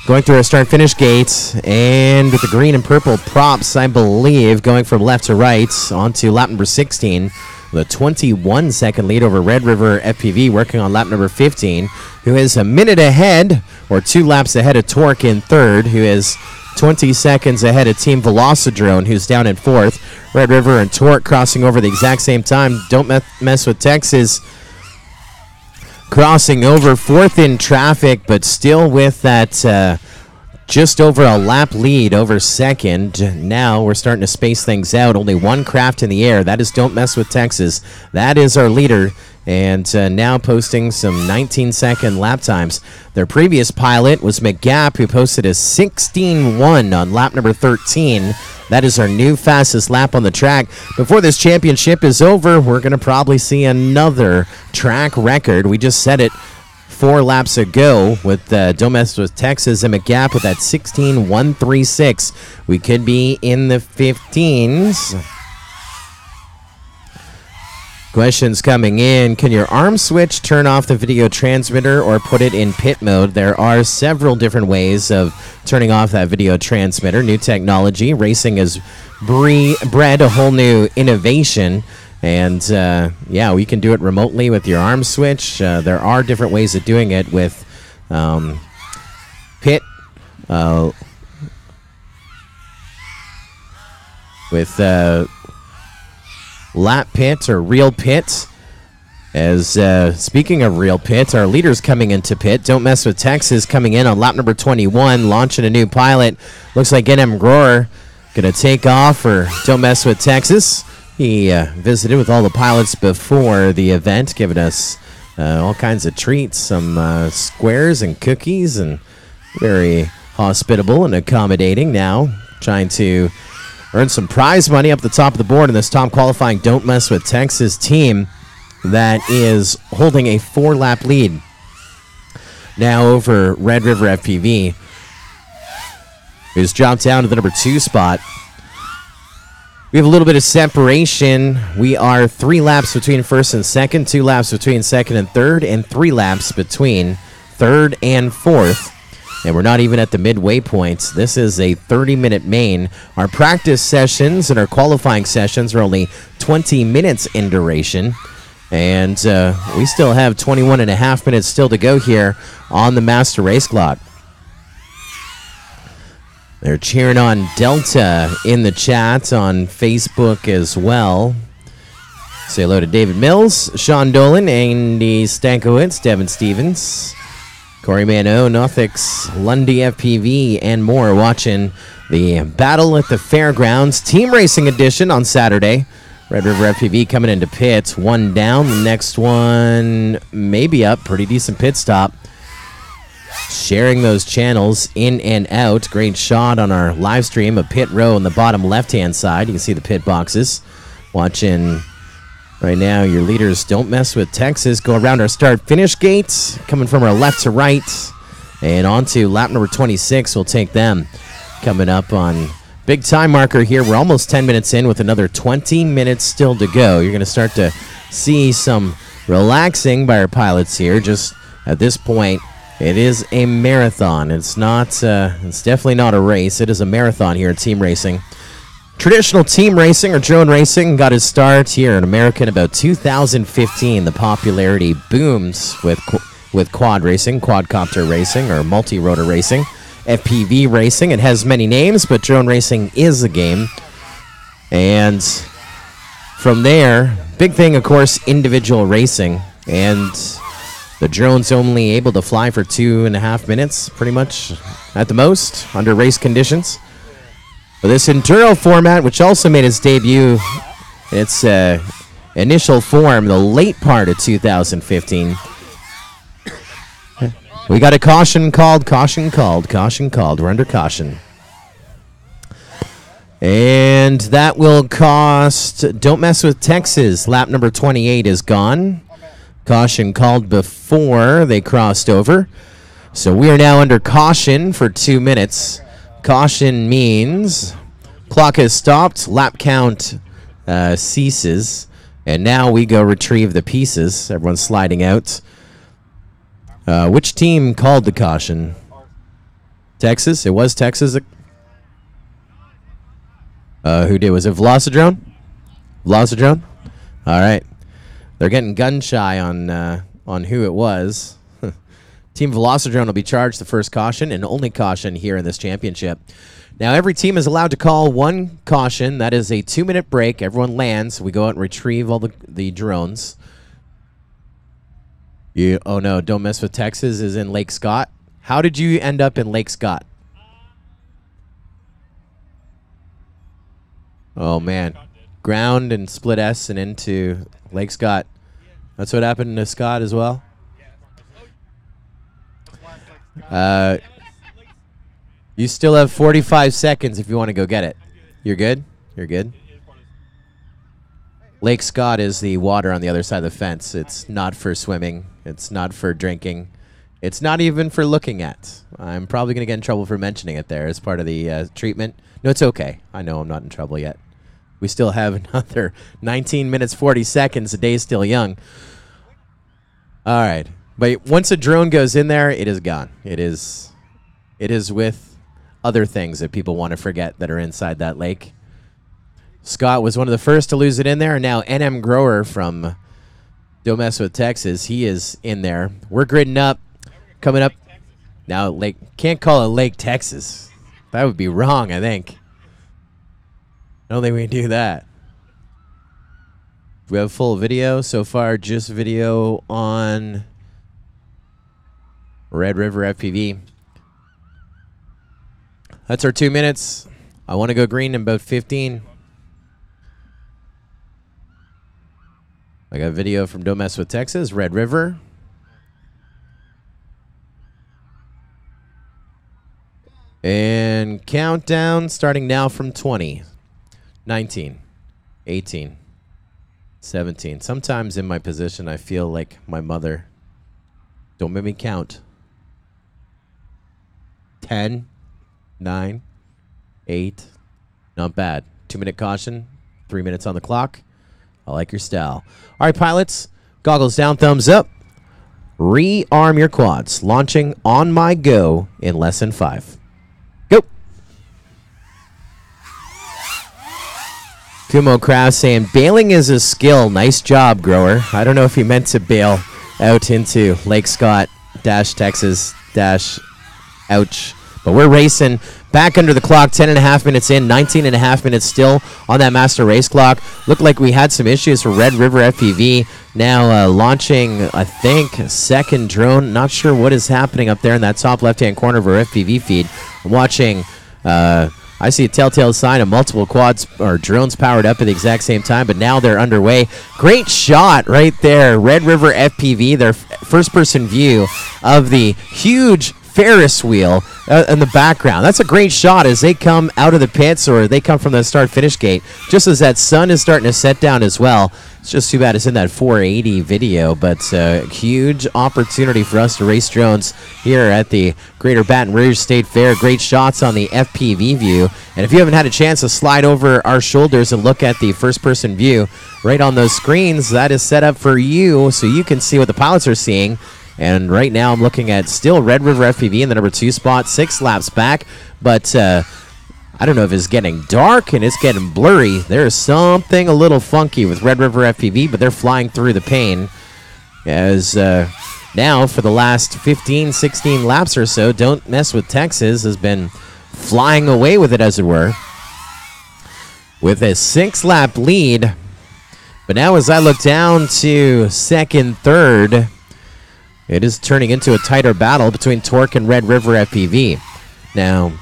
Speaker 1: Going through our start-finish gates, and with the green and purple props, I believe, going from left to right onto lap number 16. With a 21-second lead over Red River FPV, working on lap number 15, who is a minute ahead, or 2 laps ahead of Torque in third, who is 20 seconds ahead of Team Velocidrone, who's down in 4th. Red River and Torque crossing over the exact same time. Don't Mess With Texas crossing over 4th in traffic, but still with that just over a lap lead over 2nd. Now we're starting to space things out. Only 1 craft in the air. That is Don't Mess With Texas. That is our leader. And now posting some 19-second lap times. Their previous pilot was McGap, who posted a 16.1 on lap number 13. That is our new fastest lap on the track. Before this championship is over, we're going to probably see another track record. We just said it 4 laps ago with Don't Mess With Texas and McGap with that 16.136. We could be in the 15s. Questions coming in. Can your arm switch turn off the video transmitter or put it in pit mode? There are several different ways of turning off that video transmitter. New technology. Racing has bred a whole new innovation. And, yeah, we can do it remotely with your arm switch. There are different ways of doing it with pit, lap pit or real pit. As speaking of real pit, our leaders coming into pit. Don't Mess With Texas coming in on lap number 21, launching a new pilot. Looks like NM Grower going to take off for Don't Mess With Texas. He visited with all the pilots before the event, giving us all kinds of treats, some squares and cookies, and very hospitable and accommodating now, trying to earn some prize money up the top of the board in this top qualifying Don't Mess With Texas team that is holding a 4-lap lead now over Red River FPV, who's dropped down to the number 2 spot. We have a little bit of separation. We are 3 laps between first and second, 2 laps between second and third, and 3 laps between third and fourth. And we're not even at the midway points. This is a 30-minute main. Our practice sessions and our qualifying sessions are only 20 minutes in duration. And we still have 21 and a half minutes still to go here on the master race clock. They're cheering on Delta in the chat on Facebook as well. Say hello to David Mills, Sean Dolan, Andy Stankiewicz, Devin Stevens, Corey Mano, Nothix, Lundy FPV, and more watching the Battle at the Fairgrounds Team Racing Edition on Saturday. Red River FPV coming into pits. One down. The next one maybe up. Pretty decent pit stop. Sharing those channels in and out. Great shot on our live stream. A pit row on the bottom left-hand side. You can see the pit boxes. Watching right now your leaders Don't Mess with Texas go around our start-finish gates. Coming from our left to right. And on to lap number 26. We'll take them coming up on big time marker here. We're almost 10 minutes in with another 20 minutes still to go. You're going to start to see some relaxing by our pilots here. Just at this point, it is a marathon. It's not. It's definitely not a race. It is a marathon here at team racing. Traditional team racing or drone racing got its start here in America in about 2015. The popularity booms with quad racing, quadcopter racing, or multi-rotor racing. FPV racing. It has many names, but drone racing is a game. And from there, big thing, of course, individual racing. And the drone's only able to fly for 2.5 minutes, pretty much, at the most, under race conditions. But this Enduro format, which also made its debut in its initial form, the late part of 2015, we got a caution called, caution called, caution called. We're under caution. And that will cost Don't Mess with Texas. Lap number 28 is gone. Caution called before they crossed over. So we are now under caution for 2 minutes. Caution means clock has stopped, lap count ceases, and now we go retrieve the pieces. Everyone's sliding out. Which team called the caution? Texas? It was Texas. Who did? Was it Velocidrone? Velocidrone? All right. They're getting gun shy on who it was. Team Velocidrone will be charged the first caution and only caution here in this championship. Now, every team is allowed to call one caution. That is a 2-minute break. Everyone lands. We go out and retrieve all the drones. Oh, no. Don't Mess with Texas is in Lake Scott. How did you end up in Lake Scott? Oh, man. Ground and split S and into Lake Scott. That's what happened to Scott as well? You still have 45 seconds if you want to go get it. You're good? You're good? Lake Scott is the water on the other side of the fence. It's not for swimming. It's not for drinking. It's not even for looking at. I'm probably going to get in trouble for mentioning it there as part of the treatment. No, it's okay. I know I'm not in trouble yet. We still have another 19 minutes, 40 seconds. The day's still young. All right. But once a drone goes in there, it is gone. It is with other things that people want to forget that are inside that lake. Scott was one of the first to lose it in there, and now NM Grower from Don't Mess with Texas, he is in there. We're gridding up, coming up. Now, Lake, can't call it Lake Texas. That would be wrong, I think. I don't think we can do that. We have full video. So far, just video on Red River FPV. That's our 2 minutes. I want to go green in about 15. I got video from Don't Mess with Texas, Red River. And countdown starting now from 20. 19, 18, 17. Sometimes in my position, I feel like my mother. Don't make me count. 10, 9, 8. Not bad. 2-minute caution. 3 minutes on the clock. I like your style. All right, pilots. Goggles down, thumbs up. Rearm your quads. Launching on my go in less than 5. Go. Kumo Kraus saying, bailing is a skill. Nice job, grower. I don't know if he meant to bail out into Lake Scott, Texas, ouch. But we're racing back under the clock, 10.5 minutes in, 19.5 minutes still on that master race clock. Looked like we had some issues for Red River FPV. Now launching, I think, second drone. Not sure what is happening up there in that top left-hand corner of our FPV feed. I'm watching, I see a telltale sign of multiple quads or drones powered up at the exact same time, but now they're underway. Great shot right there. Red River FPV, their first-person view of the huge Ferris wheel in the background. That's a great shot as they come out of the pits, or they come from the start-finish gate, just as that sun is starting to set down as well. It's just too bad it's in that 480 video, but huge opportunity for us to race drones here at the Greater Baton Rouge State Fair. Great shots on the FPV view. And if you haven't had a chance to slide over our shoulders and look at the first-person view right on those screens, that is set up for you so you can see what the pilots are seeing. And right now I'm looking at still Red River FPV in the number 2 spot, 6 laps back. But I don't know if it's getting dark and it's getting blurry. There's something a little funky with Red River FPV, but they're flying through the pain. As now for the last 15, 16 laps or so, Don't Mess With Texas has been flying away with it, as it were, with a 6-lap lead. But now as I look down to second, third, it is turning into a tighter battle between Torque and Red River FPV. Now,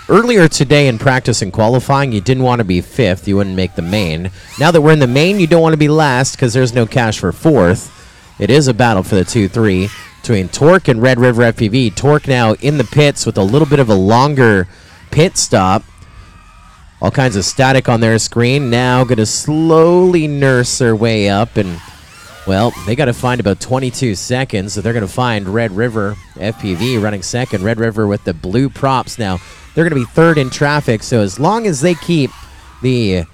Speaker 1: earlier today in practice and qualifying, you didn't want to be 5th. You wouldn't make the main. Now that we're in the main, you don't want to be last because there's no cash for 4th. It is a battle for the 2-3 between Torque and Red River FPV. Torque now in the pits with a little bit of a longer pit stop. All kinds of static on their screen. Now going to slowly nurse their way up, and well, they got to find about 22 seconds, so they're going to find Red River FPV running second. Red River with the blue props now. They're going to be third in traffic, so as long as they keep the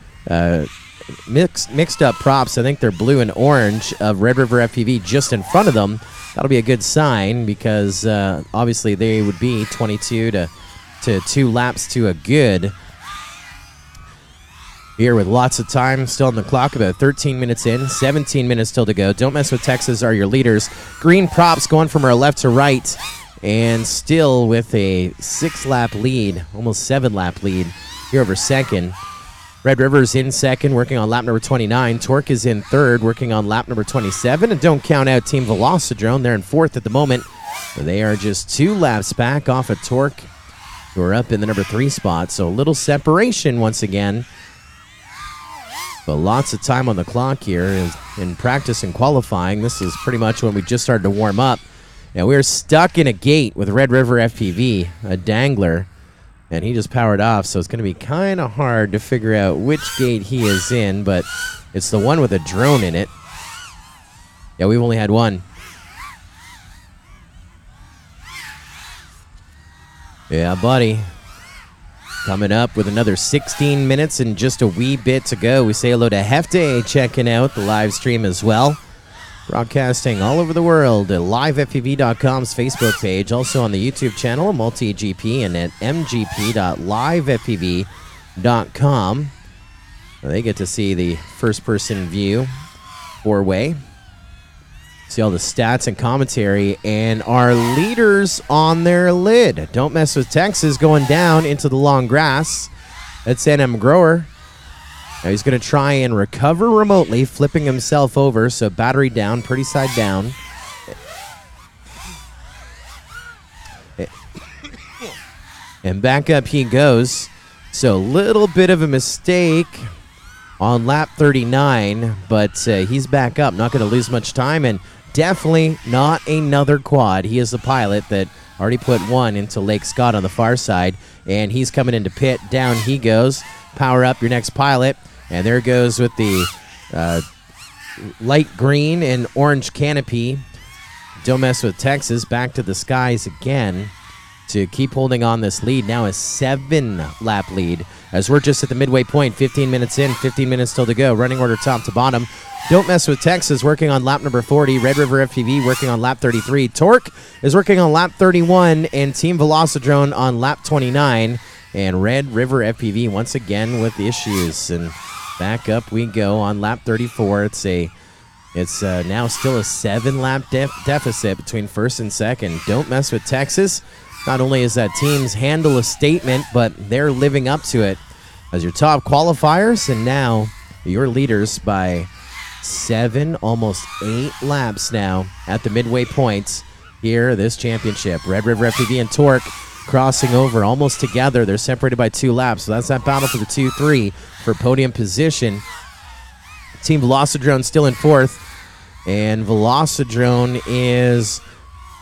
Speaker 1: mixed up props, I think they're blue and orange, of Red River FPV just in front of them, that'll be a good sign because obviously they would be 22 to 2 laps to a good. Here with lots of time still on the clock, about 13 minutes in, 17 minutes still to go. Don't Mess With Texas are your leaders. Green props going from our left to right, and still with a 6-lap lead, almost 7-lap lead here over second. Red River's in second, working on lap number 29. Torque is in third, working on lap number 27. And don't count out Team Velocidrone. They're in fourth at the moment. They are just 2 laps back off of Torque, who are up in the number 3 spot. So a little separation once again. But lots of time on the clock here in practice and qualifying. This is pretty much when we just started to warm up. And we're stuck in a gate with Red River FPV, a dangler, and he just powered off, so it's going to be kind of hard to figure out which gate he is in, but it's the one with a drone in it. Yeah, we've only had one. Yeah, buddy. Coming up with another 16 minutes and just a wee bit to go. We say hello to Hefte checking out the live stream as well. Broadcasting all over the world at livefpv.com's Facebook page. Also on the YouTube channel, MultiGP, and at mgp.livefpv.com. They get to see the first-person view 4-way. See all the stats and commentary, and our leaders on their lid. Don't Mess With Texas going down into the long grass. That's NM Grower. Now he's going to try and recover remotely, flipping himself over, so battery down, pretty side down. And back up he goes. So a little bit of a mistake on lap 39, but he's back up, not going to lose much time, and definitely not another quad. He is the pilot that already put one into Lake Scott on the far side, and he's coming into pit. Down he goes. Power up your next pilot, and there goes with the light green and orange canopy. Don't Mess With Texas back to the skies again. to keep holding on this lead. Now a 7-lap lead as we're just at the midway point. 15 minutes in, 15 minutes still to go. Running order top to bottom. Don't Mess with Texas working on lap number 40. Red River FPV working on lap 33. Torque is working on lap 31, and Team Velocidrone on lap 29. And Red River FPV once again with issues. And back up we go on lap 34. It's now still a 7-lap deficit between first and second. Don't Mess with Texas. Not only is that team's handle a statement, but they're living up to it as your top qualifiers, and now your leaders by 7, almost 8 laps now at the midway points here, this championship. Red River FPV and Torque crossing over almost together. They're separated by 2 laps, so that's that battle for the 2-3 for podium position. Team Velocidrone still in 4th, and Velocidrone is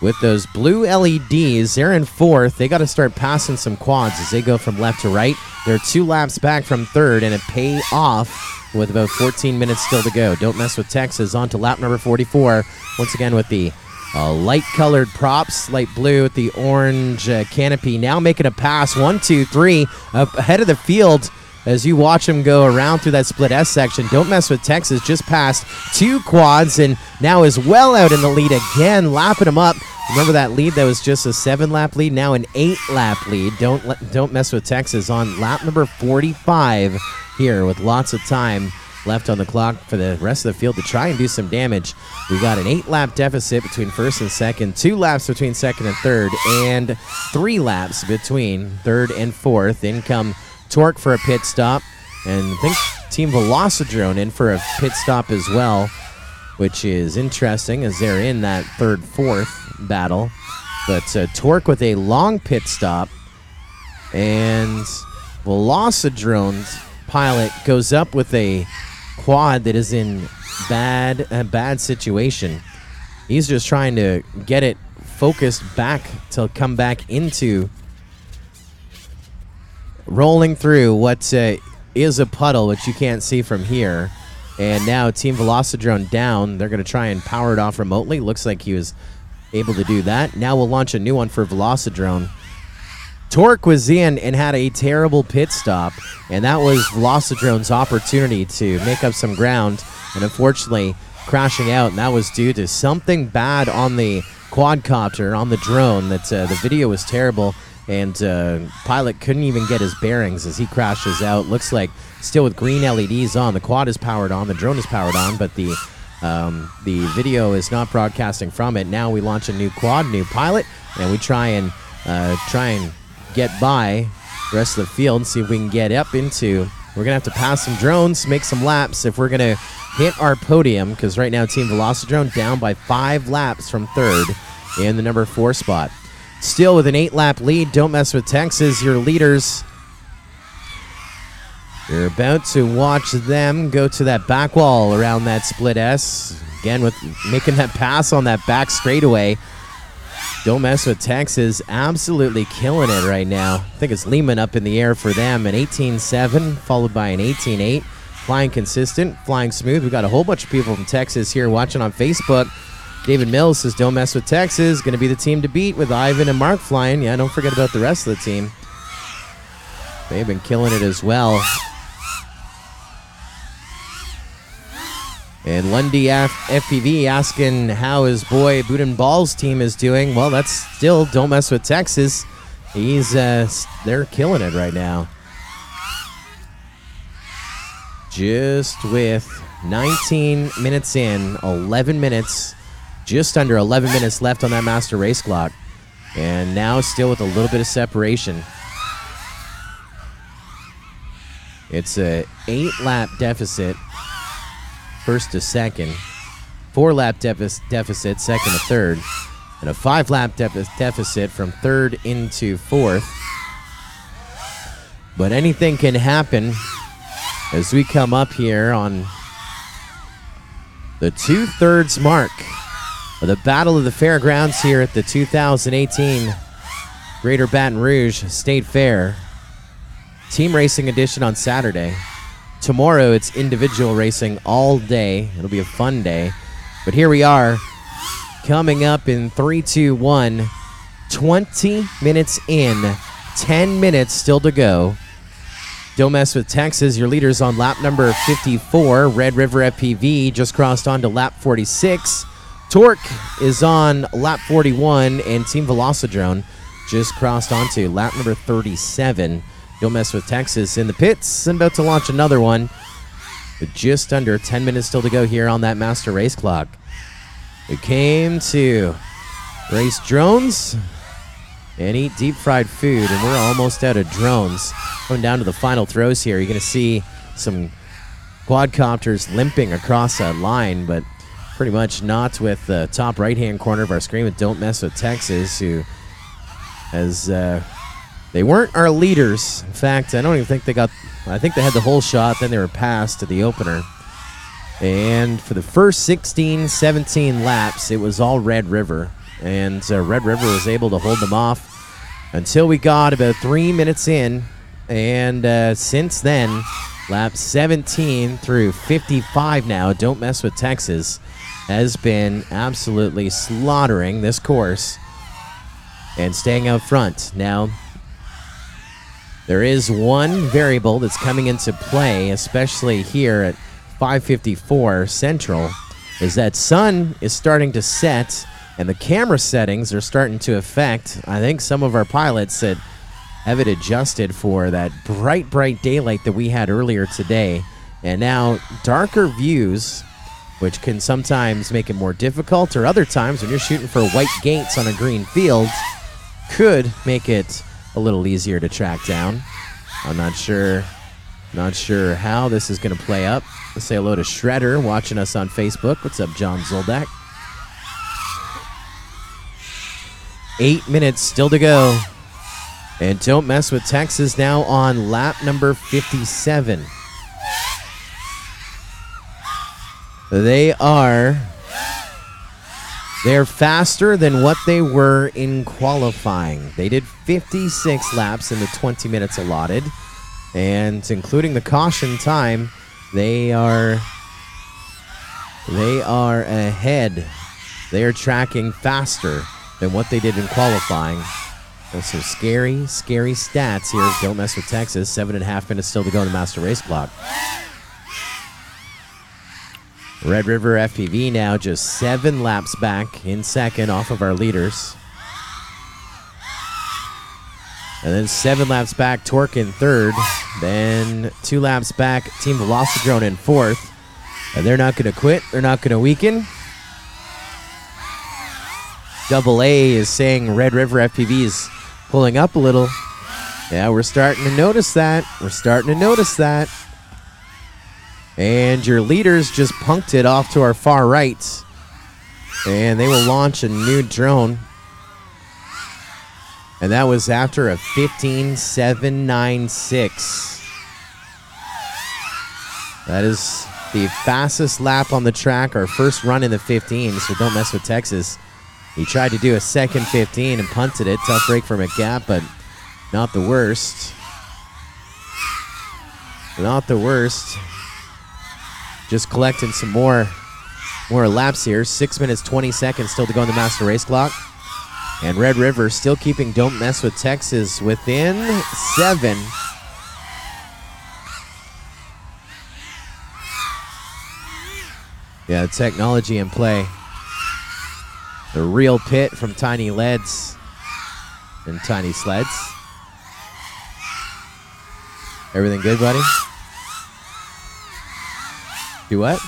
Speaker 1: with those blue LEDs. They're in 4th. They got to start passing some quads as they go from left to right. They're 2 laps back from 3rd, and it pay off with about 14 minutes still to go. Don't Mess with Texas on to lap number 44. Once again with the light-colored props, light blue with the orange canopy. Now making a pass, 1, 2, 3, up ahead of the field as you watch them go around through that split S section. Don't Mess with Texas just passed 2 quads and now is well out in the lead again, lapping them up. Remember that lead that was just a 7-lap lead, now an 8-lap lead. Don't Mess with Texas on lap number 45 here with lots of time left on the clock for the rest of the field to try and do some damage. We got an 8-lap deficit between first and second, 2 laps between second and third, and 3 laps between third and fourth. In come Torque for a pit stop, and I think Team Velocidrone in for a pit stop as well, which is interesting as they're in that third-fourth battle. But Torque with a long pit stop, and Velocidrone's pilot goes up with a quad that is in a bad situation. He's just trying to get it focused back to come back into rolling through what is a puddle, which you can't see from here. And now Team Velocidrone down. They're going to try and power it off remotely. Looks like he was able to do that. Now we'll launch a new one for Velocidrone. Torque was in and had a terrible pit stop, and that was Velocidrone's opportunity to make up some ground, and unfortunately crashing out, and that was due to something bad on the quadcopter, on the drone. That the video was terrible, and pilot couldn't even get his bearings as he crashes out. Looks like still with green LEDs on. The quad is powered on, the drone is powered on, but the video is not broadcasting from it. Now we launch a new quad, new pilot, and we try and get by the rest of the field and see if we can get up into. We're going to have to pass some drones, make some laps if we're going to hit our podium, because right now Team Velocidrone down by 5 laps from third in the number 4 spot. Still with an 8-lap lead. Don't Mess with Texas, your leaders. You're about to watch them go to that back wall around that split S. Again, with making that pass on that back straightaway. Don't Mess with Texas, absolutely killing it right now. I think it's Lehman up in the air for them. An 18.7 followed by an 18.8. Flying consistent, flying smooth. We've got a whole bunch of people from Texas here watching on Facebook. David Mills says, Don't Mess with Texas. Going to be the team to beat with Ivan and Mark flying. Yeah, don't forget about the rest of the team. They've been killing it as well. And Lundy FPV asking how his boy Boudin Ball's team is doing. Well, that's still Don't Mess with Texas. They're killing it right now. Just with 19 minutes in, 11 minutes, just under 11 minutes left on that master race clock. And now still with a little bit of separation. It's a 8-lap deficit. First to second, 4-lap deficit, second to third, and a 5-lap deficit from third into fourth. But anything can happen as we come up here on the 2/3 mark of the Battle of the Fairgrounds here at the 2018 Greater Baton Rouge State Fair. Team Racing Edition on Saturday. Tomorrow, it's individual racing all day. It'll be a fun day. But here we are, coming up in 3, 2, 1 20 minutes in, 10 minutes still to go. Don't Mess with Texas, your leaders on lap number 54. Red River FPV just crossed on to lap 46. Torque is on lap 41, and Team Velocidrone just crossed onto lap number 37. Don't Mess with Texas in the pits and about to launch another one. With just under 10 minutes still to go here on that master race clock. It came to race drones and eat deep fried food, and we're almost out of drones. Going down to the final throws here, you're going to see some quadcopters limping across that line, but pretty much not with the top right-hand corner of our screen with Don't Mess with Texas, who has, they weren't our leaders. In fact, I don't even think they got, I think they had the whole shot, then they were passed to the opener. And for the first 16, 17 laps, it was all Red River. And Red River was able to hold them off until we got about 3 minutes in. And since then, lap 17 through 55 now, Don't Mess with Texas has been absolutely slaughtering this course and staying out front. Now, there is one variable that's coming into play, especially here at 5:54 Central, is that sun is starting to set, and the camera settings are starting to affect, I think, some of our pilots that have it adjusted for that bright daylight that we had earlier today. And now darker views, which can sometimes make it more difficult, or other times when you're shooting for white gates on a green field, could make it a little easier to track down. I'm not sure how this is going to play up. Let's say hello to Shredder watching us on Facebook. What's up, John Zoldak? 8 minutes still to go. And Don't Mess with Texas now on lap number 57. They're faster than what they were in qualifying. They did 56 laps in the 20 minutes allotted. And including the caution time, they are ahead. They are tracking faster than what they did in qualifying. There's some scary stats here. Don't Mess with Texas. 7.5 minutes still to go on the master race clock. Red River FPV now just 7 laps back in second off of our leaders. And then 7 laps back, Torque in third. Then 2 laps back, Team Velocidrone in fourth. And they're not going to quit. They're not going to weaken. Double A is saying Red River FPV is pulling up a little. Yeah, we're starting to notice that. And your leaders just punked it off to our far right. And they will launch a new drone. And that was after a 15.796. That is the fastest lap on the track, our first run in the 15, so Don't Mess with Texas. He tried to do a second 15 and punted it. Tough break for McGap, but not the worst. Not the worst. Just collecting some more laps here. 6 minutes, 20 seconds still to go on the master race clock. And Red River still keeping Don't Mess with Texas within 7. Yeah, technology in play. The real pit from Tiny Leads and Tiny Sleds. Everything good, buddy? Do what?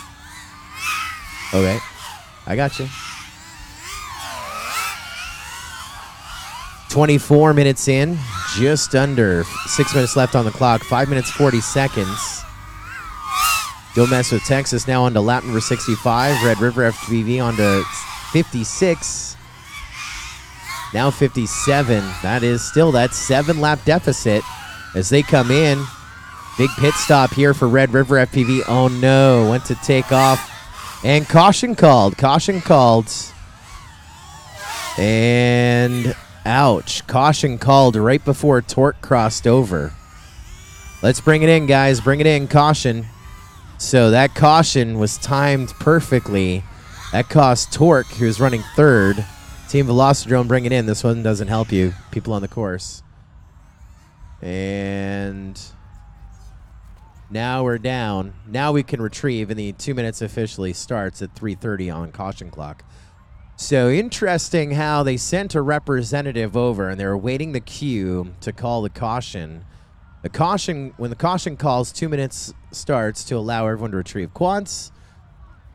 Speaker 1: Okay. I got you. 24 minutes in, just under 6 minutes left on the clock, 5 minutes 40 seconds. Don't Mess with Texas now on to lap number 65. Red River FPV on to 56. Now 57. That is still that 7-lap deficit as they come in. Big pit stop here for Red River FPV. Oh no, went to take off. And caution called. Caution called. And ouch. Caution called right before Torque crossed over. Let's bring it in, guys. Bring it in. Caution. So that caution was timed perfectly. That cost Torque, who's running third, Team Velocidrome bring it in. This one doesn't help you. People on the course. And now we're down. Now we can retrieve, and the 2 minutes officially starts at 3:30 on caution clock. So interesting how they sent a representative over, and they were waiting the queue to call the caution. The caution, when the caution calls, 2 minutes starts to allow everyone to retrieve quants.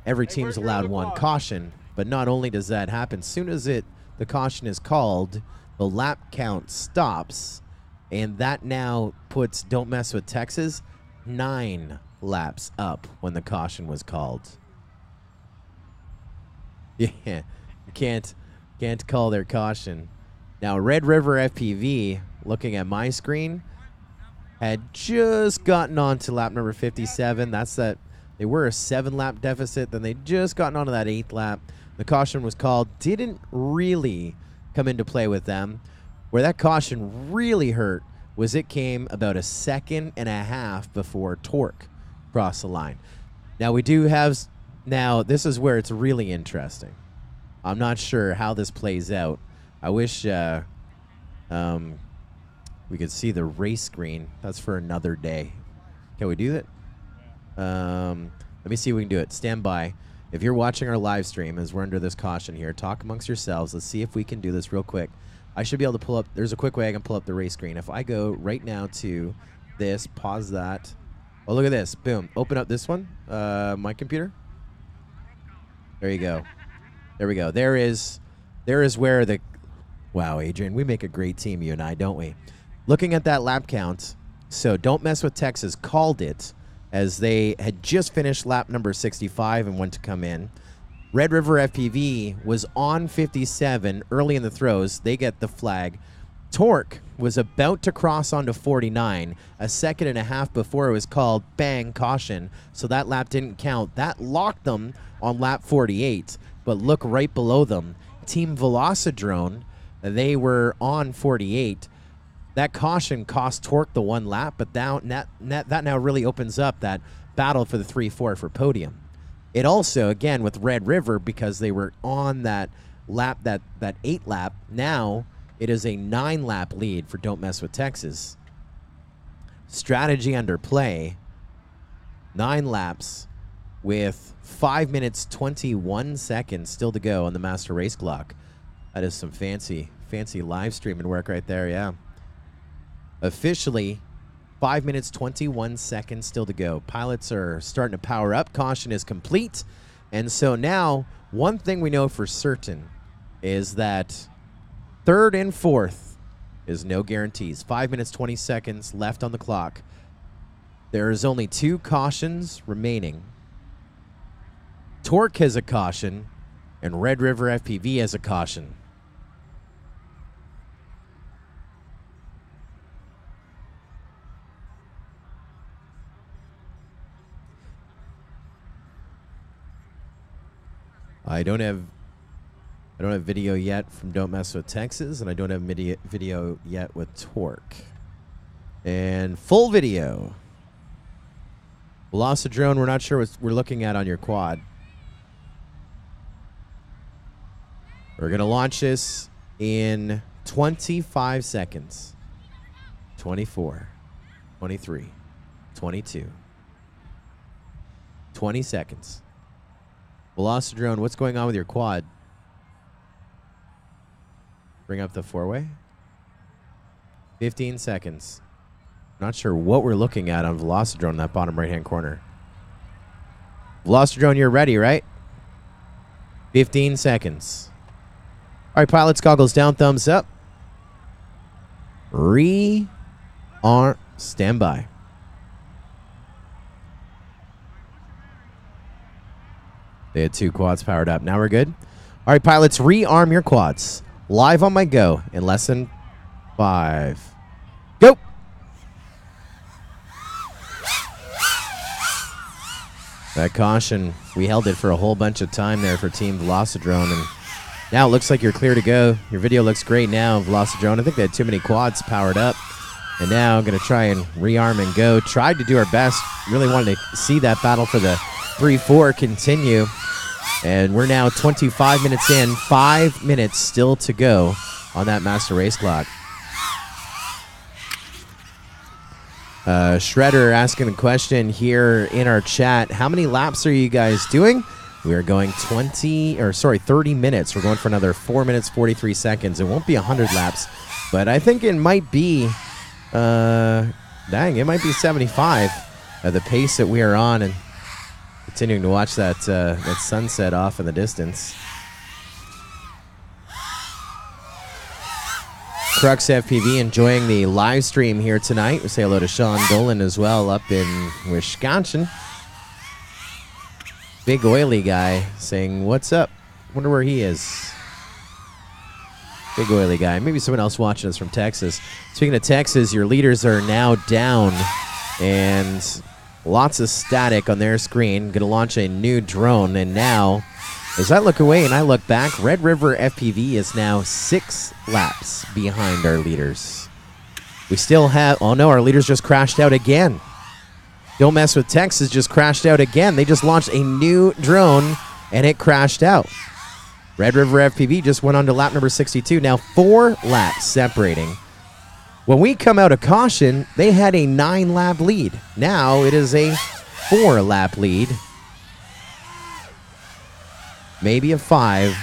Speaker 1: Every team's allowed one caution, but not only does that happen, soon as the caution is called, the lap count stops, and that now puts Don't Mess with Texas 9 laps up when the caution was called. Yeah, you can't call their caution. Now, Red River FPV, looking at my screen, had just gotten on to lap number 57. That's that. They were a 7-lap deficit. Then they just gotten onto that 8th lap. The caution was called. Didn't really come into play with them. Where that caution really hurt was it came about a 1.5 seconds before Torque crossed the line. Now we do have. Now this is where it's really interesting. I'm not sure how this plays out. I wish we could see the race screen. That's for another day. Can we do that? Let me see if we can do it. Stand by. If you're watching our live stream, as we're under this caution here, talk amongst yourselves. Let's see if we can do this real quick. I should be able to pull up. There's a quick way I can pull up the race screen. If I go right now to this, pause that. Oh, look at this. Boom. Open up this one. My computer. There you go. There we go. There is where the... Wow, Adrian, we make a great team, you and I, don't we? Looking at that lap count, so Don't Mess with Texas called it as they had just finished lap number 65 and went to come in. Red River FPV was on 57 early in the throws. They get the flag. Torque was about to cross onto 49 a 1.5 seconds before it was called. Bang, caution. So that lap didn't count. That locked them on lap 48. But look right below them. Team Velocidrome, they were on 48. That caution cost Torque the 1 lap, but that now really opens up that battle for the 3-4 for podium. It also, again, with Red River, because they were on that lap, that 8 lap, now it is a 9-lap lead for Don't Mess with Texas. Strategy under play. 9 laps with 5 minutes 21 seconds still to go on the master race clock. That is some fancy live streaming work right there, yeah. Officially, 5 minutes 21 seconds still to go. Pilots are starting to power up. Caution is complete. And so now, one thing we know for certain is that 3rd and 4th is no guarantees. 5 minutes 20 seconds left on the clock. There is only 2 cautions remaining. Torque has a caution, and Red River FPV has a caution. I don't have video yet from Don't Mess with Texas, and I don't have video yet with Torque. And full video. Velocidrome, we're not sure what we're looking at on your quad. We're going to launch this in 25 seconds. 24, 23, 22, 20 seconds. Velocidrome, what's going on with your quad? Bring up the 4-way. 15 seconds. Not sure what we're looking at on Velocidrome in that bottom right-hand corner. Velocidrome, you're ready, right? 15 seconds. All right, pilots, goggles down, thumbs up. Standby. They had 2 quads powered up. Now we're good. All right, pilots, rearm your quads. Live on my go in less than 5. Go! That caution, we held it for a whole bunch of time there for Team Velocidrome, and now it looks like you're clear to go. Your video looks great now, Velocidrome. I think they had too many quads powered up. And now I'm going to try and rearm and go. Tried to do our best. Really wanted to see that battle for the 3-4 continue. And we're now 25 minutes in, 5 minutes still to go on that master race clock. Shredder asking a question here in our chat. How many laps are you guys doing? We are going 30 minutes. We're going for another 4 minutes, 43 seconds. It won't be 100 laps, but I think it might be, it might be 75 at the pace that we are on, and continuing to watch that sunset off in the distance. Crux FPV enjoying the live stream here tonight. We say hello to Sean Dolan as well up in Wisconsin. Big oily guy saying, what's up? Wonder where he is. Big oily guy. Maybe someone else watching us from Texas. Speaking of Texas, your leaders are now down and lots of static on their screen. Going to launch a new drone, and now as I look away and I look back, Red River FPV is now 6 laps behind our leaders. We still have... Oh, no, our leaders just crashed out again. Don't Mess With Texas just crashed out again. They just launched a new drone, and it crashed out. Red River FPV just went on to lap number 62. Now 4 laps separating. When we come out of caution, they had a 9-lap lead. Now it is a 4-lap lead. Maybe a 5.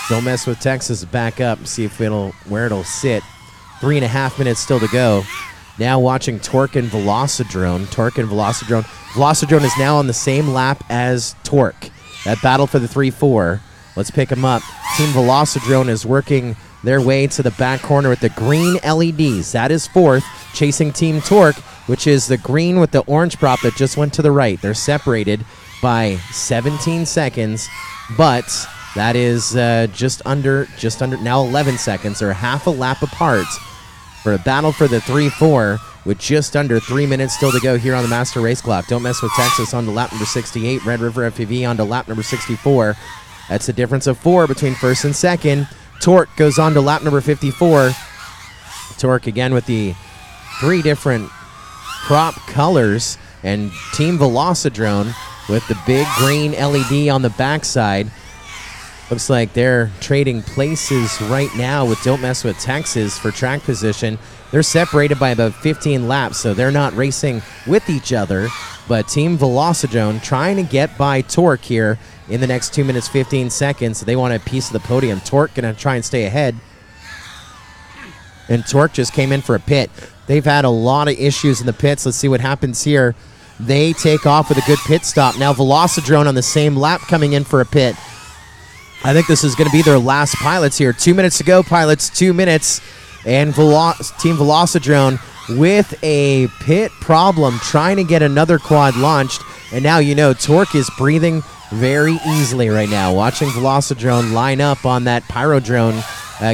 Speaker 1: Don't Mess With Texas back up. See if where it'll sit. 3.5 minutes still to go. Now watching Torque and Velocidrone. Velocidrone is now on the same lap as Torque. That battle for the 3-4. Let's pick them up. Team Velocidrone is working their way to the back corner with the green LEDs. That is 4th, chasing Team Torque, which is the green with the orange prop that just went to the right. They're separated by 17 seconds, but that is just under now 11 seconds, or half a lap apart for a battle for the 3-4 with just under 3 minutes still to go here on the master race clock. Don't Mess With Texas on to lap number 68. Red River FPV on to lap number 64. That's a difference of 4 between first and second. Torque goes on to lap number 54. Torque again with the 3 different prop colors, and Team Velocidrone with the big green LED on the backside. Looks like they're trading places right now with Don't Mess With Texas for track position. They're separated by about 15 laps, so they're not racing with each other. But Team Velocidrone trying to get by Torque here in the next 2 minutes, 15 seconds. They want a piece of the podium. Torque going to try and stay ahead. And Torque just came in for a pit. They've had a lot of issues in the pits. Let's see what happens here. They take off with a good pit stop. Now Velocidrone on the same lap coming in for a pit. I think this is going to be their last pilots here. 2 minutes to go, pilots, 2 minutes. And Team Velocidrone with a pit problem, trying to get another quad launched. And now, you know, Torque is breathing very easily right now. Watching Velocidrone line up on that Pyrodrone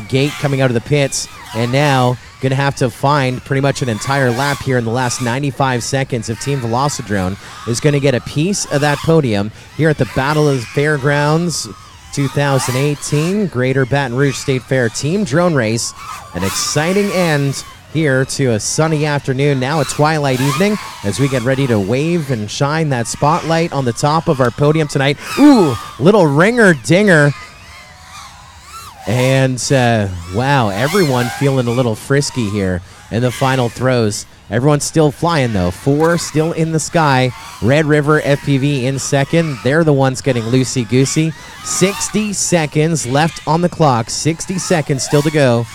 Speaker 1: gate coming out of the pits. And now going to have to find pretty much an entire lap here in the last 95 seconds if Team Velocidrone is going to get a piece of that podium here at the Battle of the Fairgrounds 2018 Greater Baton Rouge State Fair Team Drone Race. An exciting end here to a sunny afternoon, now a twilight evening, as we get ready to wave and shine that spotlight on the top of our podium tonight. Ooh, little ringer dinger. And wow, everyone feeling a little frisky here in the final throws. Everyone's still flying, though. 4 still in the sky. Red River FPV in second. They're the ones getting loosey-goosey. 60 seconds left on the clock. 60 seconds still to go.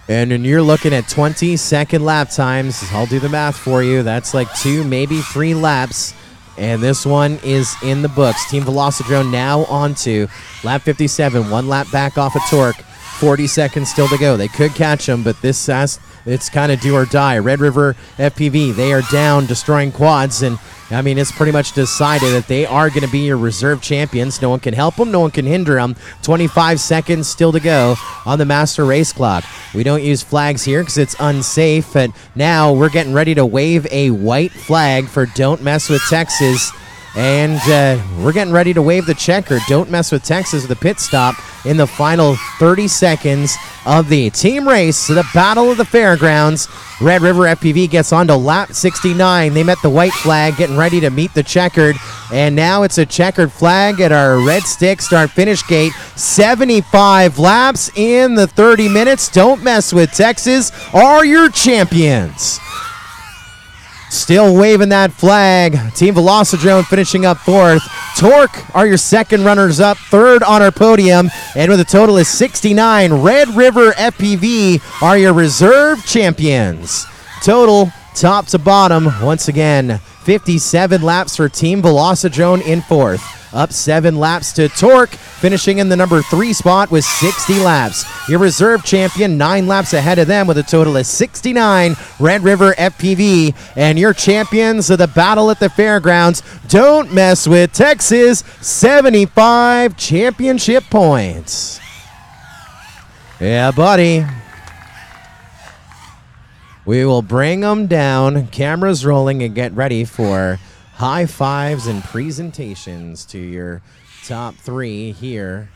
Speaker 1: And when you're looking at 20-second lap times, I'll do the math for you. That's like 2, maybe 3 laps. And this one is in the books. Team Velocidrone now on to lap 57. 1 lap back off of Torque. 40 seconds still to go. They could catch them, but it's kind of do or die. Red River FPV, they are down, destroying quads, and I mean, it's pretty much decided that they are going to be your reserve champions. No one can help them. No one can hinder them. 25 seconds still to go on the master race clock. We don't use flags here because it's unsafe, but now we're getting ready to wave a white flag for Don't Mess With Texas And we're getting ready to wave the checker. Don't mess with Texas with the pit stop in the final 30 seconds of the team race to the Battle of the Fairgrounds. Red River FPV gets on to lap 69. They met the white flag, getting ready to meet the checkered. And now it's a checkered flag at our red stick start-finish gate. 75 laps in the 30 minutes. Don't mess with Texas are your champions. Still waving that flag. Team Velocidrone finishing up fourth. Torque are your second runners up, third on our podium, and with a total of 69, Red River FPV are your reserve champions. Total, top to bottom, once again, 57 laps for Team Velocidrone in fourth. Up 7 laps to Torque, finishing in the number 3 spot with 60 laps. Your reserve champion, 9 laps ahead of them with a total of 69, Red River FPV. And your champions of the Battle at the Fairgrounds, Don't Mess with Texas, 75 championship points. Yeah, buddy. We will bring them down, cameras rolling, and get ready for high fives and presentations to your top 3 here.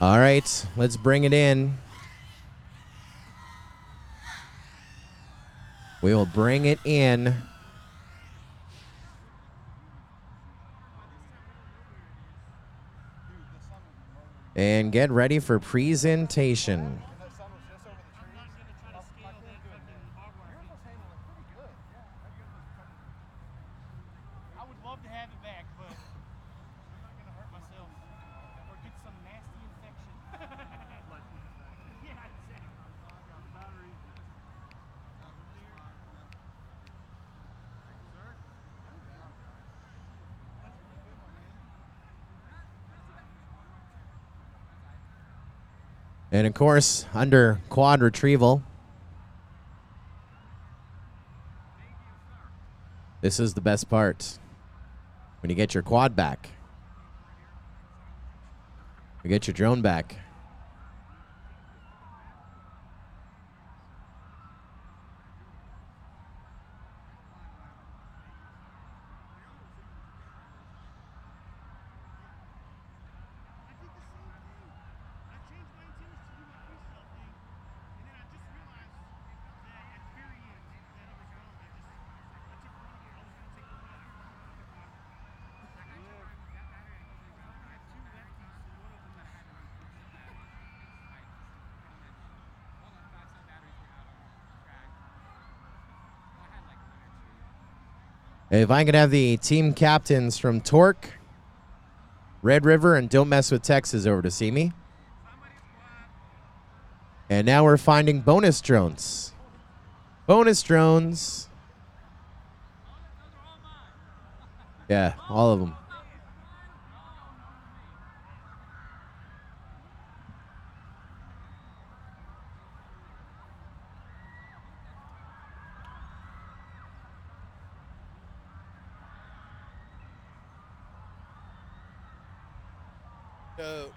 Speaker 1: All right, let's bring it in. We will bring it in. And get ready for presentation.
Speaker 2: I would love to have it back, but I'm not going to hurt myself or get some nasty infection. Yeah, exactly.
Speaker 1: And of course, under quad retrieval, this is the best part. When you get your quad back, you get your drone back. If I could have the team captains from Torque, Red River, and Don't Mess with Texas over to see me. And now we're finding bonus drones. Bonus drones. Yeah, all of them. So,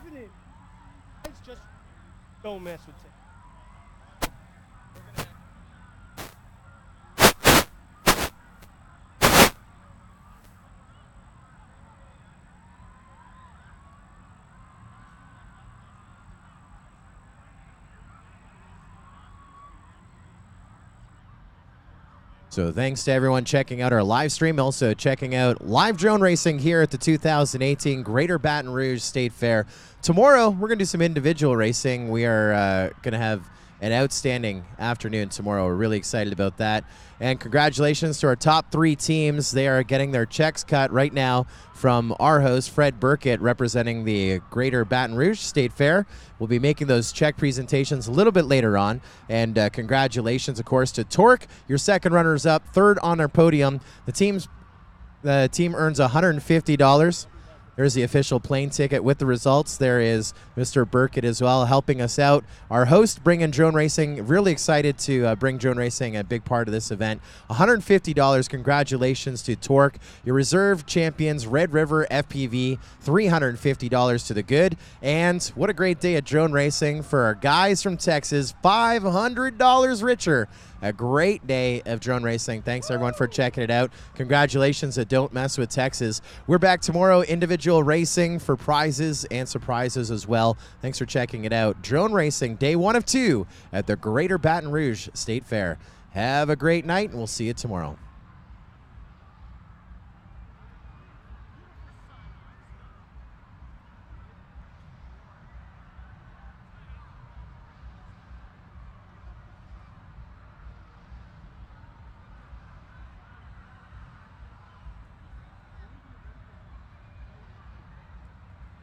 Speaker 2: definite. It's just don't mess with it.
Speaker 1: So thanks to everyone checking out our live stream, also checking out live drone racing here at the 2018 Greater Baton Rouge State Fair. Tomorrow, we're going to do some individual racing. We are going to have an outstanding afternoon tomorrow. We're really excited about that. And congratulations to our top 3 teams. They are getting their checks cut right now from our host, Fred Burkett, representing the Greater Baton Rouge State Fair. We'll be making those check presentations a little bit later on. And congratulations, of course, to Torque, your second runners-up, third on our podium. The team earns $150. There's the official plane ticket with the results. There is Mr. Burkett as well helping us out. Our host bringing drone racing. Really excited to bring drone racing, a big part of this event. $150. Congratulations to Torque. Your reserve champions, Red River FPV, $350 to the good. And what a great day at drone racing for our guys from Texas, $500 richer. A great day of drone racing. Thanks, everyone, for checking it out. Congratulations to Don't Mess with Texas. We're back tomorrow, individual racing for prizes and surprises as well. Thanks for checking it out. Drone racing, day 1 of 2 at the Greater Baton Rouge State Fair. Have a great night, and we'll see you tomorrow.